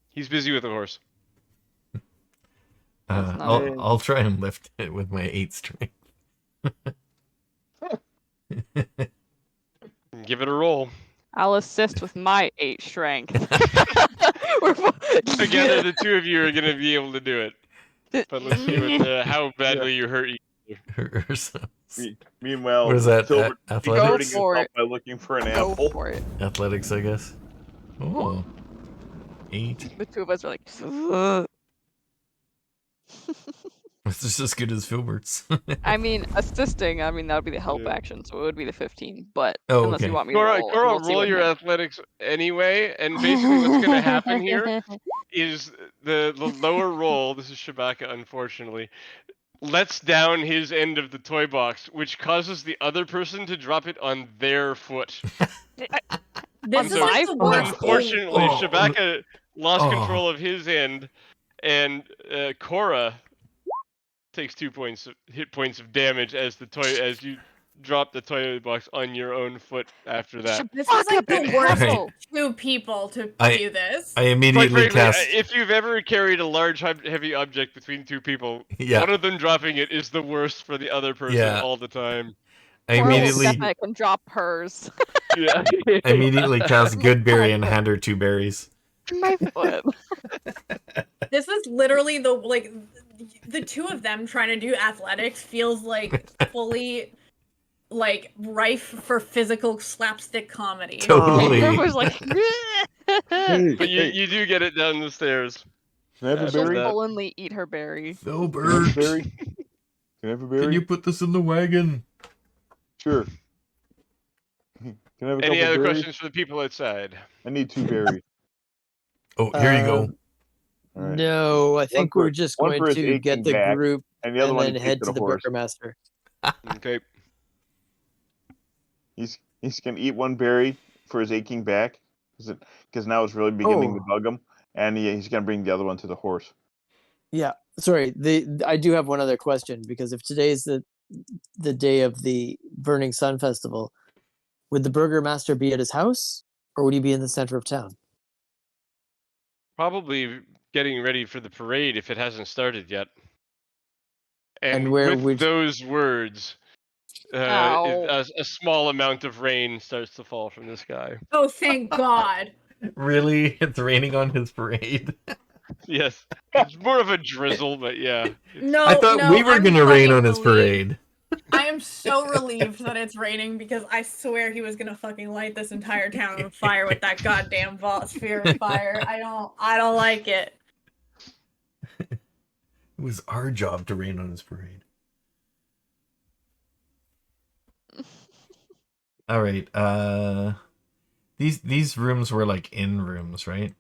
Speaker 3: He's busy with a horse.
Speaker 5: That's not it.
Speaker 2: I'll try and lift it with my 8 strength.
Speaker 3: Give it a roll.
Speaker 5: I'll assist with my 8 strength.
Speaker 3: Together, the two of you are going to be able to do it. But let's see how badly you hurt each other.
Speaker 7: Meanwhile,
Speaker 2: What is that?
Speaker 7: Silver
Speaker 2: Athletics?
Speaker 7: hurting
Speaker 5: for
Speaker 7: himself
Speaker 5: it.
Speaker 7: by looking for an
Speaker 5: Go
Speaker 7: apple.
Speaker 5: for it.
Speaker 2: Athletics, I guess. Oh. 8.
Speaker 5: The two of us are like, "Ugh."
Speaker 2: It's just as good as Filbert's.
Speaker 5: I mean, assisting, that would be the help
Speaker 3: Yeah.
Speaker 5: action, so it would be the 15. But
Speaker 2: Oh,
Speaker 5: unless
Speaker 2: okay.
Speaker 5: you want me to
Speaker 3: Cora,
Speaker 5: roll,
Speaker 3: Cora,
Speaker 5: we'll see
Speaker 3: roll
Speaker 5: what
Speaker 3: your
Speaker 5: happens.
Speaker 3: athletics anyway. And basically what's going to happen here is the lower roll, this is Shabakka, unfortunately, lets down his end of the toy box, which causes the other person to drop it on their foot.
Speaker 4: This is
Speaker 3: So,
Speaker 4: like the worst.
Speaker 3: unfortunately,
Speaker 2: Oh.
Speaker 3: Shabakka lost
Speaker 2: Oh.
Speaker 3: control of his end, and Cora takes 2 hit points of damage as you drop the toy box on your own foot after that.
Speaker 4: This is like the worst
Speaker 5: Asshole.
Speaker 4: 2 people to
Speaker 2: I-
Speaker 4: do this.
Speaker 2: I
Speaker 3: Quite
Speaker 2: immediately
Speaker 3: frankly,
Speaker 2: cast.
Speaker 3: if you've ever carried a large, heavy object between 2 people,
Speaker 2: Yeah.
Speaker 3: one of them dropping it is the worst for the other person
Speaker 2: Yeah.
Speaker 3: all the time.
Speaker 2: I
Speaker 5: Cora will
Speaker 2: immediately
Speaker 5: definitely can drop hers.
Speaker 3: Yeah.
Speaker 2: I immediately cast Goodberry and hand her 2 berries.
Speaker 5: My foot.
Speaker 4: This is literally the 2 of them trying to do athletics feels like fully like rife for physical slapstick comedy.
Speaker 2: Totally.
Speaker 5: Cora was like,
Speaker 3: But you do get it down the stairs.
Speaker 7: Can I have a
Speaker 3: After
Speaker 5: she'll
Speaker 7: berry?
Speaker 3: that.
Speaker 5: sullenly eat her berry.
Speaker 7: Can I have a
Speaker 2: Filbert,
Speaker 7: berry? Can I have a berry?
Speaker 2: can you put this in the wagon?
Speaker 7: Sure. Can I have a
Speaker 3: Any
Speaker 7: couple
Speaker 3: other
Speaker 7: berries?
Speaker 3: questions for the people outside?
Speaker 7: I need 2 berries.
Speaker 2: Oh, here you go.
Speaker 7: All right.
Speaker 6: No, I think
Speaker 7: for-
Speaker 6: we're just
Speaker 7: one
Speaker 6: going
Speaker 7: for his
Speaker 6: to get
Speaker 7: aching
Speaker 6: the
Speaker 7: back,
Speaker 6: group
Speaker 7: And the other
Speaker 6: and
Speaker 7: one
Speaker 6: then
Speaker 7: he
Speaker 6: head
Speaker 7: takes
Speaker 6: to
Speaker 7: to
Speaker 6: the
Speaker 7: horse.
Speaker 6: burgomaster.
Speaker 3: Okay.
Speaker 7: He's gonna eat 1 berry for his aching back, because now it's really beginning to bug him, and he's gonna bring the other one to the horse.
Speaker 6: Yeah, sorry. I do have one other question, because if today's the day of the Burning Sun Festival, would the burgomaster be at his house, or would he be in the center of town?
Speaker 3: Probably getting ready for the parade if it hasn't started yet.
Speaker 6: And
Speaker 3: And
Speaker 6: where
Speaker 3: with
Speaker 6: would-
Speaker 3: those words,
Speaker 5: Ow.
Speaker 3: a small amount of rain starts to fall from the sky.
Speaker 4: Oh, thank God.
Speaker 2: Really? It's raining on his parade?
Speaker 3: Yes, it's more of a drizzle, but yeah.
Speaker 4: No,
Speaker 2: I thought
Speaker 4: no,
Speaker 2: we were
Speaker 4: I'm
Speaker 2: gonna rain on
Speaker 4: fucking
Speaker 2: his
Speaker 4: relieved.
Speaker 2: parade.
Speaker 4: I am so relieved that it's raining because I swear he was gonna fucking light this entire town on fire with that goddamn sphere of fire. I don't like it.
Speaker 2: It was our job to rain on his parade. All right. These rooms were like in rooms, right?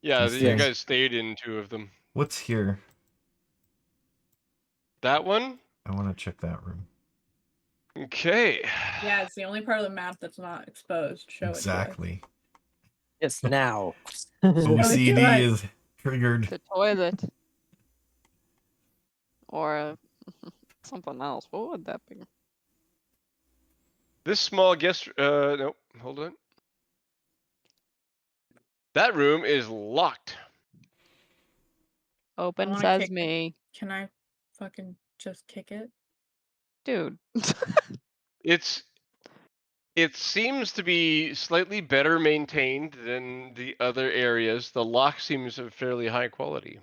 Speaker 3: Yeah,
Speaker 2: Yes.
Speaker 3: you guys stayed in 2 of them.
Speaker 2: What's here?
Speaker 3: That one?
Speaker 2: I want to check that room.
Speaker 3: Okay.
Speaker 4: Yeah, it's the only part of the map that's not exposed. Show
Speaker 2: Exactly.
Speaker 6: It's now.
Speaker 2: OCD
Speaker 4: God.
Speaker 2: is triggered.
Speaker 5: The toilet. Or something else. What would that be?
Speaker 3: This small guest. Nope. Hold on. That room is locked.
Speaker 5: Open
Speaker 4: wanna
Speaker 5: says
Speaker 4: kick-
Speaker 5: me.
Speaker 4: Can I fucking just kick it?
Speaker 5: Dude.
Speaker 3: It seems to be slightly better maintained than the other areas. The lock seems of fairly high quality.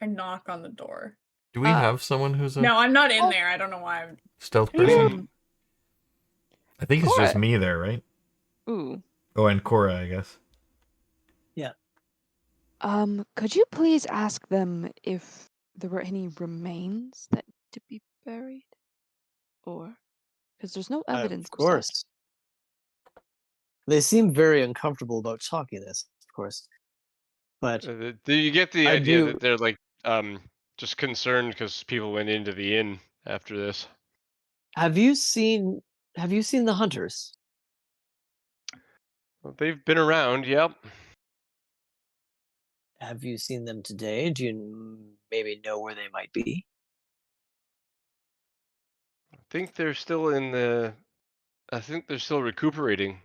Speaker 4: I knock on the door.
Speaker 2: Do we have someone who's a
Speaker 4: No, I'm not in there. I don't know why.
Speaker 2: stealth person?
Speaker 5: Hmm.
Speaker 2: I think it's just
Speaker 5: Cora.
Speaker 2: me there, right?
Speaker 5: Ooh.
Speaker 2: Oh, and Cora, I guess.
Speaker 5: Could you please ask them if there were any remains that need to be buried? Or because there's no evidence.
Speaker 6: Of course. They seem very uncomfortable about talking this, of course. But
Speaker 3: Do you get the
Speaker 6: I
Speaker 3: idea
Speaker 6: do-
Speaker 3: that they're like just concerned because people went into the inn after this?
Speaker 6: have you seen the hunters?
Speaker 3: Well, they've been around. Yep.
Speaker 6: Have you seen them today? Do you maybe know where they might be?
Speaker 3: I think they're still in the. I think they're still recuperating.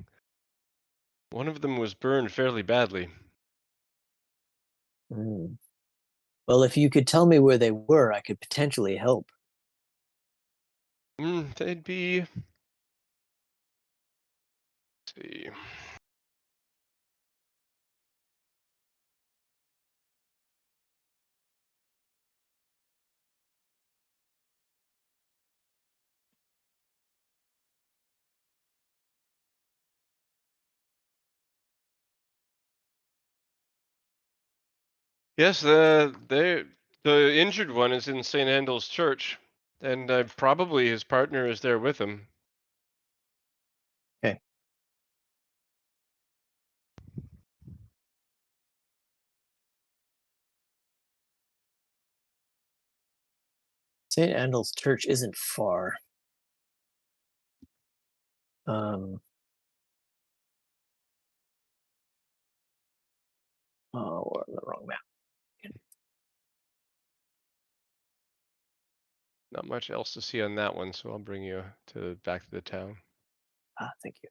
Speaker 3: One of them was burned fairly badly.
Speaker 6: Hmm. Well, if you could tell me where they were, I could potentially help.
Speaker 3: They'd be. Let's see. Yes, the injured one is in St. Andel's church, and probably his partner is there with him.
Speaker 6: Okay. St. Andel's church isn't far. Oh, we're on the wrong map.
Speaker 3: Not much else to see on that one, so I'll bring you back to the town.
Speaker 6: Thank you.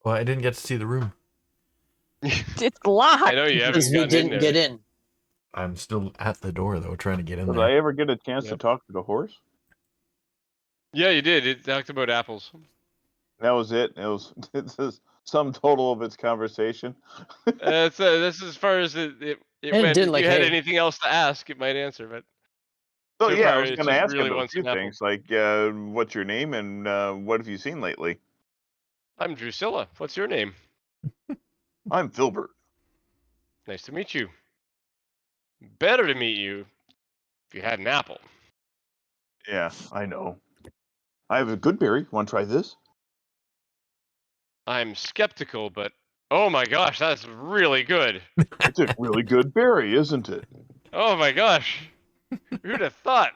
Speaker 2: Well, I didn't get to see the room.
Speaker 5: It's locked.
Speaker 3: I know you haven't
Speaker 6: Because we
Speaker 3: gotten in
Speaker 6: didn't
Speaker 3: there.
Speaker 6: get in.
Speaker 2: I'm still at the door though, trying to get in
Speaker 7: Did
Speaker 2: there.
Speaker 7: I ever get a chance to
Speaker 3: Yep.
Speaker 7: talk to the horse?
Speaker 3: Yeah, you did. It talked about apples.
Speaker 7: That was it. It was it's the sum total of its conversation.
Speaker 3: This is as far as it
Speaker 6: And it
Speaker 3: went.
Speaker 6: did
Speaker 3: If
Speaker 6: like,
Speaker 3: you had
Speaker 6: hey.
Speaker 3: anything else to ask, it might answer. But
Speaker 7: So
Speaker 3: so
Speaker 7: yeah, I
Speaker 3: far,
Speaker 7: was
Speaker 3: it
Speaker 7: going to
Speaker 3: just
Speaker 7: ask
Speaker 3: really
Speaker 7: him a
Speaker 3: wants
Speaker 7: few
Speaker 3: an apple.
Speaker 7: things like, what's your name and what have you seen lately?
Speaker 3: I'm Drusilla. What's your name?
Speaker 7: I'm Filbert.
Speaker 3: Nice to meet you. Better to meet you if you had an apple.
Speaker 7: Yeah, I know. I have a good berry. Want to try this?
Speaker 3: I'm skeptical, but oh my gosh, that's really good.
Speaker 7: It's a really good berry, isn't it?
Speaker 3: Oh my gosh, who'd have thought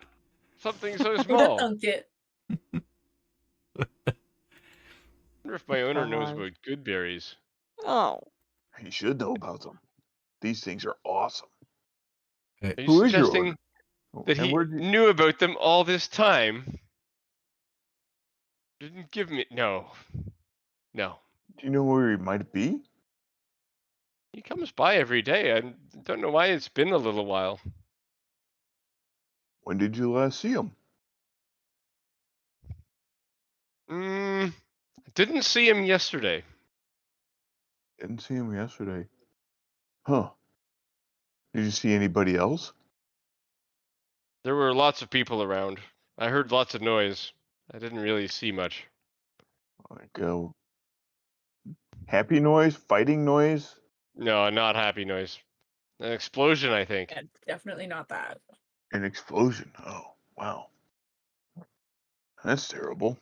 Speaker 3: something so
Speaker 4: Who'da
Speaker 3: small?
Speaker 4: thunk it?
Speaker 3: Wonder if my owner knows
Speaker 5: God.
Speaker 3: about good berries.
Speaker 5: Oh.
Speaker 7: You should know about them. These things are awesome.
Speaker 3: Are you
Speaker 7: Who is your
Speaker 3: suggesting
Speaker 7: owner?
Speaker 3: that
Speaker 7: And
Speaker 3: he
Speaker 7: where'd you?
Speaker 3: knew about them all this time? Didn't give me no.
Speaker 7: Do you know where he might be?
Speaker 3: He comes by every day. I don't know why it's been a little while.
Speaker 7: When did you last see him?
Speaker 3: Didn't see him yesterday.
Speaker 7: Didn't see him yesterday. Huh. Did you see anybody else?
Speaker 3: There were lots of people around. I heard lots of noise. I didn't really see much.
Speaker 7: Like happy noise, fighting noise?
Speaker 3: No, not happy noise. An explosion, I think.
Speaker 4: Yeah, definitely not that.
Speaker 7: An explosion. Oh, wow. That's terrible.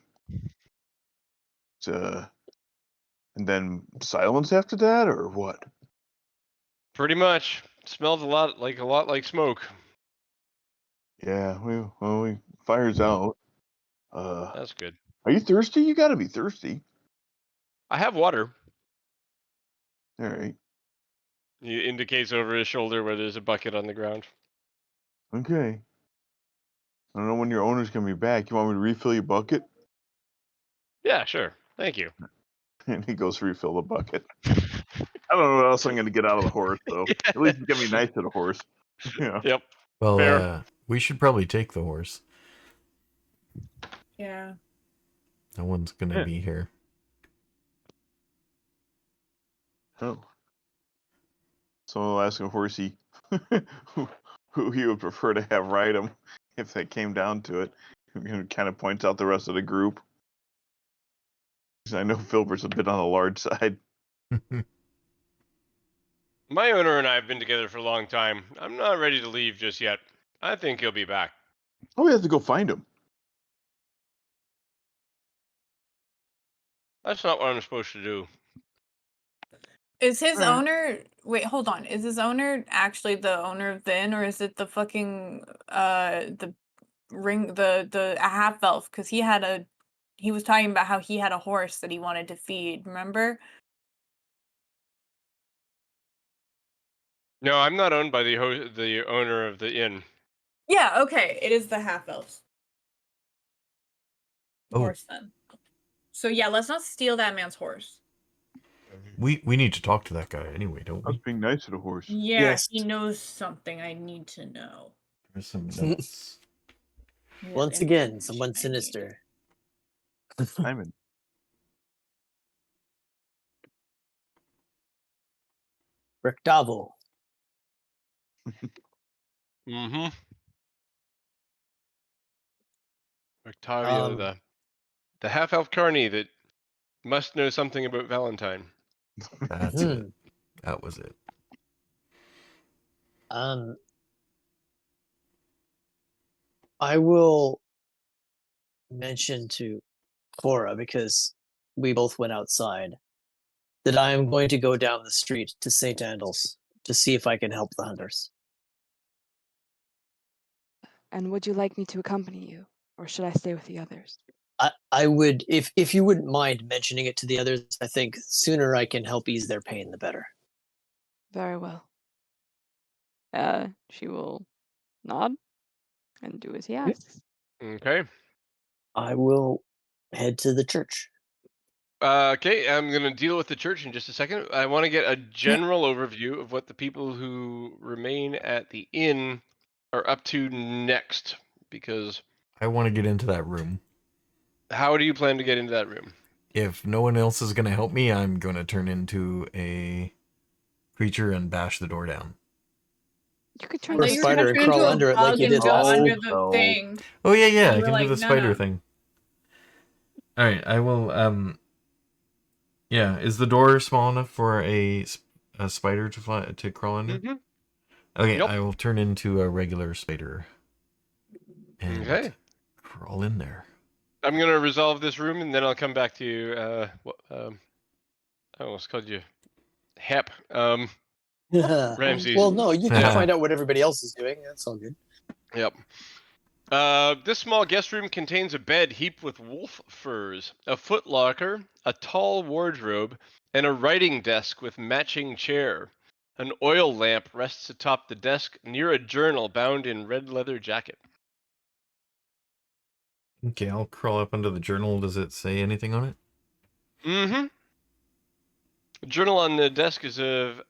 Speaker 7: It's, and then silence after that, or what?
Speaker 3: Pretty much. Smelled a lot like smoke.
Speaker 7: Yeah, we fires out.
Speaker 3: That's good.
Speaker 7: Are you thirsty? You gotta be thirsty.
Speaker 3: I have water.
Speaker 7: All right.
Speaker 3: He indicates over his shoulder where there's a bucket on the ground.
Speaker 7: Okay. I don't know when your owner's gonna be back. You want me to refill your bucket?
Speaker 3: Yeah, sure. Thank you.
Speaker 7: And he goes to refill the bucket. I don't know what else I'm gonna get out of the horse, though. At least he's gonna be nice to the horse. Yeah.
Speaker 3: Yep.
Speaker 2: Well,
Speaker 3: Fair.
Speaker 2: we should probably take the horse.
Speaker 4: Yeah.
Speaker 2: No one's gonna
Speaker 7: Yeah.
Speaker 2: be here.
Speaker 7: Oh. So I'll ask a horsey who he would prefer to have ride him if they came down to it. He kind of points out the rest of the group. 'Cause I know Filbert's a bit on the large side.
Speaker 3: My owner and I have been together for a long time. I'm not ready to leave just yet. I think he'll be back.
Speaker 7: Oh, we have to go find him.
Speaker 3: That's not what I'm supposed to do.
Speaker 4: Is his
Speaker 7: Alright.
Speaker 4: owner? Wait, hold on. Is his owner actually the owner of the inn, or is it the fucking the ring the half elf? Because he was talking about how he had a horse that he wanted to feed. Remember?
Speaker 3: No, I'm not owned by the owner of the inn.
Speaker 4: Yeah. Okay. It is the half elves.
Speaker 2: Oh.
Speaker 4: Horse then. So yeah, let's not steal that man's horse.
Speaker 2: We need to talk to that guy anyway, don't
Speaker 7: I was
Speaker 2: we?
Speaker 7: being nice to the horse.
Speaker 4: Yeah,
Speaker 6: Yes.
Speaker 4: he knows something I need to know.
Speaker 2: There's some notes.
Speaker 4: He has
Speaker 6: Once again,
Speaker 4: information
Speaker 6: someone
Speaker 4: I need.
Speaker 6: sinister.
Speaker 7: Simon.
Speaker 6: Rectavo.
Speaker 3: Mm-hmm. Octavio, the half-elf carney that must know something about Valentine.
Speaker 2: That's it. That was it.
Speaker 6: I will mention to Cora, because we both went outside, that I am going to go down the street to St. Andal's to see if I can help the hunters.
Speaker 5: And would you like me to accompany you, or should I stay with the others?
Speaker 6: I would, if you wouldn't mind mentioning it to the others, I think sooner I can help ease their pain, the better.
Speaker 5: Very well. She will nod and do as he asks.
Speaker 3: Okay.
Speaker 6: I will head to the church.
Speaker 3: Okay, I'm going to deal with the church in just a second. I want to get a general overview of what the people who remain at the inn are up to next, because
Speaker 2: I want to get into that room.
Speaker 3: how do you plan to get into that room?
Speaker 2: If no one else is going to help me, I'm going to turn into a creature and bash the door down.
Speaker 5: You could turn
Speaker 6: Or a
Speaker 5: into
Speaker 6: spider and crawl under it like you did
Speaker 4: go
Speaker 6: last
Speaker 4: under
Speaker 6: time.
Speaker 4: the thing.
Speaker 2: Oh, yeah,
Speaker 4: You
Speaker 2: I
Speaker 4: were
Speaker 2: can
Speaker 4: like,
Speaker 2: do the
Speaker 4: "No,
Speaker 2: spider
Speaker 4: no."
Speaker 2: thing. All right, I will, yeah, is the door small enough for a spider to crawl under?
Speaker 3: Mm-hmm.
Speaker 2: Okay,
Speaker 3: Yep.
Speaker 2: I will turn into a regular spider and
Speaker 3: Okay.
Speaker 2: crawl in there.
Speaker 3: I'm going to resolve this room, and then I'll come back to you. I almost called you Hep. Ramses.
Speaker 6: Well, no, you can
Speaker 2: Yeah.
Speaker 6: find out what everybody else is doing. That's all good.
Speaker 3: Yep. This small guest room contains a bed heaped with wolf furs, a footlocker, a tall wardrobe, and a writing desk with matching chair. An oil lamp rests atop the desk near a journal bound in red leather jacket.
Speaker 2: Okay, I'll crawl up under the journal. Does it say anything on it?
Speaker 3: Mm-hmm. The journal on the desk is of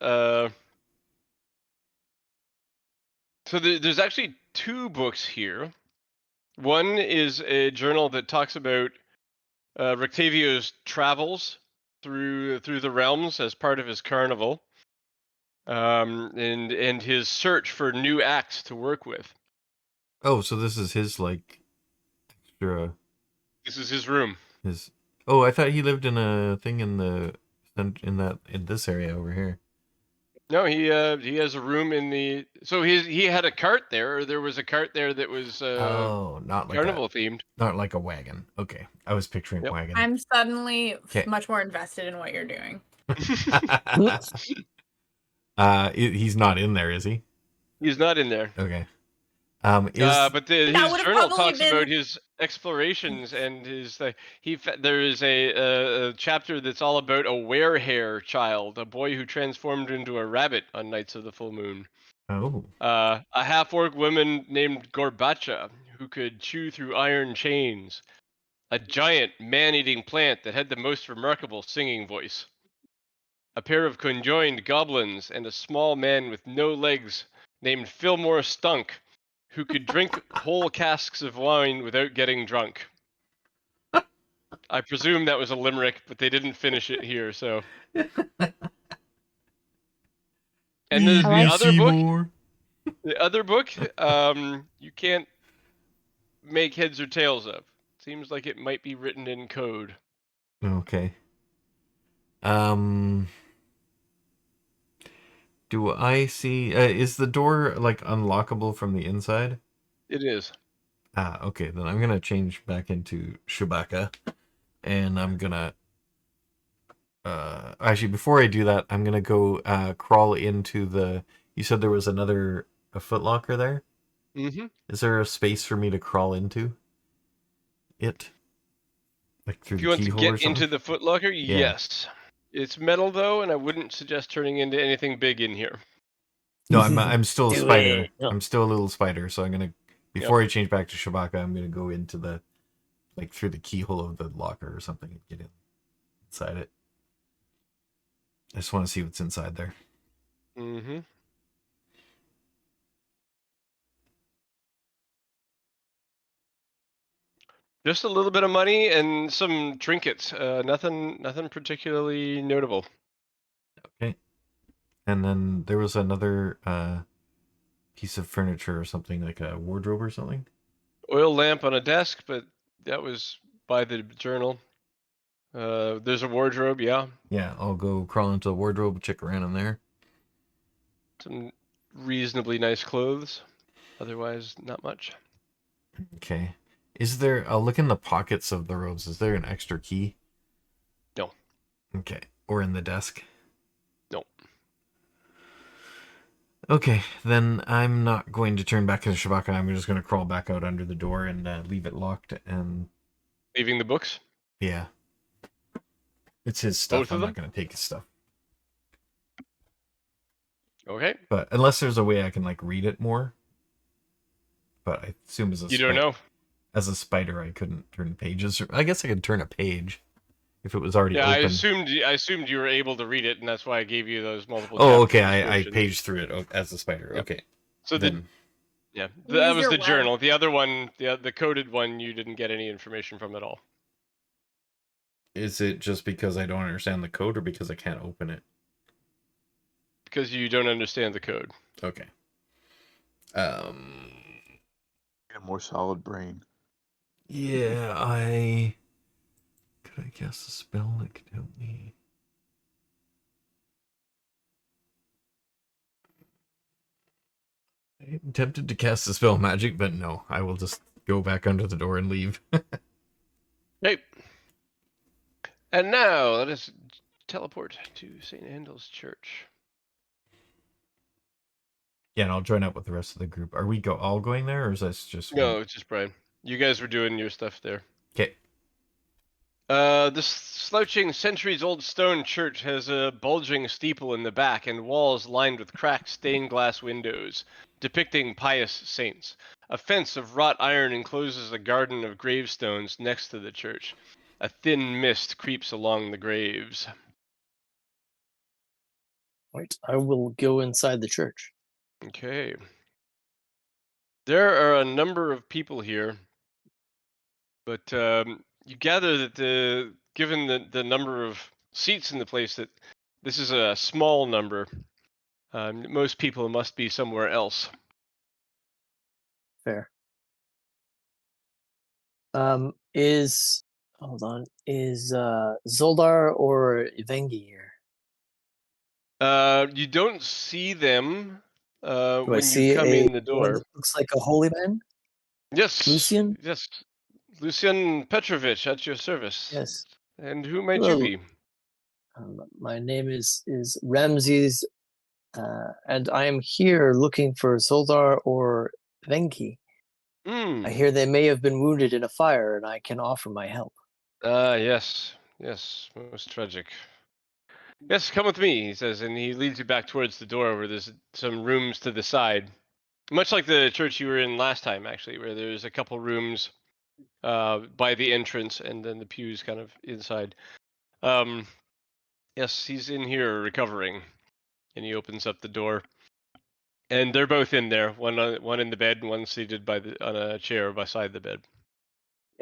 Speaker 3: So there's actually two books here. One is a journal that talks about Rectavio's travels through the realms as part of his carnival, and his search for new acts to work with.
Speaker 2: Oh, so this is his, like, extra...
Speaker 3: This is his room.
Speaker 2: His... Oh, I thought he lived in a thing in this area over here.
Speaker 3: No, he has a room in the. So he had a cart there, or there was a cart there that was
Speaker 2: Not like
Speaker 3: carnival themed.
Speaker 2: Not like a wagon. Okay, I was picturing
Speaker 3: Yep.
Speaker 2: wagon.
Speaker 4: I'm suddenly
Speaker 2: 'Kay.
Speaker 4: much more invested in what you're doing.
Speaker 2: He's not in there, is he?
Speaker 3: He's not in there.
Speaker 2: Okay.
Speaker 3: But his
Speaker 4: would've
Speaker 3: journal
Speaker 4: probably
Speaker 3: talks
Speaker 4: been-
Speaker 3: about his explorations and his there is a chapter that's all about a werehair child, a boy who transformed into a rabbit on nights of the full moon.
Speaker 2: Oh.
Speaker 3: A half-orc woman named Gorbacha who could chew through iron chains. A giant man-eating plant that had the most remarkable singing voice. A pair of conjoined goblins and a small man with no legs named Fillmore Stunk, who could drink whole casks of wine without getting drunk. I presume that was a limerick, but they didn't finish it here, so. And the other book, you can't make heads or tails of. Seems like it might be written in code.
Speaker 2: Okay. Do I see... is the door, like, unlockable from the inside?
Speaker 3: It is.
Speaker 2: Okay. Then I'm going to change back into Shabakka. And I'm going to... actually, before I do that, I'm going to go crawl into the... You said there was a footlocker there?
Speaker 3: Mm-hmm.
Speaker 2: Is there a space for me to crawl into it? Like through
Speaker 3: If
Speaker 2: the
Speaker 3: you want to
Speaker 2: keyhole or
Speaker 3: get
Speaker 2: something?
Speaker 3: into the footlocker, yes. It's metal though, and I wouldn't suggest turning into anything big in here.
Speaker 2: No, I'm still a
Speaker 6: Do
Speaker 2: spider.
Speaker 6: it. No.
Speaker 2: I'm still a little spider, so I'm gonna... Before I change back to Shabakka, I'm gonna go into the like through the keyhole of the locker or something and get inside it. I just want to see what's inside there.
Speaker 3: Mm-hmm. Just a little bit of money and some trinkets. Nothing particularly notable.
Speaker 2: Okay. And then there was another piece of furniture or something, like a wardrobe or something.
Speaker 3: Oil lamp on a desk, but that was by the journal. There's a wardrobe, yeah.
Speaker 2: Yeah, I'll go crawl into the wardrobe, check around in there.
Speaker 3: Some reasonably nice clothes. Otherwise, not much.
Speaker 2: Okay. Is there, I'll look in the pockets of the robes. Is there an extra key?
Speaker 3: No.
Speaker 2: Okay. Or in the desk?
Speaker 3: No.
Speaker 2: Okay, then I'm not going to turn back into Shabakka. I'm just going to crawl back out under the door and leave it locked. And
Speaker 3: Leaving the books?
Speaker 2: yeah. It's his stuff.
Speaker 3: Both of
Speaker 2: I'm
Speaker 3: them?
Speaker 2: not going to take his stuff.
Speaker 3: Okay.
Speaker 2: But unless there's a way I can like read it more. But I assume as a
Speaker 3: You don't know?
Speaker 2: As a spider, I couldn't turn pages. I guess I could turn a page if it was already
Speaker 3: Yeah,
Speaker 2: open.
Speaker 3: I assumed you were able to read it, and that's why I gave you those multiple.
Speaker 2: Oh, okay.
Speaker 3: chapter
Speaker 2: I
Speaker 3: descriptions.
Speaker 2: paged through it as a spider.
Speaker 3: Yep.
Speaker 2: Okay.
Speaker 3: So
Speaker 2: then,
Speaker 3: that
Speaker 4: Use
Speaker 3: was
Speaker 4: your
Speaker 3: the
Speaker 4: web.
Speaker 3: journal. The other one, the coded one, you didn't get any information from at all.
Speaker 2: is it just because I don't understand the code, or because I can't open it?
Speaker 3: Because you don't understand the code.
Speaker 2: Okay.
Speaker 7: Get a more solid brain.
Speaker 2: Yeah, could I cast a spell that could help me? I'm tempted to cast a spell magic, but no, I will just go back under the door and leave.
Speaker 3: Okay. And now let us teleport to St. Andel's Church.
Speaker 2: Yeah, and I'll join up with the rest of the group. Are we all going there, or is this just
Speaker 3: No, it's just Brian. You guys were doing your stuff there.
Speaker 2: Okay.
Speaker 3: This slouching centuries-old stone church has a bulging steeple in the back and walls lined with cracked stained glass windows, depicting pious saints. A fence of wrought iron encloses a garden of gravestones next to the church. A thin mist creeps along the graves.
Speaker 6: Right. I will go inside the church.
Speaker 3: Okay. There are a number of people here, but you gather that given the number of seats in the place, that this is a small number. Most people must be somewhere else.
Speaker 6: Fair. Hold on. Is Zoldar or Vengi here?
Speaker 3: You don't see them
Speaker 6: Do I
Speaker 3: when you
Speaker 6: see
Speaker 3: come in the
Speaker 6: one
Speaker 3: door.
Speaker 6: that looks like a holy man?
Speaker 3: Yes,
Speaker 6: Lucian?
Speaker 3: Yes, Lucian Petrovich at your service.
Speaker 6: Yes.
Speaker 3: And who might
Speaker 6: Hello.
Speaker 3: you be?
Speaker 6: My name is Ramses, and I am here looking for Zoldar or Venki.
Speaker 3: Hmm.
Speaker 6: I hear they may have been wounded in a fire, and I can offer my help.
Speaker 3: Yes, most tragic. Yes, come with me, he says, and he leads you back towards the door where there's some rooms to the side. Much like the church you were in last time, actually, where there's a couple rooms by the entrance and then the pews kind of inside. Yes, he's in here recovering, and he opens up the door. And they're both in there, one in the bed and one seated on a chair beside the bed.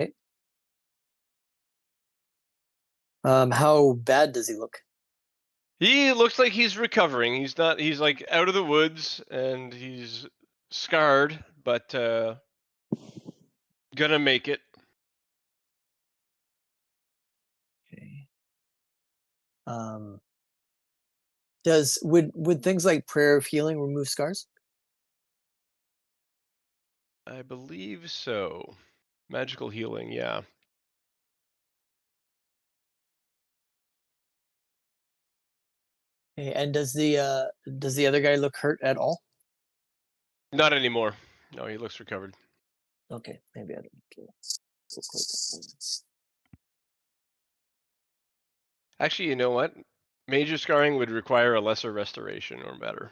Speaker 6: Okay. How bad does he look?
Speaker 3: He looks like he's recovering. He's like out of the woods and he's scarred, but gonna make it.
Speaker 6: Okay. Would things like prayer of healing remove scars?
Speaker 3: I believe so. Magical healing, yeah.
Speaker 6: Okay, and does the other guy look hurt at all?
Speaker 3: Not anymore. No, he looks recovered.
Speaker 6: Okay, maybe I don't look like that.
Speaker 3: Actually, you know what? Major scarring would require a lesser restoration or better.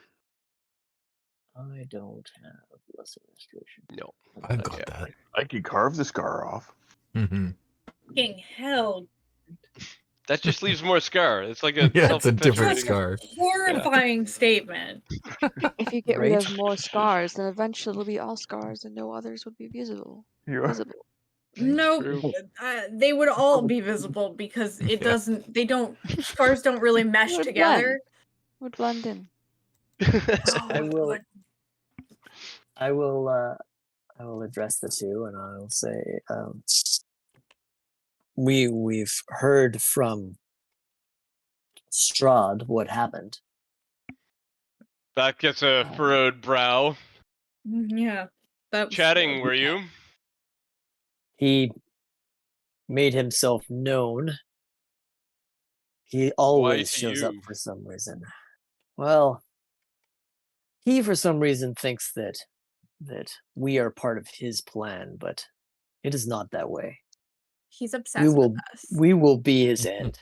Speaker 6: I don't have lesser restoration.
Speaker 3: No.
Speaker 2: I've
Speaker 3: not
Speaker 2: got
Speaker 3: yet.
Speaker 2: that.
Speaker 7: I could carve the scar off.
Speaker 4: Fucking hell.
Speaker 3: That just leaves more scar. It's like a
Speaker 2: Yeah, it's a different
Speaker 3: self-perpetuating-
Speaker 2: scar.
Speaker 4: Horrifying statement.
Speaker 5: If you get rid
Speaker 6: Right?
Speaker 5: of more scars, then eventually it'll be all scars and no others would be visible.
Speaker 7: You
Speaker 5: Visible.
Speaker 4: No,
Speaker 3: True.
Speaker 4: they would all be visible because it doesn't. They don't. Scars don't really mesh
Speaker 5: Would
Speaker 4: together.
Speaker 5: Would blend in.
Speaker 4: Oh,
Speaker 6: I will.
Speaker 4: what-
Speaker 6: I will address the two, and I'll say, we've heard from Strahd what happened.
Speaker 3: That gets a furrowed brow.
Speaker 4: Yeah. That was
Speaker 3: Chatting, were you?
Speaker 6: He made himself known. He always
Speaker 3: to
Speaker 6: shows up
Speaker 3: you?
Speaker 6: for some reason. Well, he for some reason thinks that we are part of his plan, but it is not that way.
Speaker 4: He's obsessed with us.
Speaker 6: We will be his end.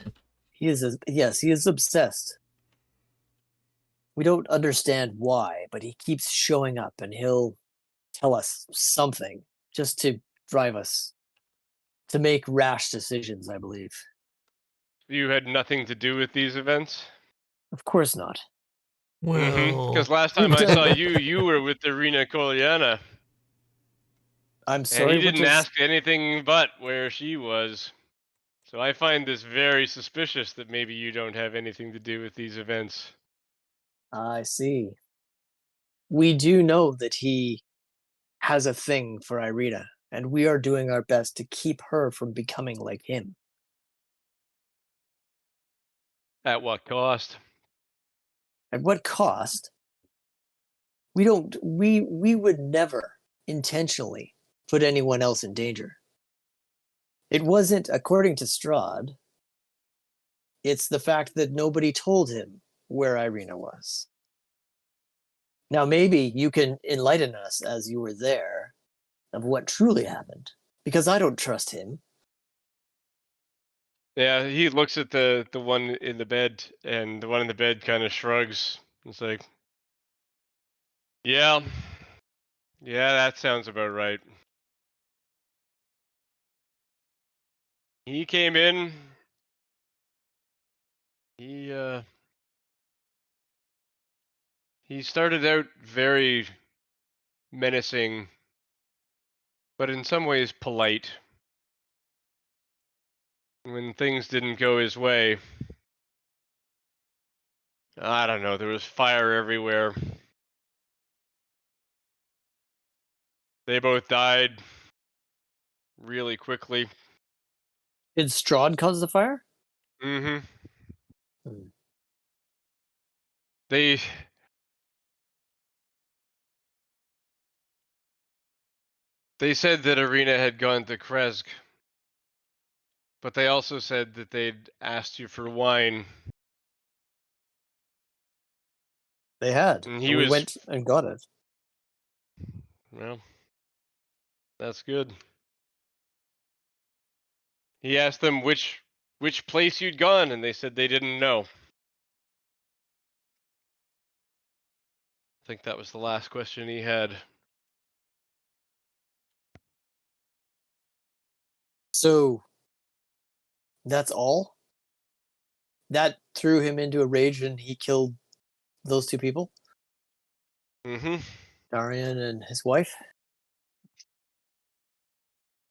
Speaker 6: He is obsessed. We don't understand why, but he keeps showing up and he'll tell us something just to drive us to make rash decisions, I believe.
Speaker 3: You had nothing to do with these events?
Speaker 6: Of course not.
Speaker 3: Because last time I saw you, you were with Irina Kolyana.
Speaker 6: I'm
Speaker 3: And
Speaker 6: sorry.
Speaker 3: he didn't ask anything but where she was. So I find this very suspicious that maybe you don't have anything to do with these events.
Speaker 6: I see. We do know that he has a thing for Irina, and we are doing our best to keep her from becoming like him.
Speaker 3: At what cost?
Speaker 6: At what cost? We would never intentionally put anyone else in danger. It wasn't, according to Strahd, it's the fact that nobody told him where Irina was. Now, maybe you can enlighten us as you were there of what truly happened, because I don't trust him.
Speaker 3: Yeah, he looks at the one in the bed, and the one in the bed kind of shrugs. It's like, yeah, that sounds about right. He came in. He started out very menacing, but in some ways polite. When things didn't go his way, I don't know, there was fire everywhere. They both died really quickly.
Speaker 6: Did Strahd cause the fire?
Speaker 3: Mm-hmm.
Speaker 6: Hmm.
Speaker 3: They said that Irina had gone to Kresk, but they also said that they'd asked you for wine.
Speaker 6: They had.
Speaker 3: And
Speaker 6: And
Speaker 3: he
Speaker 6: we
Speaker 3: was,
Speaker 6: went and got it.
Speaker 3: well, that's good. He asked them which place you'd gone, and they said they didn't know. I think that was the last question he had.
Speaker 6: So that's all? That threw him into a rage and he killed those two people?
Speaker 3: Mm-hmm.
Speaker 6: Darian and his wife?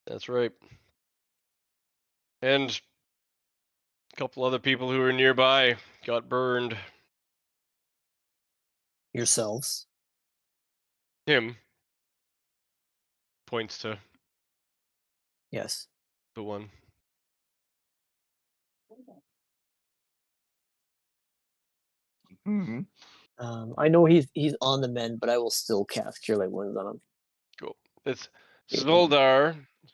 Speaker 3: That's right. And a couple other people who were nearby got burned.
Speaker 6: Yourselves?
Speaker 3: Him points to
Speaker 6: Yes.
Speaker 3: the one.
Speaker 7: hmm
Speaker 6: I know he's on the mend, but I will still cast Cure Light Wounds on him.
Speaker 3: Cool. It's
Speaker 6: Yeah.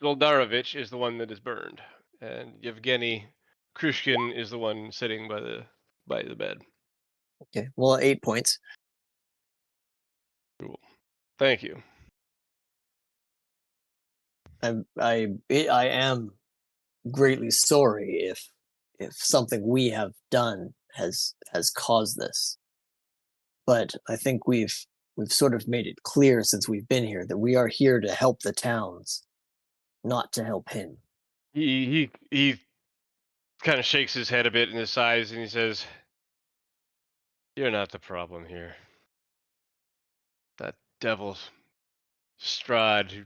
Speaker 3: Zoldarovich is the one that is burned, and Yevgeny Krushkin is the one sitting by the bed.
Speaker 6: Okay. Well, 8 points.
Speaker 3: Cool. Thank you.
Speaker 6: I am greatly sorry if something we have done has caused this. But I think we've sort of made it clear since we've been here that we are here to help the towns, not to help him.
Speaker 3: He kind of shakes his head a bit in his sighs, and he says, "You're not the problem here. That devil Strahd, who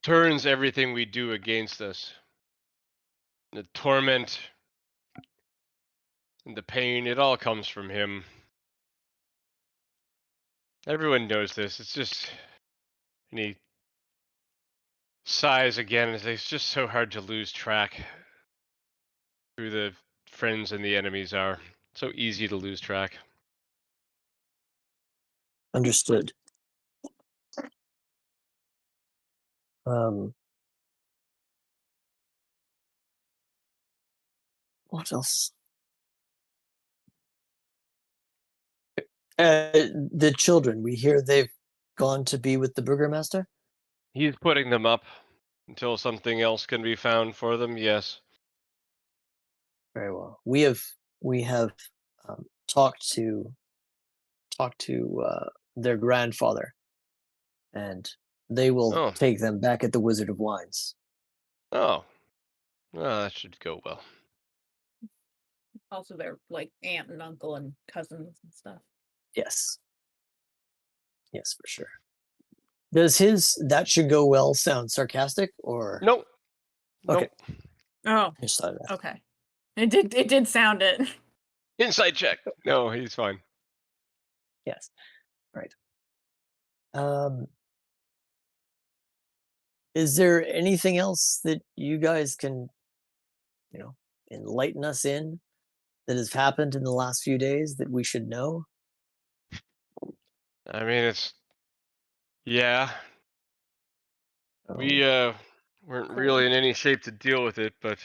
Speaker 3: turns everything we do against us. The torment and the pain, it all comes from him. Everyone knows this. It's just..." And he sighs again and says, "It's just so hard to lose track who the friends and the enemies are. So easy to lose track."
Speaker 6: Understood. What else? The children. We hear they've gone to be with the burgomaster.
Speaker 3: He's putting them up until something else can be found for them, yes.
Speaker 6: Very well. We have talked to their grandfather, and they will
Speaker 3: Oh.
Speaker 6: take them back at the Wizard of Wines.
Speaker 3: Oh. Well, that should go well.
Speaker 4: Also, their like aunt and uncle and cousins and stuff.
Speaker 6: Yes. Yes, for sure. Does his "that should go well" sound sarcastic or?
Speaker 3: Nope.
Speaker 6: Okay.
Speaker 4: Oh,
Speaker 6: I just thought of that.
Speaker 4: okay. It did sound it.
Speaker 3: Insight check. No, he's fine.
Speaker 6: Yes. Right. Is there anything else that you guys can, enlighten us in that has happened in the last few days that we should know?
Speaker 3: I mean, yeah. We weren't really in any shape to deal with it, but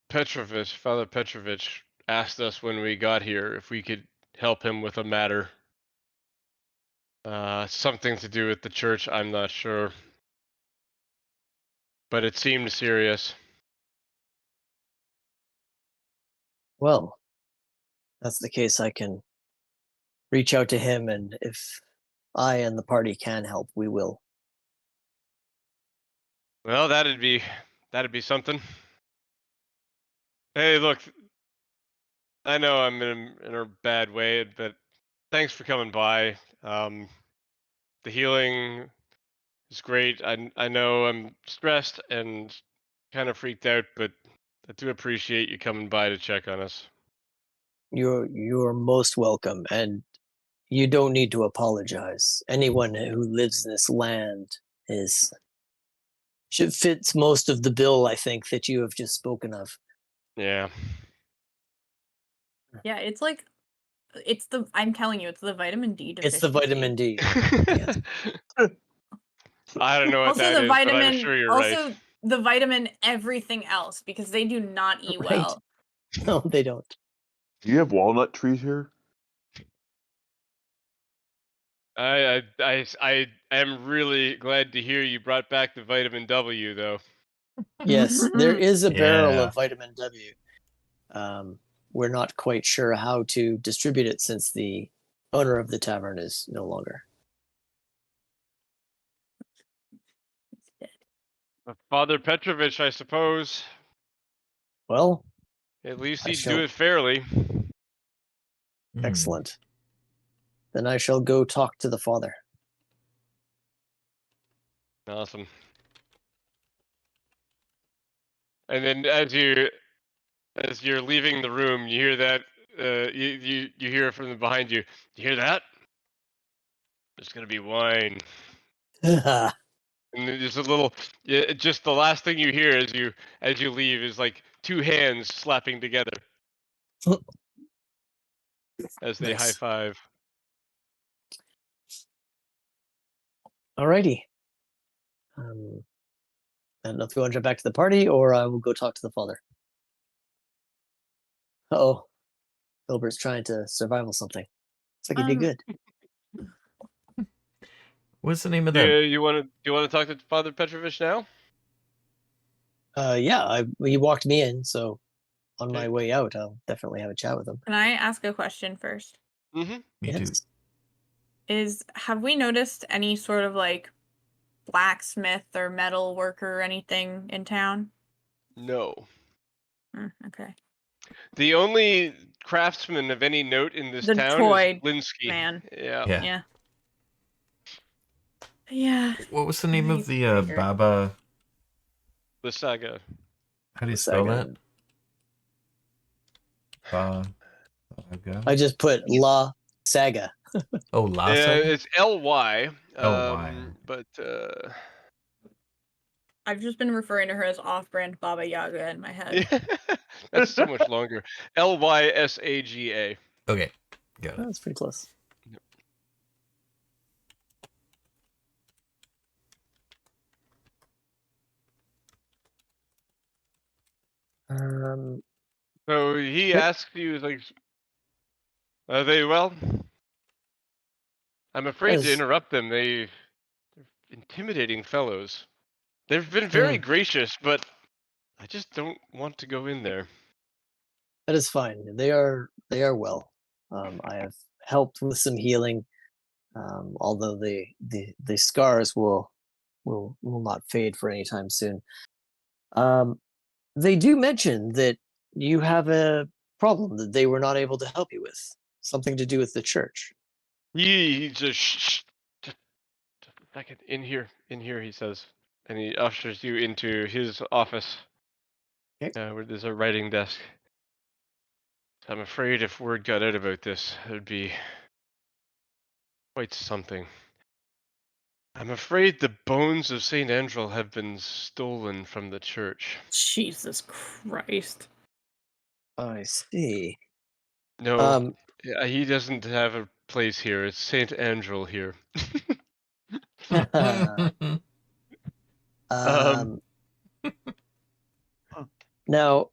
Speaker 3: Father Petrovich asked us when we got here if we could help him with a matter. Something to do with the church, I'm not sure. But it seemed serious.
Speaker 6: Well, that's the case. I can reach out to him, and if I and the party can help, we will.
Speaker 3: Well, that'd be something. Hey, look, I know I'm in a bad way, but thanks for coming by. The healing is great. I know I'm stressed and kind of freaked out, but I do appreciate you coming by to check on us.
Speaker 6: You're most welcome, and you don't need to apologize. Anyone who lives in this land fits most of the bill, I think, that you have just spoken of.
Speaker 3: Yeah.
Speaker 4: Yeah, I'm telling you, it's the vitamin D deficiency.
Speaker 6: It's the vitamin D. Yes.
Speaker 3: I don't know what
Speaker 4: Also,
Speaker 3: that
Speaker 4: the
Speaker 3: is, but
Speaker 4: vitamin.
Speaker 3: I'm sure you're
Speaker 4: Also,
Speaker 3: right.
Speaker 4: the vitamin everything else because they do not eat
Speaker 6: Right.
Speaker 4: well.
Speaker 6: No, they don't.
Speaker 7: Do you have walnut trees here?
Speaker 3: I am really glad to hear you brought back the vitamin W, though.
Speaker 6: Yes, there is a barrel
Speaker 2: Yeah.
Speaker 6: of vitamin W. We're not quite sure how to distribute it since the owner of the tavern is no longer.
Speaker 3: Father Petrovich, I suppose.
Speaker 6: Well,
Speaker 3: At least
Speaker 6: I
Speaker 3: he'd
Speaker 6: shall-
Speaker 3: do it fairly.
Speaker 6: Excellent. Then I shall go talk to the father.
Speaker 3: Awesome. And then as you're leaving the room, you hear that you hear it from behind you. You hear that? There's gonna be wine. And then just a little, just the last thing you hear as you leave is like two hands slapping together as they
Speaker 6: Nice.
Speaker 3: high five.
Speaker 6: Alrighty. I don't know if you want to jump back to the party or I will go talk to the father. Uh-oh. Gilbert's trying to survival something. Looks like he'd be good.
Speaker 2: What's the name of
Speaker 3: Do
Speaker 2: that?
Speaker 3: you want to talk to Father Petrovich now?
Speaker 6: Yeah, he walked me in, so on my
Speaker 3: Okay.
Speaker 6: way out, I'll definitely have a chat with him.
Speaker 4: Can I ask a question first?
Speaker 3: Mm-hmm.
Speaker 2: Me too.
Speaker 6: Yes.
Speaker 4: Have we noticed any sort of like blacksmith or metal worker or anything in town?
Speaker 3: No.
Speaker 4: Okay.
Speaker 3: The only craftsman of any note in this
Speaker 4: The
Speaker 3: town is
Speaker 4: toy
Speaker 3: Linsky.
Speaker 4: man.
Speaker 3: Yeah.
Speaker 2: Yeah.
Speaker 4: Yeah.
Speaker 2: What was the name of the
Speaker 4: Figured.
Speaker 2: Baba?
Speaker 3: The saga.
Speaker 2: How do you spell that?
Speaker 6: Second.
Speaker 2: Baga?
Speaker 6: I just put La Saga.
Speaker 2: Oh, Lhasa?
Speaker 3: It's Ly.
Speaker 2: Ly.
Speaker 3: But
Speaker 4: I've just been referring to her as off-brand Baba Yaga in my head.
Speaker 3: yeah, that's so much longer. Lysaga.
Speaker 2: Okay, got it.
Speaker 6: That's pretty close.
Speaker 3: So he
Speaker 6: Yep.
Speaker 3: asked you, like, are they well? I'm afraid to
Speaker 6: Yes.
Speaker 3: interrupt them. They're intimidating fellows. They've been very gracious, but I just don't want to go in there.
Speaker 6: That is fine. They are well. I have helped with some healing, although the scars will not fade for any time soon. They do mention that you have a problem that they were not able to help you with, something to do with the church.
Speaker 3: He just just a second. In here, he says, and he ushers you into his office,
Speaker 6: Okay.
Speaker 3: where there's a writing desk. I'm afraid if word got out about this, it would be quite something. I'm afraid the bones of Saint Andrel have been stolen from the church.
Speaker 4: Jesus Christ.
Speaker 6: I see.
Speaker 3: No, he doesn't have a place here. It's Saint Andrel here.
Speaker 6: Now,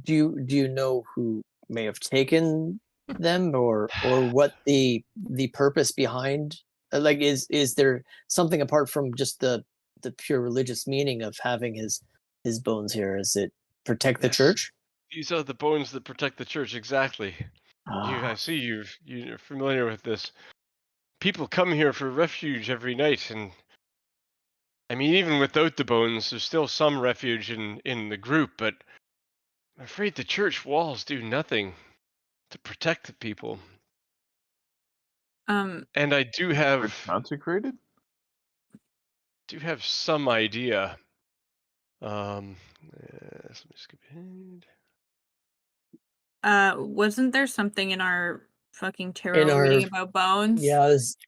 Speaker 6: do you know who may have taken them, or what the purpose behind? Like, is there something apart from just the pure religious meaning of having his bones here? Is it protect the
Speaker 3: Yes.
Speaker 6: church?
Speaker 3: These are the bones that protect the church, exactly. I see you're familiar with this. People come here for refuge every night, and I mean, even without the bones, there's still some refuge in the group, but I'm afraid the church walls do nothing to protect the people. And I do have
Speaker 7: Consecrated?
Speaker 3: some idea. Let me skip ahead.
Speaker 4: Wasn't there something in our fucking
Speaker 6: In
Speaker 4: tarot
Speaker 6: our-
Speaker 4: reading about bones?
Speaker 6: Yeah,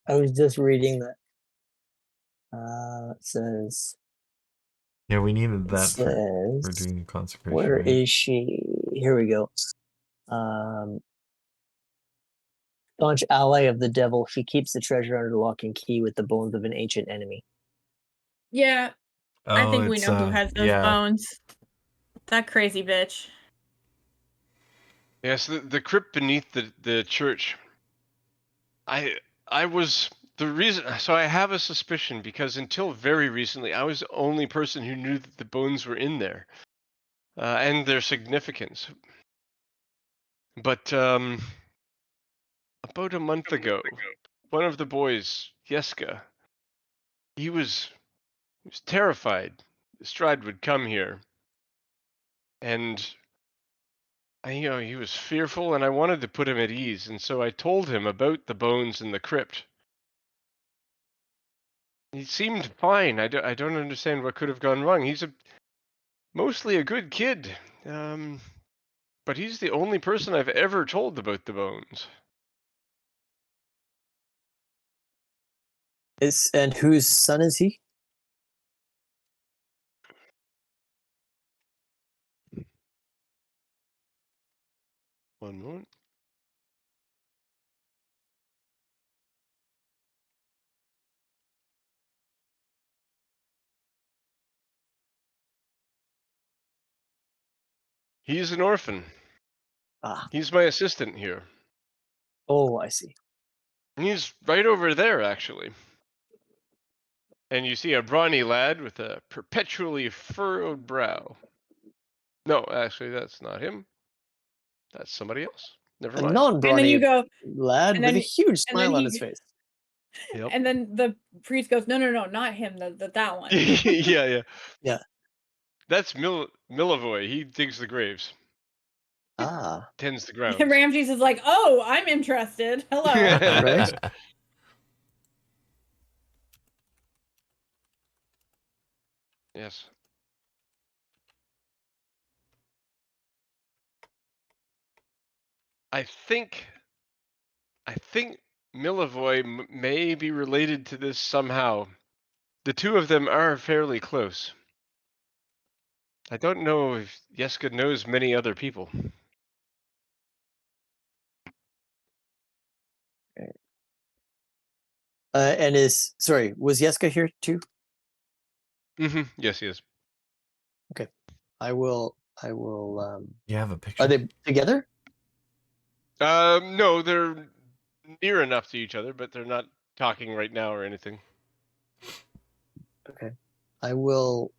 Speaker 6: I was just reading that. It says.
Speaker 2: Yeah, we needed
Speaker 6: It
Speaker 2: that for
Speaker 6: says,
Speaker 2: doing consecration.
Speaker 6: where
Speaker 2: right?
Speaker 6: is she? Here we go. Staunch ally of the devil, she keeps the treasure under lock and key with the bones of an ancient enemy.
Speaker 4: Yeah, I
Speaker 2: Oh,
Speaker 4: think we
Speaker 2: it's,
Speaker 4: know who has those
Speaker 2: yeah.
Speaker 4: bones. That crazy bitch.
Speaker 3: Yes, the crypt beneath the church. I was the reason. So I have a suspicion because until very recently, I was the only person who knew that the bones were in there, and their significance. But about a month ago, one of the boys, Jeska, he was terrified. Strahd would come here, and he was fearful, and I wanted to put him at ease, and so I told him about the bones in the crypt. He seemed fine. I don't understand what could have gone wrong. He's mostly a good kid, but he's the only person I've ever told about the bones.
Speaker 6: And whose son is he?
Speaker 3: One moment. He's an orphan.
Speaker 6: Ah,
Speaker 3: He's my assistant here.
Speaker 6: oh, I see.
Speaker 3: He's right over there, actually. And you see a brawny lad with a perpetually furrowed brow. No, actually, that's not him. That's somebody else. Never
Speaker 6: A
Speaker 3: mind.
Speaker 6: non-brawny
Speaker 4: go,
Speaker 6: lad
Speaker 4: and
Speaker 6: with
Speaker 4: then-
Speaker 6: a huge
Speaker 4: and then
Speaker 6: smile on
Speaker 4: he-
Speaker 6: his face.
Speaker 3: Yep.
Speaker 4: And then the priest goes, no, not him, that one.
Speaker 3: Yeah.
Speaker 6: Yeah.
Speaker 3: That's Milivoy. He digs the graves.
Speaker 6: Ah,
Speaker 3: Tends the
Speaker 4: And
Speaker 3: grounds.
Speaker 4: Ramses is like, oh, I'm interested. Hello.
Speaker 6: Right.
Speaker 3: Yes. I think Milivoy may be related to this somehow. The two of them are fairly close. I don't know if Yeska knows many other people.
Speaker 6: and was Yeska here too?
Speaker 3: Yes, he is.
Speaker 6: Okay. I will.
Speaker 2: You have a picture?
Speaker 6: Are they together?
Speaker 3: No, they're near enough to each other, but they're not talking right now or anything.
Speaker 6: Okay. I will.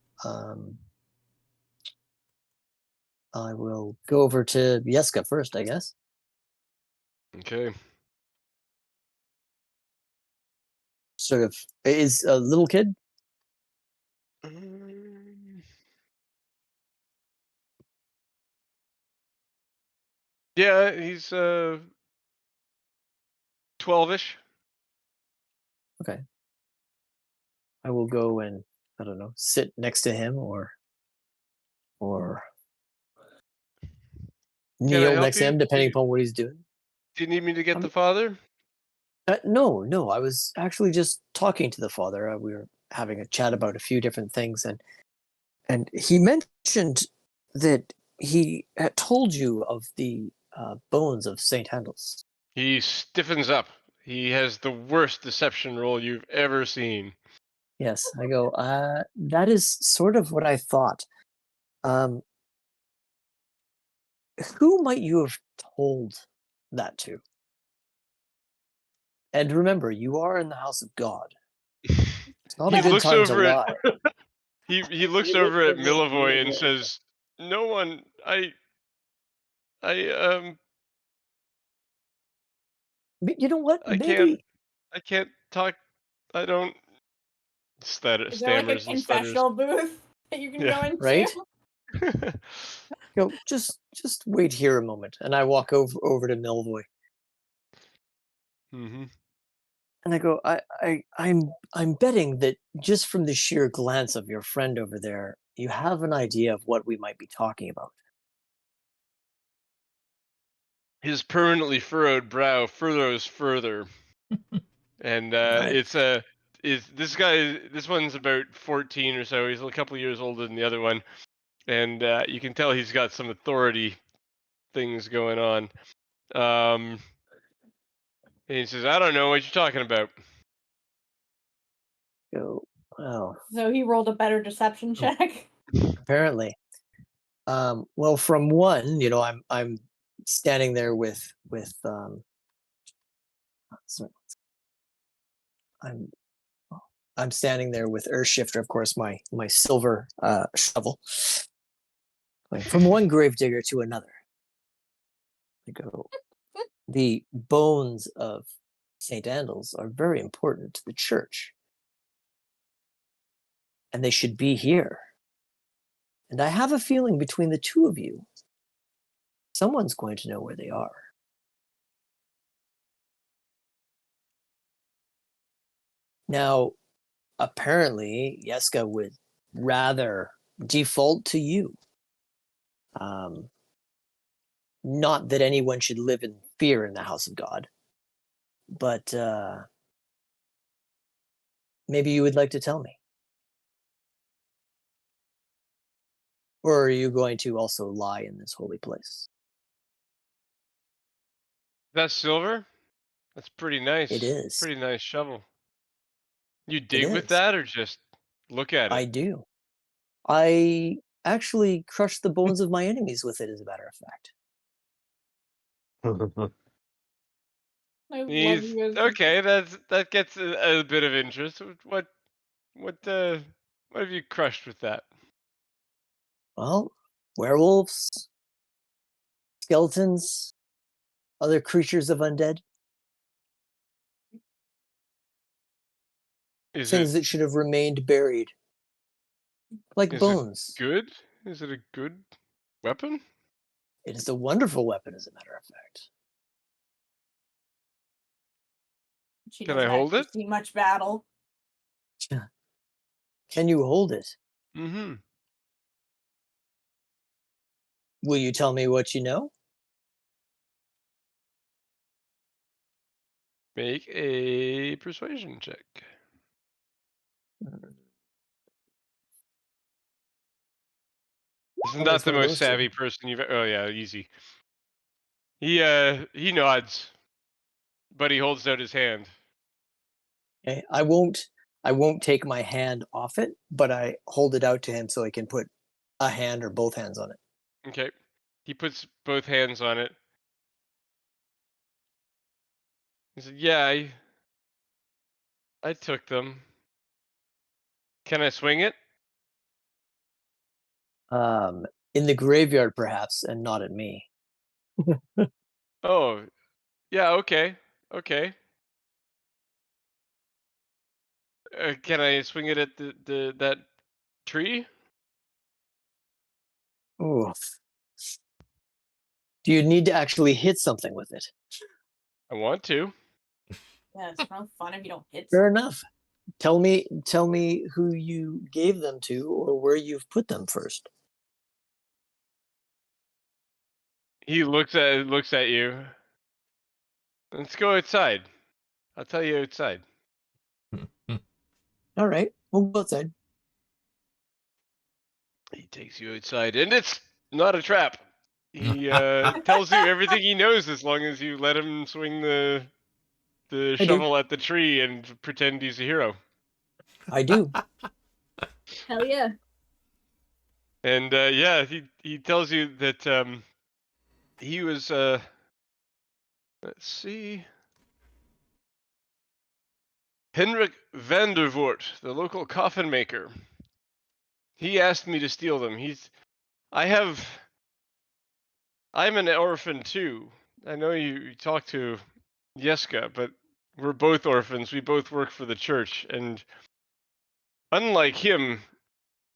Speaker 6: I will go over to Yeska first, I guess.
Speaker 3: Okay.
Speaker 6: Sort of is a little kid.
Speaker 3: Yeah, he's 12-ish.
Speaker 6: Okay. I will go and I don't know, sit next to him or
Speaker 3: Can I
Speaker 6: kneel
Speaker 3: help
Speaker 6: next to
Speaker 3: you?
Speaker 6: him, depending upon what he's doing.
Speaker 3: Do you need me to get
Speaker 6: Um,
Speaker 3: the father?
Speaker 6: No. I was actually just talking to the father. We were having a chat about a few different things, and he mentioned that he had told you of the bones of Saint Handels.
Speaker 3: He stiffens up. He has the worst deception roll you've ever seen.
Speaker 6: Yes, I go. That is sort of what I thought. Who might you have told that to? And remember, you are in the house of God. It's not a
Speaker 3: He
Speaker 6: good
Speaker 3: looks
Speaker 6: time to
Speaker 3: over at
Speaker 6: lie.
Speaker 3: he looks over at Milivoy and says, "No one. I
Speaker 6: But you know what?
Speaker 3: I can't
Speaker 6: Maybe
Speaker 3: talk. I don't."
Speaker 4: Is there like a
Speaker 3: Stammers and stutters.
Speaker 4: confessional booth that you can
Speaker 3: Yeah.
Speaker 4: go into?
Speaker 6: right? Go. Just wait here a moment, and I walk over to Milvoy,
Speaker 3: hmm
Speaker 6: and I go. I'm betting that just from the sheer glance of your friend over there, you have an idea of what we might be talking about.
Speaker 3: His permanently furrowed brow furrows further, and
Speaker 6: I,
Speaker 3: this one's about 14 or so. He's a couple of years older than the other one, and you can tell he's got some authority things going on. And he says, "I don't know what you're talking about."
Speaker 6: go. Well,
Speaker 4: So he rolled a better deception check.
Speaker 6: apparently. Well, from one, I'm standing there with sorry, I'm I'm standing there with Earthshifter, of course, my silver shovel. Going from one gravedigger to another. I go. The bones of Saint Andal's are very important to the church, and they should be here. And I have a feeling between the two of you, someone's going to know where they are. Now, apparently, Yeska would rather default to you. Not that anyone should live in fear in the house of God, but maybe you would like to tell me. Or are you going to also lie in this holy place?
Speaker 3: That's silver. That's pretty nice.
Speaker 6: It is.
Speaker 3: Pretty nice shovel. You
Speaker 6: It
Speaker 3: dig with
Speaker 6: is.
Speaker 3: that, or just look at
Speaker 6: I
Speaker 3: it?
Speaker 6: do. I actually crushed the bones of my enemies with it, as a matter of fact.
Speaker 4: I love
Speaker 3: He's
Speaker 4: you as
Speaker 3: okay. That gets a bit of interest. What have you crushed with that?
Speaker 6: Well, werewolves, skeletons, other creatures of undead.
Speaker 3: Is
Speaker 6: Things
Speaker 3: it
Speaker 6: that should have remained buried, like
Speaker 3: is
Speaker 6: bones.
Speaker 3: it good? Is it a good weapon?
Speaker 6: It is a wonderful weapon, as a matter of fact.
Speaker 4: She
Speaker 3: Can
Speaker 4: doesn't
Speaker 3: I hold
Speaker 4: actually
Speaker 3: it?
Speaker 4: see much battle.
Speaker 6: Can you hold it?
Speaker 3: Mm-hmm.
Speaker 6: Will you tell me what you know?
Speaker 3: Make a persuasion check. This is
Speaker 6: Oh,
Speaker 3: not
Speaker 6: it's
Speaker 3: the
Speaker 6: one of
Speaker 3: most
Speaker 6: those two.
Speaker 3: savvy person you've. Oh yeah, easy. He nods, but he holds out his hand.
Speaker 6: Okay. I won't take my hand off it, but I hold it out to him so I can put a hand or both hands on it.
Speaker 3: Okay. He puts both hands on it. He said, "Yeah, I took them. Can I swing it?"
Speaker 6: In the graveyard, perhaps, and not at me.
Speaker 3: Oh, yeah. Okay. Okay. Can I swing it at the that tree?
Speaker 6: Ooh. Do you need to actually hit something with it?
Speaker 3: I want to.
Speaker 4: Yeah, it's no fun if you don't hit
Speaker 6: Fair
Speaker 4: something.
Speaker 6: enough. Tell me who you gave them to or where you've put them first.
Speaker 3: He looks at you. Let's go outside. I'll tell you outside.
Speaker 6: All right, we'll go outside.
Speaker 3: He takes you outside, and it's not a trap. He tells you everything he knows as long as you let him swing the
Speaker 6: I do.
Speaker 3: shovel at the tree and pretend he's a hero.
Speaker 6: I do.
Speaker 4: Hell yeah.
Speaker 3: And yeah, he tells you that he was let's see, Henrik Vandervoort, the local coffin maker. He asked me to steal them. I'm an orphan too. I know you talked to Yeska, but we're both orphans. We both work for the church, and unlike him,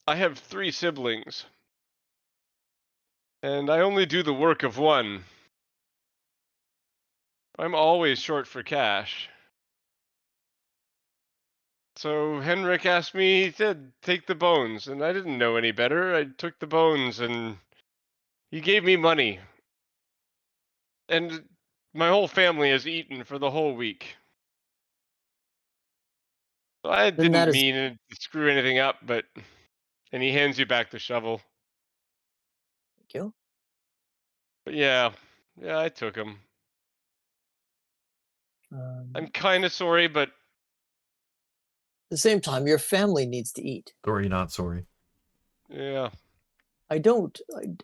Speaker 3: I have 3 siblings, and I only do the work of one. I'm always short for cash. So Henrik asked me, he said, take the bones, and I didn't know any better. I took the bones, and he gave me money. And my whole family has eaten for the whole week. So I
Speaker 6: Then that
Speaker 3: didn't
Speaker 6: is
Speaker 3: mean to screw anything up, but... And he hands you back the shovel.
Speaker 6: thank you.
Speaker 3: But yeah, I took him. I'm
Speaker 6: At
Speaker 3: kind of sorry, but
Speaker 6: the same time, your family needs to eat.
Speaker 2: Sorry, not sorry.
Speaker 3: yeah.
Speaker 6: I don't.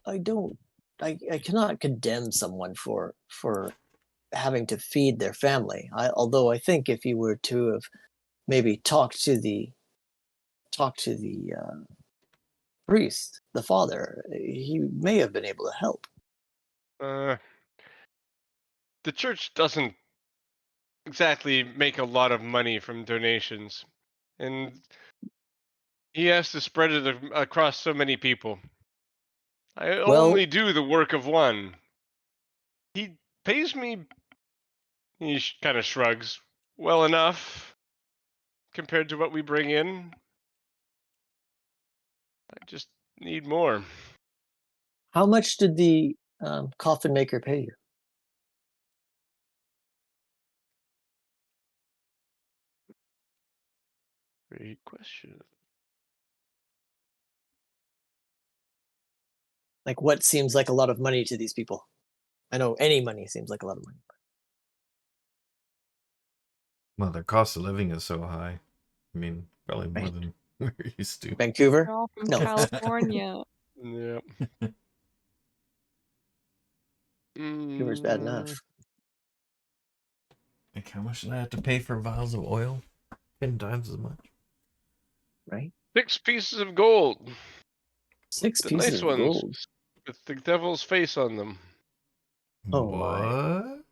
Speaker 6: I cannot condemn someone for having to feed their family. Although I think if you were to have maybe talked to the priest, the father, he may have been able to help.
Speaker 3: The church doesn't exactly make a lot of money from donations, and he has to spread it across so many people. I
Speaker 6: Well,
Speaker 3: only do the work of one. He pays me. He kind of shrugs. Well enough compared to what we bring in. I just need more.
Speaker 6: how much did the coffin maker pay you?
Speaker 3: Great question.
Speaker 6: Like, what seems like a lot of money to these people? I know any money seems like a lot of money.
Speaker 2: Well, their cost of living is so high. I mean, probably more
Speaker 6: Right.
Speaker 2: than we're used to.
Speaker 6: Vancouver?
Speaker 5: They're all from
Speaker 6: No.
Speaker 5: California.
Speaker 3: Yeah.
Speaker 6: Vancouver's bad enough.
Speaker 2: Like, how much did I have to pay for vials of oil? 10 times as much.
Speaker 6: Right?
Speaker 3: 6 pieces of gold.
Speaker 6: 6
Speaker 3: The
Speaker 6: pieces
Speaker 3: nice
Speaker 6: of
Speaker 3: ones
Speaker 6: gold.
Speaker 3: with the devil's face on them.
Speaker 6: Oh my.
Speaker 2: What?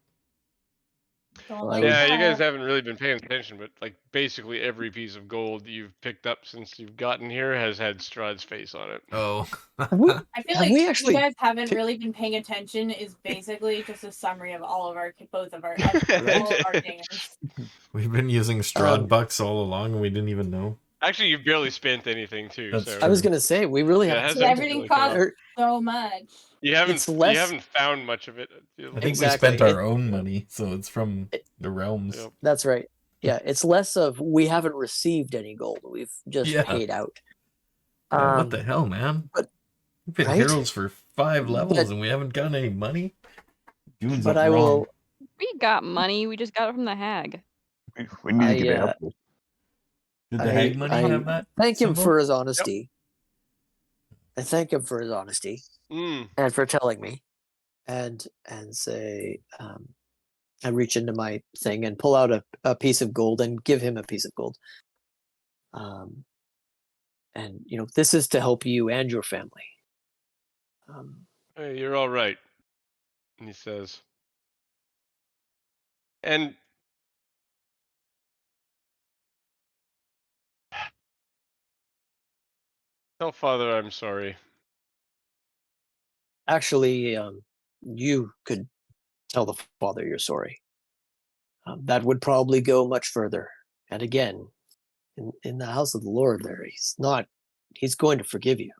Speaker 4: Don't
Speaker 6: Well, I
Speaker 4: like
Speaker 6: would-
Speaker 3: Yeah, you guys
Speaker 4: that.
Speaker 3: haven't really been paying attention, but like basically every piece of gold you've picked up since you've gotten here has had Strahd's face on it.
Speaker 2: Oh.
Speaker 6: Have we,
Speaker 4: I feel
Speaker 6: have
Speaker 4: like
Speaker 6: we
Speaker 4: you
Speaker 6: actually?
Speaker 4: guys haven't
Speaker 6: pick-
Speaker 4: really been paying attention is basically just a summary of all of our both of our
Speaker 6: Right.
Speaker 4: all of our dingers.
Speaker 2: We've been using Strahd
Speaker 6: Um,
Speaker 2: bucks all along and we didn't even know.
Speaker 3: Actually, you've barely spent anything too.
Speaker 2: That's
Speaker 3: So
Speaker 6: I was
Speaker 2: true.
Speaker 6: gonna say we really
Speaker 3: Yeah, it
Speaker 6: haven't.
Speaker 3: hasn't
Speaker 6: spent
Speaker 4: Everything
Speaker 3: really come
Speaker 4: costs
Speaker 3: up.
Speaker 6: Or-
Speaker 4: so much.
Speaker 3: You haven't
Speaker 6: It's less-
Speaker 3: you haven't found much of it.
Speaker 2: I think
Speaker 6: Exactly.
Speaker 2: we spent our
Speaker 6: It-
Speaker 2: own money, so it's from the realms.
Speaker 3: Yep.
Speaker 6: That's right. Yeah, it's less of we haven't received any gold. We've just
Speaker 2: Yeah.
Speaker 6: paid out.
Speaker 2: Yeah, what the hell, man?
Speaker 6: but-
Speaker 2: We've been
Speaker 6: right?
Speaker 2: heroes for 5 levels
Speaker 6: But-
Speaker 2: and we haven't gotten any money? Doing
Speaker 6: But
Speaker 2: something
Speaker 6: I
Speaker 2: wrong.
Speaker 6: will.
Speaker 5: We got money. We just got it from the hag.
Speaker 7: We need to
Speaker 6: I,
Speaker 7: get
Speaker 6: uh,
Speaker 7: apples.
Speaker 2: Did the
Speaker 6: I-
Speaker 2: hag money
Speaker 6: I
Speaker 2: have that?
Speaker 6: Thank him
Speaker 2: symbol?
Speaker 6: for his honesty. I thank him for his honesty
Speaker 3: Mm.
Speaker 6: and for telling me, and say, I reach into my thing and pull out a piece of gold and give him a piece of gold. And this is to help you and your family.
Speaker 3: Hey, you're all right, he says. And tell Father I'm sorry.
Speaker 6: Actually, you could tell the father you're sorry. That would probably go much further. And again, in the house of the Lord, there he's going to forgive you.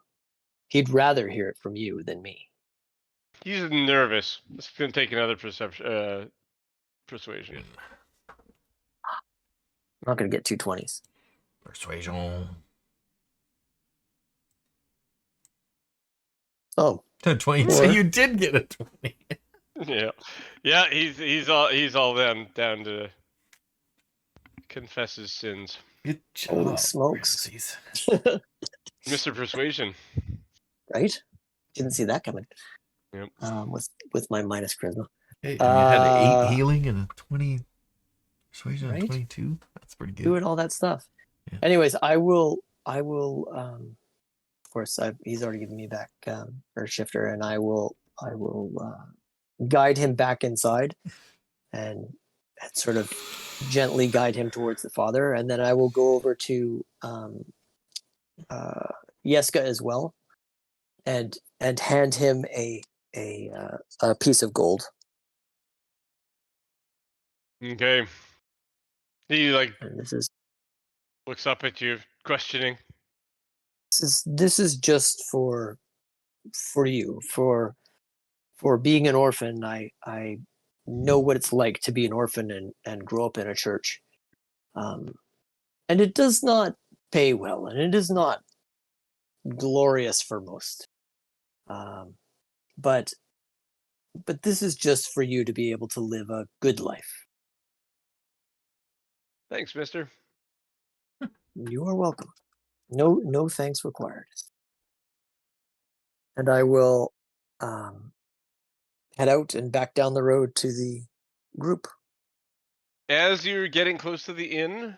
Speaker 6: He'd rather hear it from you than me.
Speaker 3: He's nervous. This is gonna take another persuasion.
Speaker 6: I'm not going to get 220s.
Speaker 2: Persuasion.
Speaker 6: Oh,
Speaker 2: 20.
Speaker 6: Or-
Speaker 2: So you did get a 20.
Speaker 3: Yeah. He's all down to confess his sins.
Speaker 2: Good job.
Speaker 6: Holy smokes.
Speaker 2: Ramses.
Speaker 3: Mr. Persuasion.
Speaker 6: right? Didn't see that coming.
Speaker 3: Yep.
Speaker 6: With my minus charisma.
Speaker 2: Hey, and you had an 8
Speaker 6: Uh,
Speaker 2: healing and a 20 persuasion and
Speaker 6: Right?
Speaker 2: 22. That's pretty good.
Speaker 6: Doing all that stuff.
Speaker 2: Yeah.
Speaker 6: Anyways, I will. Of course, he's already given me back Earth Shifter, and I will guide him back inside, and sort of gently guide him towards the father, and then I will go over to Yeska as well, and hand him a piece of gold.
Speaker 3: Okay. He
Speaker 6: And this is
Speaker 3: looks up at you, questioning.
Speaker 6: this is just for you, for being an orphan. I know what it's like to be an orphan and grow up in a church, and it does not pay well, and it is not glorious for most, but this is just for you to be able to live a good life.
Speaker 3: Thanks, mister.
Speaker 6: You are welcome. No thanks required. And I will head out and back down the road to the group.
Speaker 3: As you're getting close to the inn,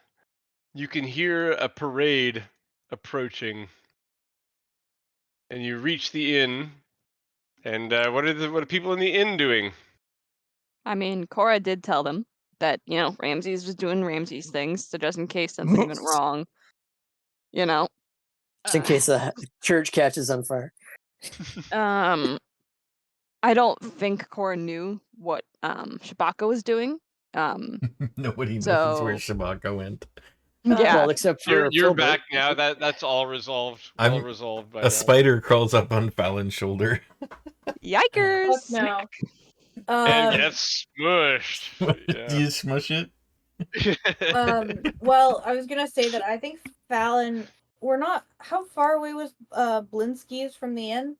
Speaker 3: you can hear a parade approaching. And you reach the inn. And what are people in the inn doing?
Speaker 5: I mean, Cora did tell them that, Ramses was doing Ramses things, so just in case something went wrong,
Speaker 6: Just in case the church catches on fire.
Speaker 5: I don't think Cora knew what Shabakka was doing.
Speaker 2: Nobody knows
Speaker 5: So-
Speaker 2: where Shabakka went.
Speaker 5: Yeah.
Speaker 6: Well, except for
Speaker 3: You're
Speaker 6: Filbert.
Speaker 3: back now. That's all resolved.
Speaker 2: I'm-
Speaker 3: All resolved by
Speaker 2: A
Speaker 3: now.
Speaker 2: spider crawls up on Fallon's shoulder.
Speaker 5: Yikers!
Speaker 4: Fuck no.
Speaker 3: And gets smushed.
Speaker 2: Do you smush it?
Speaker 4: Well, I was gonna say that I think Fallon. We're not. How far away was Blinsky's from the inn?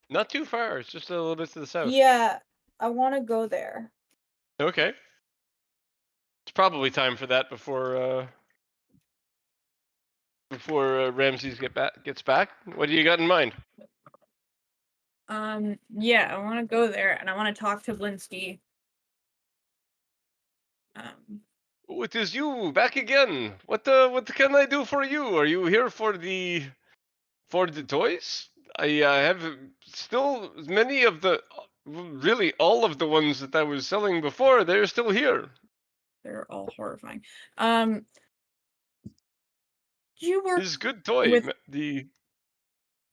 Speaker 3: Not too far. It's just a little bit to the south.
Speaker 4: Yeah, I want to go there.
Speaker 3: Okay. It's probably time for that before Ramses gets back. What do you got in mind?
Speaker 4: Yeah, I want to go there, and I want to talk to Blinsky.
Speaker 3: Oh, it is you back again. What can I do for you? Are you here for the toys? I have still many of the, really all of the ones that I was selling before. They're still here.
Speaker 4: They're all horrifying. Do you work
Speaker 3: This is a good toy.
Speaker 4: with
Speaker 3: The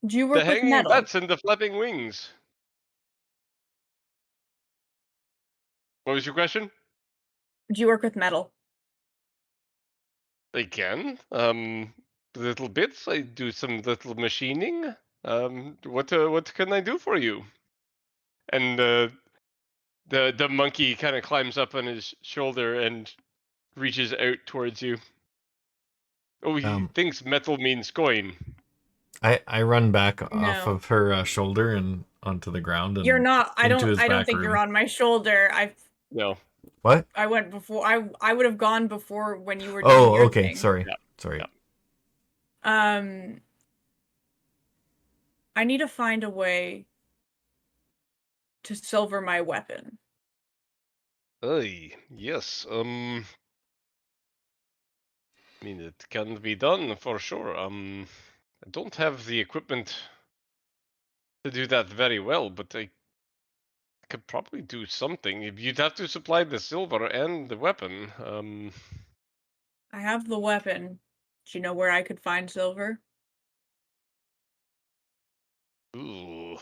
Speaker 4: do you work with
Speaker 3: hanging
Speaker 4: metal?
Speaker 3: bats and the flapping wings. What was your question?
Speaker 4: Do you work with metal?
Speaker 3: I can. Little bits. I do some little machining. What can I do for you? And the monkey kind of climbs up on his shoulder and reaches out towards you. Oh, he thinks metal means coin.
Speaker 2: I run back off
Speaker 4: No.
Speaker 2: of her shoulder and onto the ground. And
Speaker 4: You're not. I
Speaker 2: into
Speaker 4: don't.
Speaker 2: his
Speaker 4: I don't
Speaker 2: back
Speaker 4: think you're
Speaker 2: room.
Speaker 4: on my shoulder.
Speaker 3: No.
Speaker 2: What?
Speaker 4: I went before. I would have gone before when you were doing
Speaker 2: Oh,
Speaker 4: your
Speaker 2: okay.
Speaker 4: thing.
Speaker 2: Sorry.
Speaker 3: Yeah.
Speaker 2: Sorry.
Speaker 3: Yeah.
Speaker 4: I need to find a way to silver my weapon.
Speaker 3: Yes. I mean, it can be done for sure. I don't have the equipment to do that very well, but I could probably do something. You'd have to supply the silver and the weapon.
Speaker 4: I have the weapon. Do you know where I could find silver?
Speaker 3: Ooh.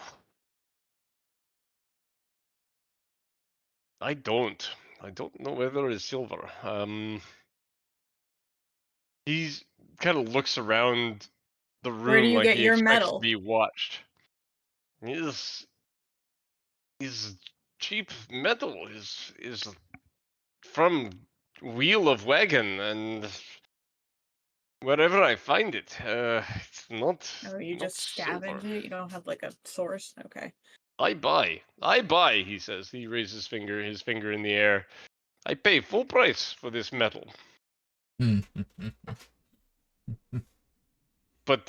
Speaker 3: I don't know where there is silver. He's kind of looks around the room
Speaker 4: Where do you
Speaker 3: like
Speaker 4: get
Speaker 3: he
Speaker 4: your
Speaker 3: expects to
Speaker 4: metal?
Speaker 3: be watched. His cheap metal is from wheel of wagon and wherever I find it. It's not.
Speaker 4: Oh, you
Speaker 3: not
Speaker 4: just
Speaker 3: silver.
Speaker 4: scavenge it? You don't have like a source? Okay.
Speaker 3: I buy, he says. He raises his finger in the air. I pay full price for this metal. But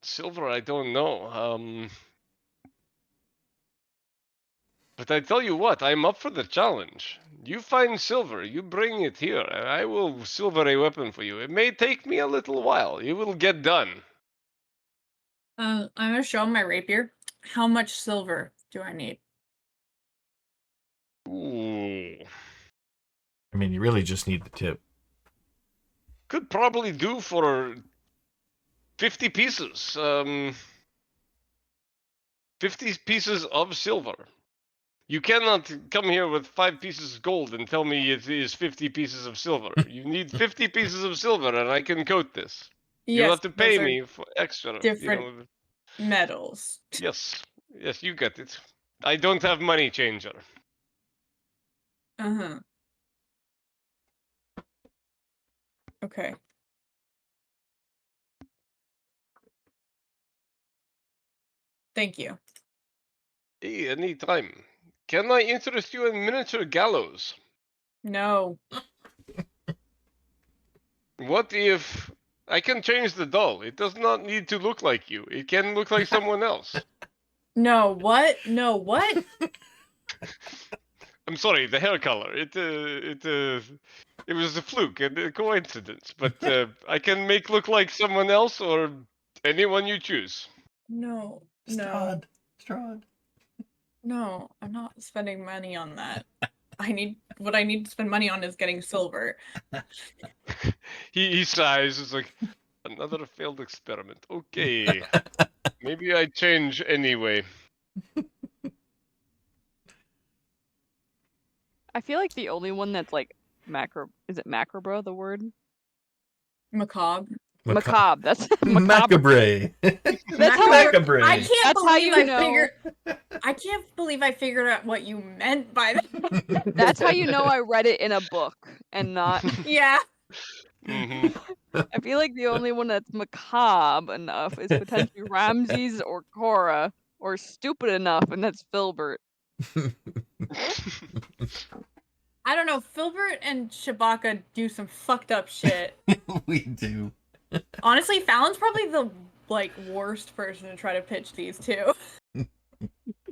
Speaker 3: silver, I don't know. But I tell you what, I'm up for the challenge. You find silver, you bring it here, and I will silver a weapon for you. It may take me a little while. It will get done.
Speaker 4: I'm gonna show him my rapier. How much silver do I need?
Speaker 3: Ooh.
Speaker 2: I mean, you really just need the tip.
Speaker 3: Could probably do for 50 pieces. 50 pieces of silver. You cannot come here with 5 pieces of gold and tell me it is 50 pieces of silver. You need 50 pieces of silver and I can coat this. You'll
Speaker 4: Yes,
Speaker 3: have to pay
Speaker 4: those are
Speaker 3: me for extra.
Speaker 4: different metals.
Speaker 3: Yes, you get it. I don't have money changer.
Speaker 4: Uh-huh. Okay. Thank you.
Speaker 3: Hey, any time. Can I interest you in miniature gallows?
Speaker 4: No.
Speaker 3: What if I can change the doll? It does not need to look like you. It can look like someone else.
Speaker 4: No, what? No, what?
Speaker 3: I'm sorry, the hair color. It was a fluke and a coincidence. But I can make look like someone else or anyone you choose.
Speaker 4: No. No.
Speaker 2: Strahd.
Speaker 4: No, I'm not spending money on that. What I need to spend money on is getting silver.
Speaker 3: He sighs. It's like another failed experiment. Okay, maybe I change anyway.
Speaker 5: I feel like the only one that's like is it macabre the word?
Speaker 4: Macabre.
Speaker 5: Macabre. That's macabre.
Speaker 2: Macabre.
Speaker 5: That's how
Speaker 2: Macabre.
Speaker 4: I can't
Speaker 5: That's how
Speaker 4: believe
Speaker 5: you
Speaker 4: I
Speaker 5: know.
Speaker 4: figured. I can't believe I figured out what you meant by that.
Speaker 5: That's how you know I read it in a book and not.
Speaker 4: Yeah.
Speaker 5: I feel like the only one that's macabre enough is potentially Ramses or Cora, or stupid enough, and that's Filbert.
Speaker 4: I don't know. Filbert and Shabakka do some fucked up shit.
Speaker 2: We do.
Speaker 4: Honestly, Fallon's probably the worst person to try to pitch these to.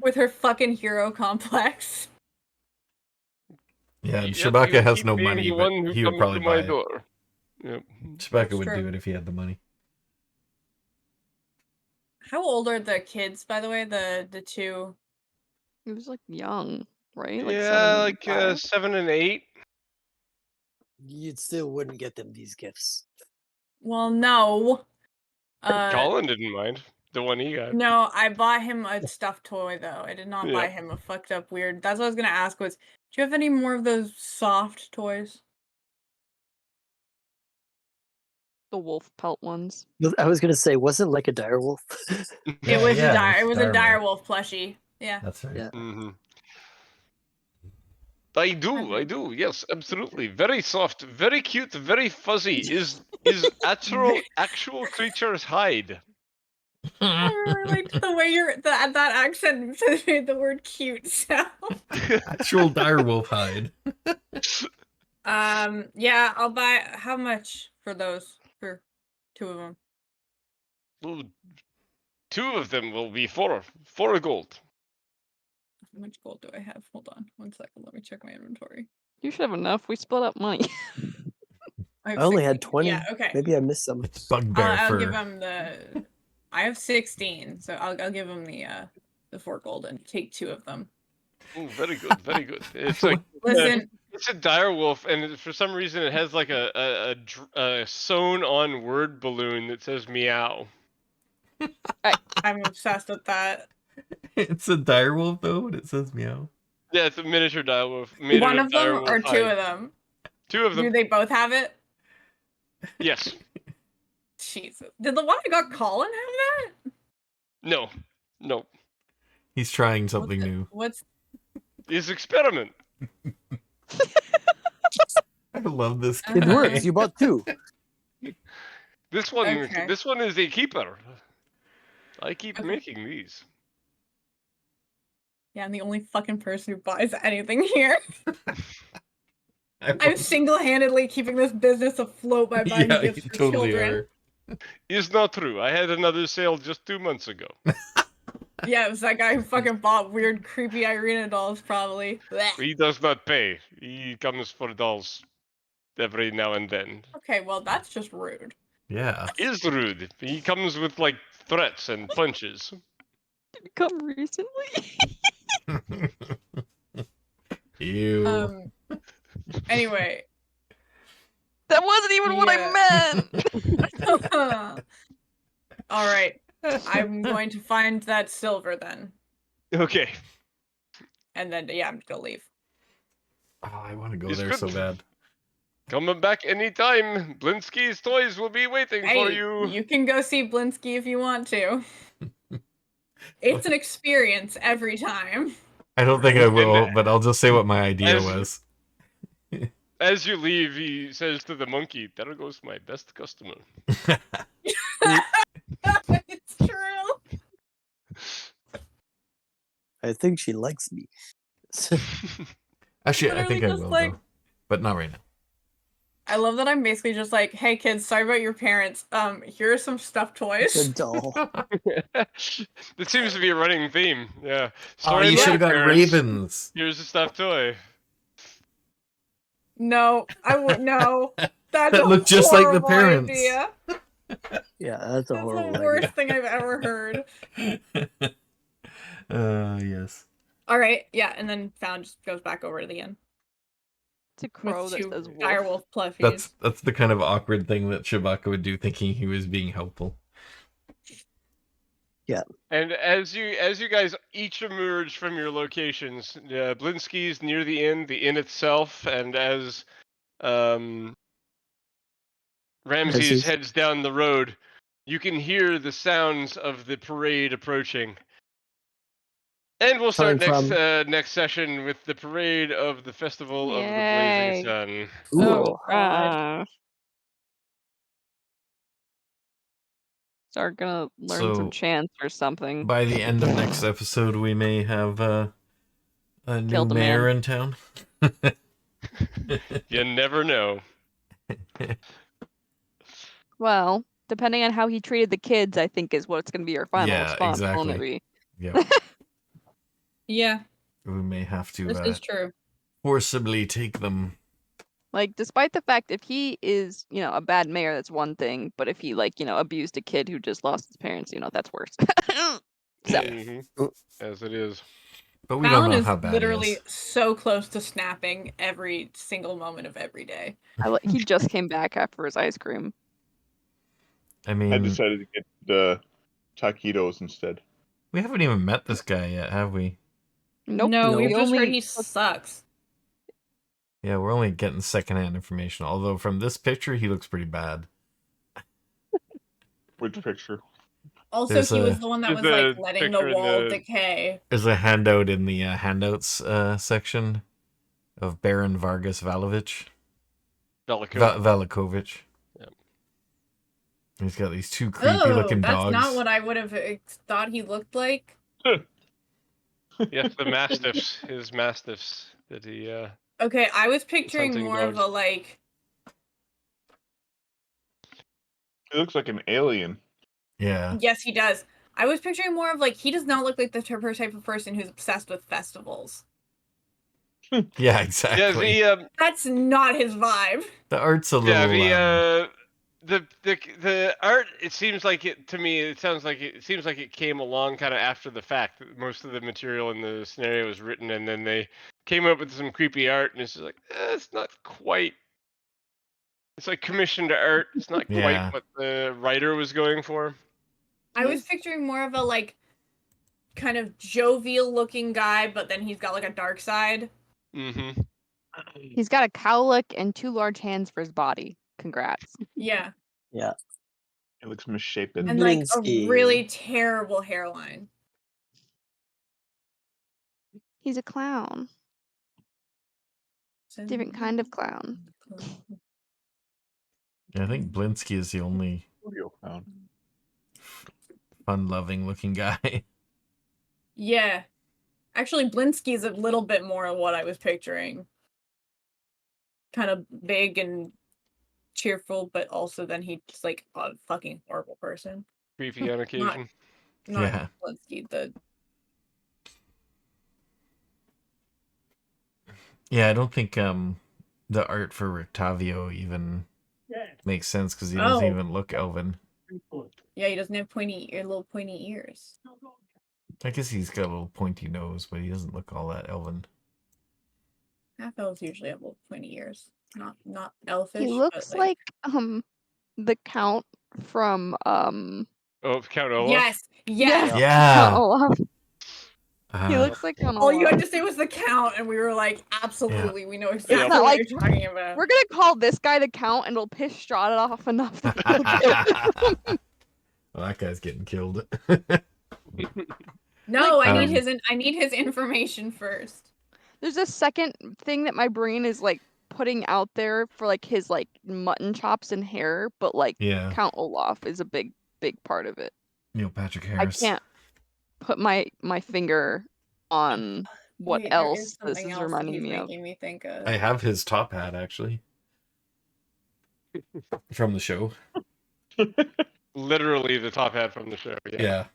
Speaker 4: With her fucking hero complex.
Speaker 2: Yeah,
Speaker 3: Yep,
Speaker 2: Shabakka
Speaker 3: you
Speaker 2: has
Speaker 3: keep
Speaker 2: no
Speaker 3: being
Speaker 2: money,
Speaker 3: the
Speaker 2: but
Speaker 3: one who
Speaker 2: he would
Speaker 3: comes
Speaker 2: probably
Speaker 3: to
Speaker 2: buy
Speaker 3: my
Speaker 2: it.
Speaker 3: door. Yep.
Speaker 2: Shabakka would
Speaker 4: true.
Speaker 2: do it if he had the money.
Speaker 4: How old are the kids, by the way? The two.
Speaker 5: He was like young, right? Like
Speaker 3: Yeah,
Speaker 5: 7
Speaker 3: like
Speaker 5: and 5?
Speaker 3: 7 and 8.
Speaker 6: You still wouldn't get them these gifts.
Speaker 4: Well, no.
Speaker 3: Colin didn't mind the one he got.
Speaker 4: No, I bought him a stuffed toy though. I did not buy
Speaker 3: Yep.
Speaker 4: him a fucked up weird. That's what I was gonna ask was, do you have any more of those soft toys?
Speaker 5: The wolf pelt ones.
Speaker 6: I was gonna say, wasn't like a dire wolf.
Speaker 4: It was
Speaker 2: yeah,
Speaker 4: a
Speaker 2: it's
Speaker 4: a dire
Speaker 2: wolf.
Speaker 4: wolf plushie. Yeah.
Speaker 2: That's right.
Speaker 6: Yeah.
Speaker 3: Mm-hmm. I do. Yes, absolutely. Very soft, very cute, very fuzzy. Is actual creature's hide.
Speaker 4: I really liked the way that accent made the word cute sound.
Speaker 2: Actual direwolf hide.
Speaker 4: Yeah, I'll buy. How much for those? For 2 of them?
Speaker 3: Well, 2 of them will be 4 gold.
Speaker 4: How much gold do I have? Hold on 1 second. Let me check my inventory.
Speaker 5: You should have enough. We split up money.
Speaker 6: I only had
Speaker 4: 16.
Speaker 6: 20.
Speaker 4: Yeah, okay.
Speaker 6: Maybe I missed some.
Speaker 2: It's bugbear
Speaker 4: I'll
Speaker 2: fur.
Speaker 4: give him the. I have 16, so I'll give him the 4 gold and take 2 of them.
Speaker 3: Ooh, very good, very good. It's like
Speaker 4: Listen,
Speaker 3: it's a dire wolf, and for some reason it has like a sewn-on word balloon that says meow.
Speaker 4: I'm obsessed with that.
Speaker 2: It's a direwolf though, and it says meow.
Speaker 3: Yeah, it's a miniature dire wolf. Made
Speaker 4: One
Speaker 3: out
Speaker 4: of them
Speaker 3: dire wolf
Speaker 4: or 2
Speaker 3: hide.
Speaker 4: of them?
Speaker 3: 2 of
Speaker 4: Do
Speaker 3: them.
Speaker 4: they both have it?
Speaker 3: Yes.
Speaker 4: Jesus. Did the one I got Colin have that?
Speaker 3: No.
Speaker 2: He's trying something new.
Speaker 4: What's
Speaker 3: It's experiment.
Speaker 2: I love this.
Speaker 6: It
Speaker 2: guy.
Speaker 6: works. You bought 2.
Speaker 3: This one
Speaker 4: Okay.
Speaker 3: is a keeper. I keep
Speaker 4: Okay.
Speaker 3: making these.
Speaker 4: Yeah, I'm the only fucking person who buys anything here.
Speaker 2: I
Speaker 4: I'm
Speaker 2: love-
Speaker 4: single-handedly keeping this business afloat by buying
Speaker 2: yeah,
Speaker 4: gifts
Speaker 2: you
Speaker 4: for
Speaker 2: totally
Speaker 4: children.
Speaker 2: are.
Speaker 3: Is not true. I had another sale just 2 months ago.
Speaker 4: Yeah, it was that guy who fucking bought weird, creepy Irina dolls, probably. Blech.
Speaker 3: He does not pay. He comes for dolls every now and then.
Speaker 4: Okay, well, that's just rude.
Speaker 2: Yeah.
Speaker 3: Is rude. He comes with like threats and punches.
Speaker 5: Did you come recently?
Speaker 2: Ew.
Speaker 4: Anyway.
Speaker 5: That wasn't even what I meant.
Speaker 4: All right. I'm going to find that silver then.
Speaker 3: Okay.
Speaker 4: And then, yeah, I'm just gonna leave.
Speaker 2: Oh, I want to go
Speaker 3: It's
Speaker 2: there
Speaker 3: good.
Speaker 2: so bad.
Speaker 3: Coming back anytime. Blinsky's toys will be waiting
Speaker 4: Hey,
Speaker 3: for you.
Speaker 4: you can go see Blinsky if you want to. It's an experience every time.
Speaker 2: I don't think I will,
Speaker 3: And-
Speaker 2: but I'll just say what my idea
Speaker 3: As-
Speaker 2: was.
Speaker 3: As you leave, he says to the monkey, "There goes my best customer."
Speaker 4: It's true.
Speaker 6: I think she likes me.
Speaker 2: Actually, I think
Speaker 4: Literally
Speaker 2: I
Speaker 4: just
Speaker 2: will,
Speaker 4: like-
Speaker 2: though. But not right now.
Speaker 4: I love that I'm basically just like, hey kids, sorry about your parents. Here are some stuffed
Speaker 6: It's a
Speaker 4: toys.
Speaker 6: doll.
Speaker 3: This seems to be a running theme. Yeah.
Speaker 2: Oh,
Speaker 3: Sorry
Speaker 2: you
Speaker 3: about
Speaker 2: should have
Speaker 3: your
Speaker 2: got
Speaker 3: parents.
Speaker 2: ravens.
Speaker 3: Here's a stuffed toy.
Speaker 4: No, I would no. That's
Speaker 2: That
Speaker 4: a
Speaker 2: look just like the
Speaker 4: horrible
Speaker 2: parents.
Speaker 4: idea.
Speaker 6: Yeah, that's a
Speaker 4: That's
Speaker 6: horrible
Speaker 4: the worst
Speaker 6: idea.
Speaker 4: thing I've ever heard.
Speaker 2: Yes.
Speaker 4: All right, yeah, and then Found just goes back over to the inn
Speaker 5: It's a crow
Speaker 4: with
Speaker 5: that
Speaker 4: 2
Speaker 5: says wolf.
Speaker 4: direwolf pluffies.
Speaker 2: That's the kind of awkward thing that Shabakka would do, thinking he was being helpful.
Speaker 3: And as you guys each emerge from your locations, Blinsky's near the inn itself, and as Ramses
Speaker 6: Ramses.
Speaker 3: heads down the road, you can hear the sounds of the parade approaching. And we'll start
Speaker 6: Coming
Speaker 3: next session with the parade of the Festival of the
Speaker 5: Yay.
Speaker 3: Blazing Sun.
Speaker 6: Ooh.
Speaker 5: God. Start gonna learn some
Speaker 2: So,
Speaker 5: chants or something.
Speaker 2: By the end of next episode, we may have a new
Speaker 5: Killed a
Speaker 2: mayor
Speaker 5: man.
Speaker 2: in town.
Speaker 3: You never know.
Speaker 5: Well, depending on how he treated the kids, I think is what's gonna be your final
Speaker 2: Yeah,
Speaker 5: response. won't it
Speaker 2: exactly.
Speaker 5: be?
Speaker 2: Yep.
Speaker 4: Yeah,
Speaker 2: We may have to
Speaker 4: this is true.
Speaker 2: forcibly take them.
Speaker 5: Like, despite the fact if he is, a bad mayor, that's one thing. But if he, abused a kid who just lost his parents, that's worse. So,
Speaker 3: Mhm. As it is.
Speaker 2: But we
Speaker 4: Fallon
Speaker 2: don't know
Speaker 4: is
Speaker 2: how bad
Speaker 4: literally
Speaker 2: he is.
Speaker 4: so close to snapping every single moment of every day.
Speaker 5: He just came back after his ice cream.
Speaker 2: I
Speaker 7: I
Speaker 2: mean,
Speaker 7: decided to get the taquitos instead.
Speaker 2: we haven't even met this guy yet, have we?
Speaker 5: Nope.
Speaker 4: No, we've
Speaker 5: we
Speaker 4: just heard
Speaker 5: only
Speaker 4: he sucks.
Speaker 2: Yeah, we're only getting secondhand information. Although from this picture, he looks pretty bad.
Speaker 7: Which picture?
Speaker 4: Also,
Speaker 2: There's
Speaker 4: he
Speaker 2: a-
Speaker 4: was the one that was
Speaker 3: There's
Speaker 4: like
Speaker 3: a
Speaker 4: letting the
Speaker 3: picture in
Speaker 4: wall
Speaker 3: the-
Speaker 4: decay.
Speaker 2: There's a handout in the handouts section of Baron Vargas Valovich. Valakovich.
Speaker 3: Yep.
Speaker 2: He's got these two creepy looking
Speaker 4: that's
Speaker 2: dogs.
Speaker 4: not what I would have thought he looked like.
Speaker 3: Yes, the mastiffs, his mastiffs that he.
Speaker 4: Okay, I was picturing
Speaker 3: hunting
Speaker 4: more of a
Speaker 3: dogs.
Speaker 4: like.
Speaker 7: He looks like an alien.
Speaker 2: Yeah.
Speaker 4: Yes, he does. I was picturing more of like he does not look like the type of person who's obsessed with festivals.
Speaker 2: Yeah, exactly.
Speaker 3: Yeah, the
Speaker 4: That's not his vibe.
Speaker 2: The art's a little.
Speaker 3: the art. It seems like it to me. It seems like it came along kind of after the fact. Most of the material in the scenario was written, and then they came up with some creepy art, and it's just like it's not quite. It's like commissioned art. It's not
Speaker 2: Yeah.
Speaker 3: quite what the writer was going for.
Speaker 4: I was picturing more of a like kind of jovial looking guy, but then he's got like a dark side.
Speaker 3: Mm-hmm.
Speaker 5: He's got a cowlick and 2 large hands for his body. Congrats.
Speaker 4: Yeah.
Speaker 6: Yeah.
Speaker 7: It looks misshapen.
Speaker 4: And like a
Speaker 6: Blinsky.
Speaker 4: really terrible hairline.
Speaker 5: He's a clown. Different kind of clown.
Speaker 2: Yeah, I think Blinsky is the only
Speaker 7: Studio clown.
Speaker 2: fun-loving looking guy.
Speaker 4: Yeah. Actually, Blinsky's a little bit more of what I was picturing. Kind of big and cheerful, but also then he's like a fucking horrible person.
Speaker 3: Creepy on occasion.
Speaker 4: Not
Speaker 2: Yeah.
Speaker 4: Blinsky, the
Speaker 2: Yeah, I don't think the art for Rictavio even makes sense because he doesn't
Speaker 4: Oh.
Speaker 2: even look elven.
Speaker 4: yeah, he doesn't have little pointy ears.
Speaker 2: I guess he's got a little pointy nose, but he doesn't look all that elven.
Speaker 4: Half elves usually have little pointy ears. Not elfish.
Speaker 5: He looks
Speaker 4: but,
Speaker 5: like the count from
Speaker 3: Oh, Count Olaf.
Speaker 4: Yes.
Speaker 5: Yeah.
Speaker 2: Yeah.
Speaker 5: Count Olaf. He
Speaker 2: Uh,
Speaker 5: looks like Count
Speaker 4: All you
Speaker 5: Olaf.
Speaker 4: had to say was the count, and we were like, absolutely, we know exactly
Speaker 3: Yeah.
Speaker 4: what
Speaker 5: Like,
Speaker 4: you're talking about.
Speaker 5: We're gonna call this guy the count, and it'll piss Strahd off enough that he'll kill him.
Speaker 2: well, that guy's getting killed.
Speaker 4: No, I need
Speaker 2: Um,
Speaker 4: I need his information first.
Speaker 5: There's a second thing that my brain is like putting out there for like his like mutton chops and hair, but like
Speaker 2: yeah.
Speaker 5: Count Olaf is a big part of it.
Speaker 2: Neil Patrick Harris.
Speaker 5: I can't put my finger on what
Speaker 4: Wait, there
Speaker 5: else
Speaker 4: is
Speaker 5: this
Speaker 4: something
Speaker 5: is
Speaker 4: else that
Speaker 5: reminding
Speaker 4: he's
Speaker 5: me of.
Speaker 4: making me think of.
Speaker 2: I have his top hat actually. From the show.
Speaker 3: Literally the top hat from the show.
Speaker 2: Yeah.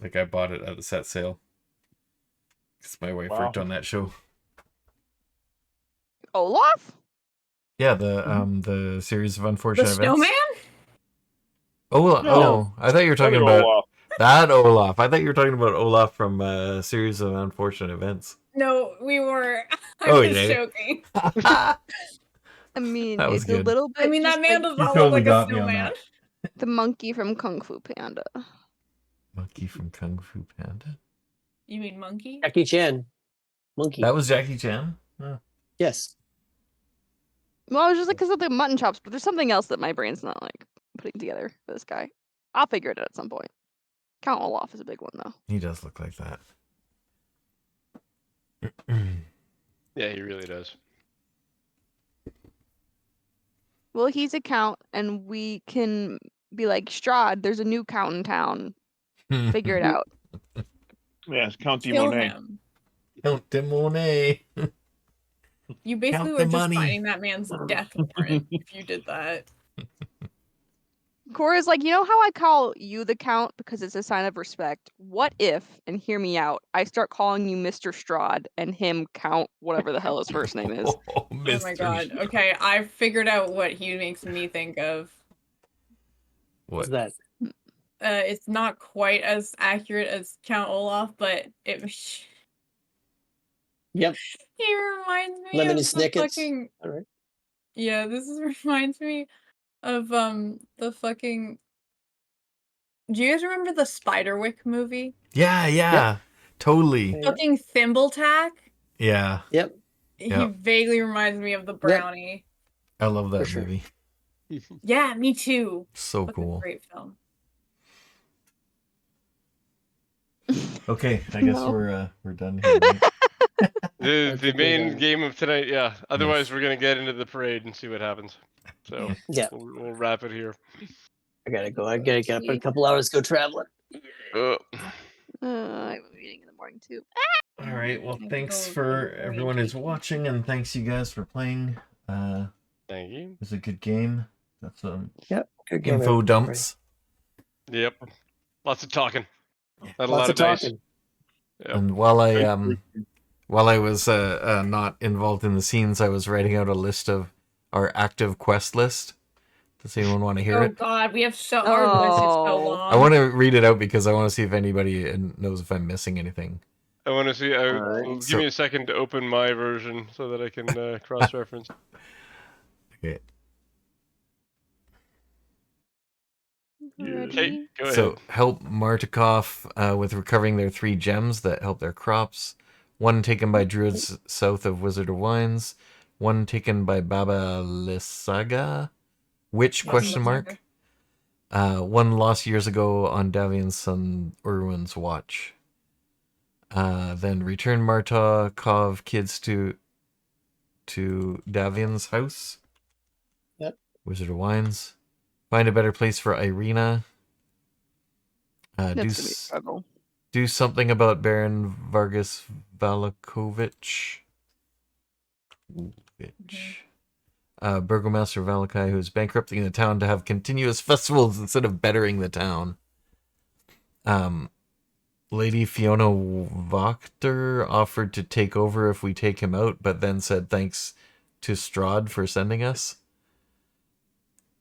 Speaker 2: Like I bought it at the set sale. Because my wife
Speaker 7: Wow.
Speaker 2: worked on that show.
Speaker 5: Olaf?
Speaker 2: Yeah, the series of
Speaker 4: The
Speaker 2: unfortunate
Speaker 4: snowman?
Speaker 2: events. Oh,
Speaker 7: No.
Speaker 2: oh, I thought you were talking
Speaker 7: Other
Speaker 2: about
Speaker 7: Olaf.
Speaker 2: that Olaf. I thought you were talking about Olaf from a series of unfortunate events.
Speaker 4: No, we were. I
Speaker 2: Oh,
Speaker 4: was
Speaker 2: yeah.
Speaker 4: joking.
Speaker 5: I mean,
Speaker 2: That was
Speaker 5: it's a
Speaker 2: good.
Speaker 5: little bit
Speaker 4: I mean, that
Speaker 5: just
Speaker 4: man
Speaker 5: like
Speaker 4: does not
Speaker 2: totally
Speaker 4: look like a
Speaker 2: got me on
Speaker 4: snowman.
Speaker 5: the monkey from Kung Fu Panda.
Speaker 2: Monkey from Kung Fu Panda.
Speaker 4: You mean monkey?
Speaker 6: Jackie Chan. Monkey.
Speaker 2: That was Jackie Chan. Oh.
Speaker 6: Yes.
Speaker 5: Well, I was just like, because of the mutton chops, but there's something else that my brain's not like putting together for this guy. I'll figure it out at some point. Count Olaf is a big one, though.
Speaker 2: He does look like that.
Speaker 3: Yeah, he really does.
Speaker 5: Well, he's a count, and we can be like, Strahd, there's a new count in town. Figure it out.
Speaker 7: Yes, Count de
Speaker 4: Kill
Speaker 7: Monet.
Speaker 4: him.
Speaker 2: Count de Monet.
Speaker 4: You basically
Speaker 2: Count
Speaker 4: were
Speaker 2: the
Speaker 4: just
Speaker 2: money.
Speaker 4: signing that man's death warrant if you did that.
Speaker 5: Cora's like, you know how I call you the count because it's a sign of respect? What if, and hear me out, I start calling you Mr. Strahd and him Count whatever the hell his first name is?
Speaker 2: Oh,
Speaker 4: Oh my
Speaker 2: Mr.
Speaker 4: god. Okay, I figured out what he makes me think of.
Speaker 2: What?
Speaker 6: What's that?
Speaker 4: it's not quite as accurate as Count Olaf, but it.
Speaker 6: Yep.
Speaker 4: He reminds me
Speaker 6: Lemony
Speaker 4: of the
Speaker 6: Snickets.
Speaker 4: fucking.
Speaker 6: All right.
Speaker 4: Yeah, reminds me of the fucking. Do you guys remember the Spiderwick movie?
Speaker 2: Yeah, totally.
Speaker 6: Yeah.
Speaker 4: Fucking Thimbletack.
Speaker 2: Yeah,
Speaker 6: Yep.
Speaker 4: He
Speaker 2: Yep.
Speaker 4: vaguely reminds me of the brownie.
Speaker 2: I love that
Speaker 6: sure.
Speaker 2: movie.
Speaker 4: Yeah, me too.
Speaker 2: So
Speaker 4: Fucking
Speaker 2: cool.
Speaker 4: great film.
Speaker 2: Okay, I guess
Speaker 5: No.
Speaker 2: we're done here. Right?
Speaker 3: The
Speaker 6: think we're
Speaker 3: main
Speaker 6: done.
Speaker 3: game of tonight, yeah. Otherwise,
Speaker 2: Yes.
Speaker 3: we're gonna get into the parade and see what happens. So
Speaker 6: Yeah.
Speaker 3: we'll wrap it here.
Speaker 6: I gotta go. I gotta get up in a couple hours. Go traveling.
Speaker 3: Uh,
Speaker 5: I have a meeting in the morning too.
Speaker 2: All right. Well,
Speaker 4: I can
Speaker 2: thanks
Speaker 4: go
Speaker 2: for
Speaker 4: into the
Speaker 2: everyone who's
Speaker 4: range.
Speaker 2: watching, and thanks you guys for playing. It
Speaker 3: thank you.
Speaker 2: was a good game. That's
Speaker 6: Yep. Good game,
Speaker 2: info
Speaker 6: everybody.
Speaker 2: dumps.
Speaker 3: Yep. Lots of talking. Not a
Speaker 6: Lots
Speaker 3: lot
Speaker 6: of
Speaker 3: of dice.
Speaker 6: talking.
Speaker 3: Yep.
Speaker 2: And while I was not involved in the scenes, I was writing out a list of our active quest list. Does anyone want to hear
Speaker 4: Oh
Speaker 2: it?
Speaker 4: god, we have our list is so
Speaker 5: Oh.
Speaker 4: long.
Speaker 2: I want to read it out because I want to see if anybody knows if I'm missing anything.
Speaker 3: I want to see.
Speaker 6: Alright.
Speaker 3: Give
Speaker 2: So-
Speaker 3: me a second to open my version so that I can cross-reference.
Speaker 2: Okay.
Speaker 3: Okay, go ahead.
Speaker 2: So help Martikov with recovering their 3 gems that help their crops. 1 taken by druids south of Wizard of Wines. 1 taken by Baba Lysaga. Which question mark? 1 lost years ago on Davian's son Urwin's watch. Then return Martikov kids to Davian's house.
Speaker 6: Yep.
Speaker 2: Wizard of Wines. Find a better place for Irina.
Speaker 5: That's gonna be a struggle.
Speaker 2: Do something about Baron Vargas Valakovich. Burgomaster Vallaki, who's bankrupting the town to have continuous festivals instead of bettering the town. Lady Fiona Wachter offered to take over if we take him out, but then said thanks to Strahd for sending us.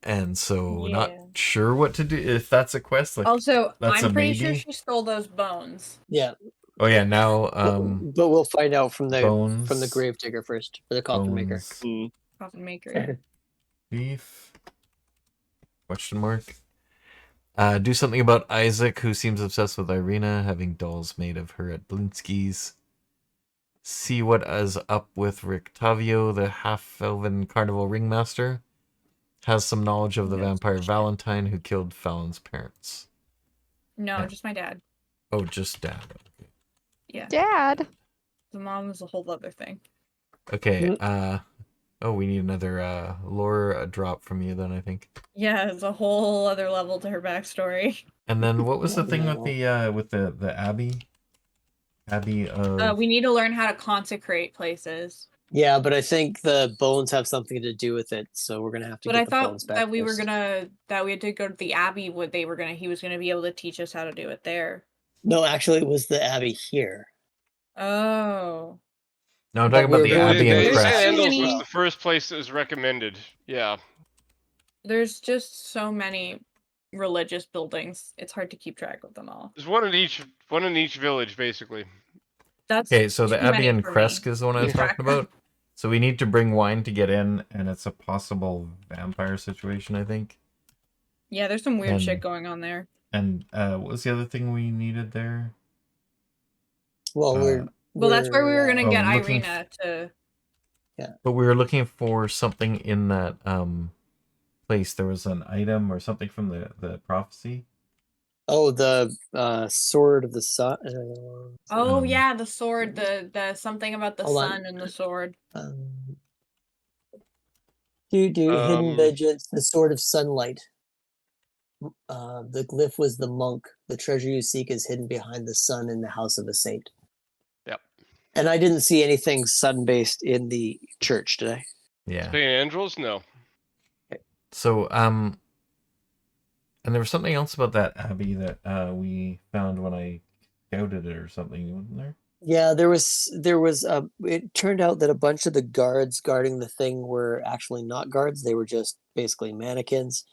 Speaker 2: And so, not sure what to do if that's a quest. Like,
Speaker 4: Also,
Speaker 2: that's
Speaker 4: I'm
Speaker 2: a
Speaker 4: pretty
Speaker 2: maybe.
Speaker 4: sure she stole those bones.
Speaker 6: Yeah.
Speaker 2: Oh yeah, now
Speaker 6: But we'll find out from the
Speaker 2: bones,
Speaker 6: gravedigger first, or the coffin maker.
Speaker 2: bones,
Speaker 4: Coffin maker.
Speaker 2: beef? Question mark. Do something about Isaac, who seems obsessed with Irina, having dolls made of her at Blinsky's. See what is up with Rictavio, the half-elven carnival ringmaster. Has some knowledge of the vampire Valentine who killed Fallon's parents.
Speaker 4: No,
Speaker 2: Yeah.
Speaker 4: just my dad.
Speaker 2: Oh, just dad.
Speaker 4: Yeah.
Speaker 5: Dad.
Speaker 4: The mom is a whole other thing.
Speaker 2: Okay, oh, we need another lore drop from you then, I think.
Speaker 4: Yeah, it's a whole other level to her backstory.
Speaker 2: And then what was the thing with the abbey? Abbey of
Speaker 4: We need to learn how to consecrate places.
Speaker 6: Yeah, but I think the bones have something to do with it, so we're gonna have to
Speaker 4: But
Speaker 6: get
Speaker 4: I
Speaker 6: the
Speaker 4: thought
Speaker 6: bones back.
Speaker 4: that we were
Speaker 6: first.
Speaker 4: that we had to go to the abbey. He was gonna be able to teach us how to do it there.
Speaker 6: No, actually, it was the abbey here.
Speaker 4: Oh.
Speaker 2: No, I'm talking about the
Speaker 6: we're going
Speaker 2: abbey
Speaker 6: to
Speaker 2: and
Speaker 6: go-
Speaker 3: St.
Speaker 2: crest.
Speaker 4: There's so
Speaker 3: Andal's was
Speaker 4: many-
Speaker 3: the first place that was recommended. Yeah.
Speaker 4: There's just so many religious buildings. It's hard to keep track of them all.
Speaker 3: There's one in each village, basically.
Speaker 4: That's
Speaker 2: Okay, so the
Speaker 4: too
Speaker 2: abbey
Speaker 4: many
Speaker 2: and
Speaker 4: for
Speaker 2: crest
Speaker 4: me.
Speaker 2: is the one I was
Speaker 4: Keep track
Speaker 2: talking
Speaker 4: of.
Speaker 2: about. So we need to bring wine to get in, and it's a possible vampire situation, I think.
Speaker 4: Yeah, there's some weird shit
Speaker 2: And-
Speaker 4: going on there.
Speaker 2: And what was the other thing we needed there?
Speaker 6: Well,
Speaker 4: Well, that's where we were gonna
Speaker 2: Oh,
Speaker 4: get
Speaker 2: looking
Speaker 4: Irina to.
Speaker 2: But we were looking for something in that place. There was an item or something from the prophecy.
Speaker 6: Oh, the sword of the sun.
Speaker 4: Oh
Speaker 2: Um,
Speaker 4: yeah, the sword. The something about the
Speaker 6: Hold on.
Speaker 4: sun and the sword.
Speaker 6: Hidden vengeance, the sword of sunlight. The glyph was the monk. The treasure you seek is hidden behind the sun in the house of a saint.
Speaker 3: Yep.
Speaker 6: And I didn't see anything sun-based in the church today.
Speaker 2: Yeah.
Speaker 3: St. Andrew's? No.
Speaker 2: So and there was something else about that abbey that we found when I scouted it or something, wasn't there?
Speaker 6: Yeah, there was it turned out that a bunch of the guards guarding the thing were actually not guards. They were just basically mannequins.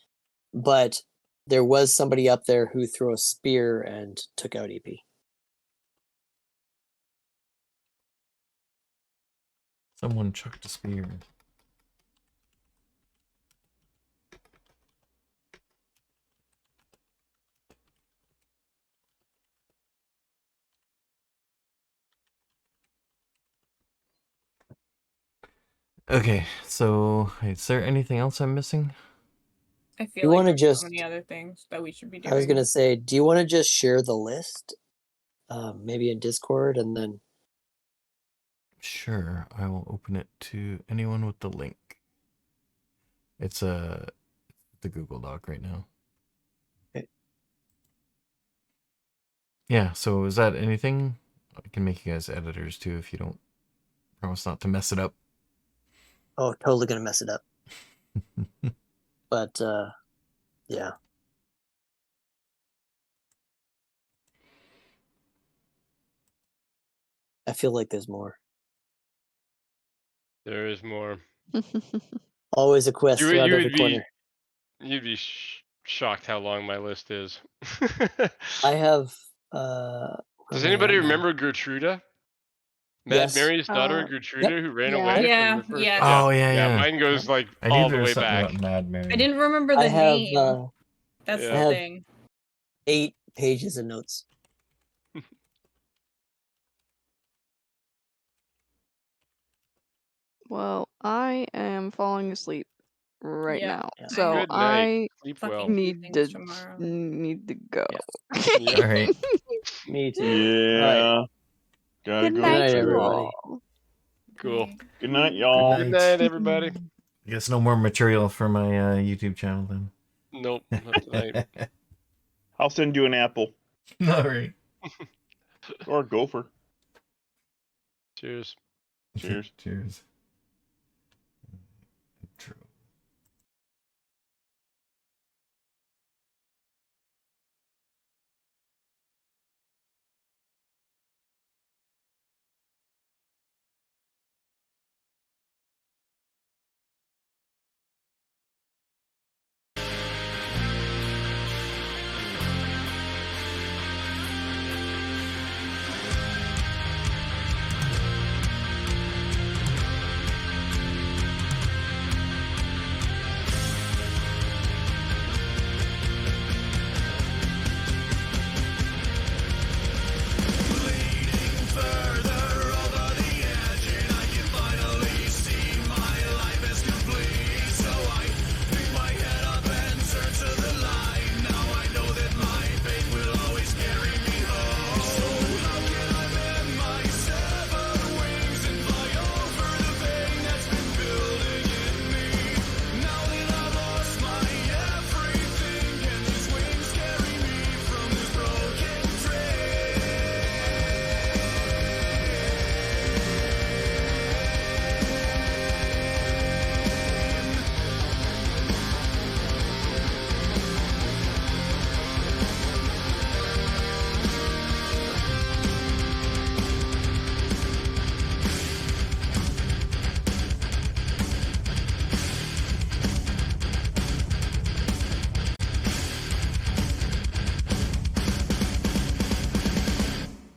Speaker 6: But there was somebody up there who threw a spear and took out EP.
Speaker 2: Someone chucked a spear. Okay, so is there anything else I'm missing?
Speaker 4: I feel
Speaker 6: You
Speaker 4: like
Speaker 6: wanna
Speaker 4: there's
Speaker 6: just-
Speaker 4: so many other things that we should be doing.
Speaker 6: I was gonna say, do you want to just share the list, maybe in Discord, and then
Speaker 2: Sure, I will open it to anyone with the link. It's the Google Doc right now.
Speaker 6: Okay.
Speaker 2: Yeah, so is that anything? I can make you guys editors too if you don't promise not to mess it up.
Speaker 6: oh, totally gonna mess it up. But yeah. I feel like there's more.
Speaker 3: There is more.
Speaker 6: Always a quest
Speaker 3: You,
Speaker 6: around
Speaker 3: you
Speaker 6: every
Speaker 3: would be
Speaker 6: corner.
Speaker 3: you'd be shocked how long my list is.
Speaker 6: I have
Speaker 3: Does
Speaker 6: where am I
Speaker 3: anybody
Speaker 6: at now?
Speaker 3: remember Gertruda? Mad
Speaker 6: Yes.
Speaker 3: Mary's daughter, Gertruda, who ran
Speaker 5: yeah.
Speaker 3: away
Speaker 4: Yeah,
Speaker 3: from the first.
Speaker 4: yeah.
Speaker 2: Oh, yeah.
Speaker 3: Mine goes like
Speaker 2: I knew
Speaker 3: all
Speaker 2: there
Speaker 3: the
Speaker 2: was
Speaker 3: way
Speaker 2: something
Speaker 3: back.
Speaker 2: about Mad Mary.
Speaker 4: I didn't remember the
Speaker 6: I have
Speaker 4: name. That's
Speaker 3: Yeah.
Speaker 4: the
Speaker 6: I have-
Speaker 4: thing.
Speaker 6: 8 pages of notes.
Speaker 5: Well, I am falling asleep right
Speaker 4: Yeah.
Speaker 5: now,
Speaker 6: Yeah.
Speaker 5: so
Speaker 3: Good night.
Speaker 5: I
Speaker 3: Sleep
Speaker 4: Fucking
Speaker 3: well.
Speaker 4: do
Speaker 5: need
Speaker 4: things
Speaker 5: to
Speaker 4: tomorrow.
Speaker 5: go.
Speaker 3: Yep.
Speaker 2: All right.
Speaker 6: Me too.
Speaker 7: Yeah. Gotta
Speaker 5: Good
Speaker 7: go.
Speaker 5: night,
Speaker 6: night,
Speaker 5: you
Speaker 6: everybody.
Speaker 5: all.
Speaker 3: Cool.
Speaker 7: Good night, y'all.
Speaker 2: Good
Speaker 3: Good night, everybody.
Speaker 2: I guess no more material for my YouTube channel then.
Speaker 3: Nope. Not tonight.
Speaker 7: I'll send you an apple
Speaker 2: All right.
Speaker 7: or a gopher.
Speaker 3: Cheers.
Speaker 7: Cheers.
Speaker 2: Cheers.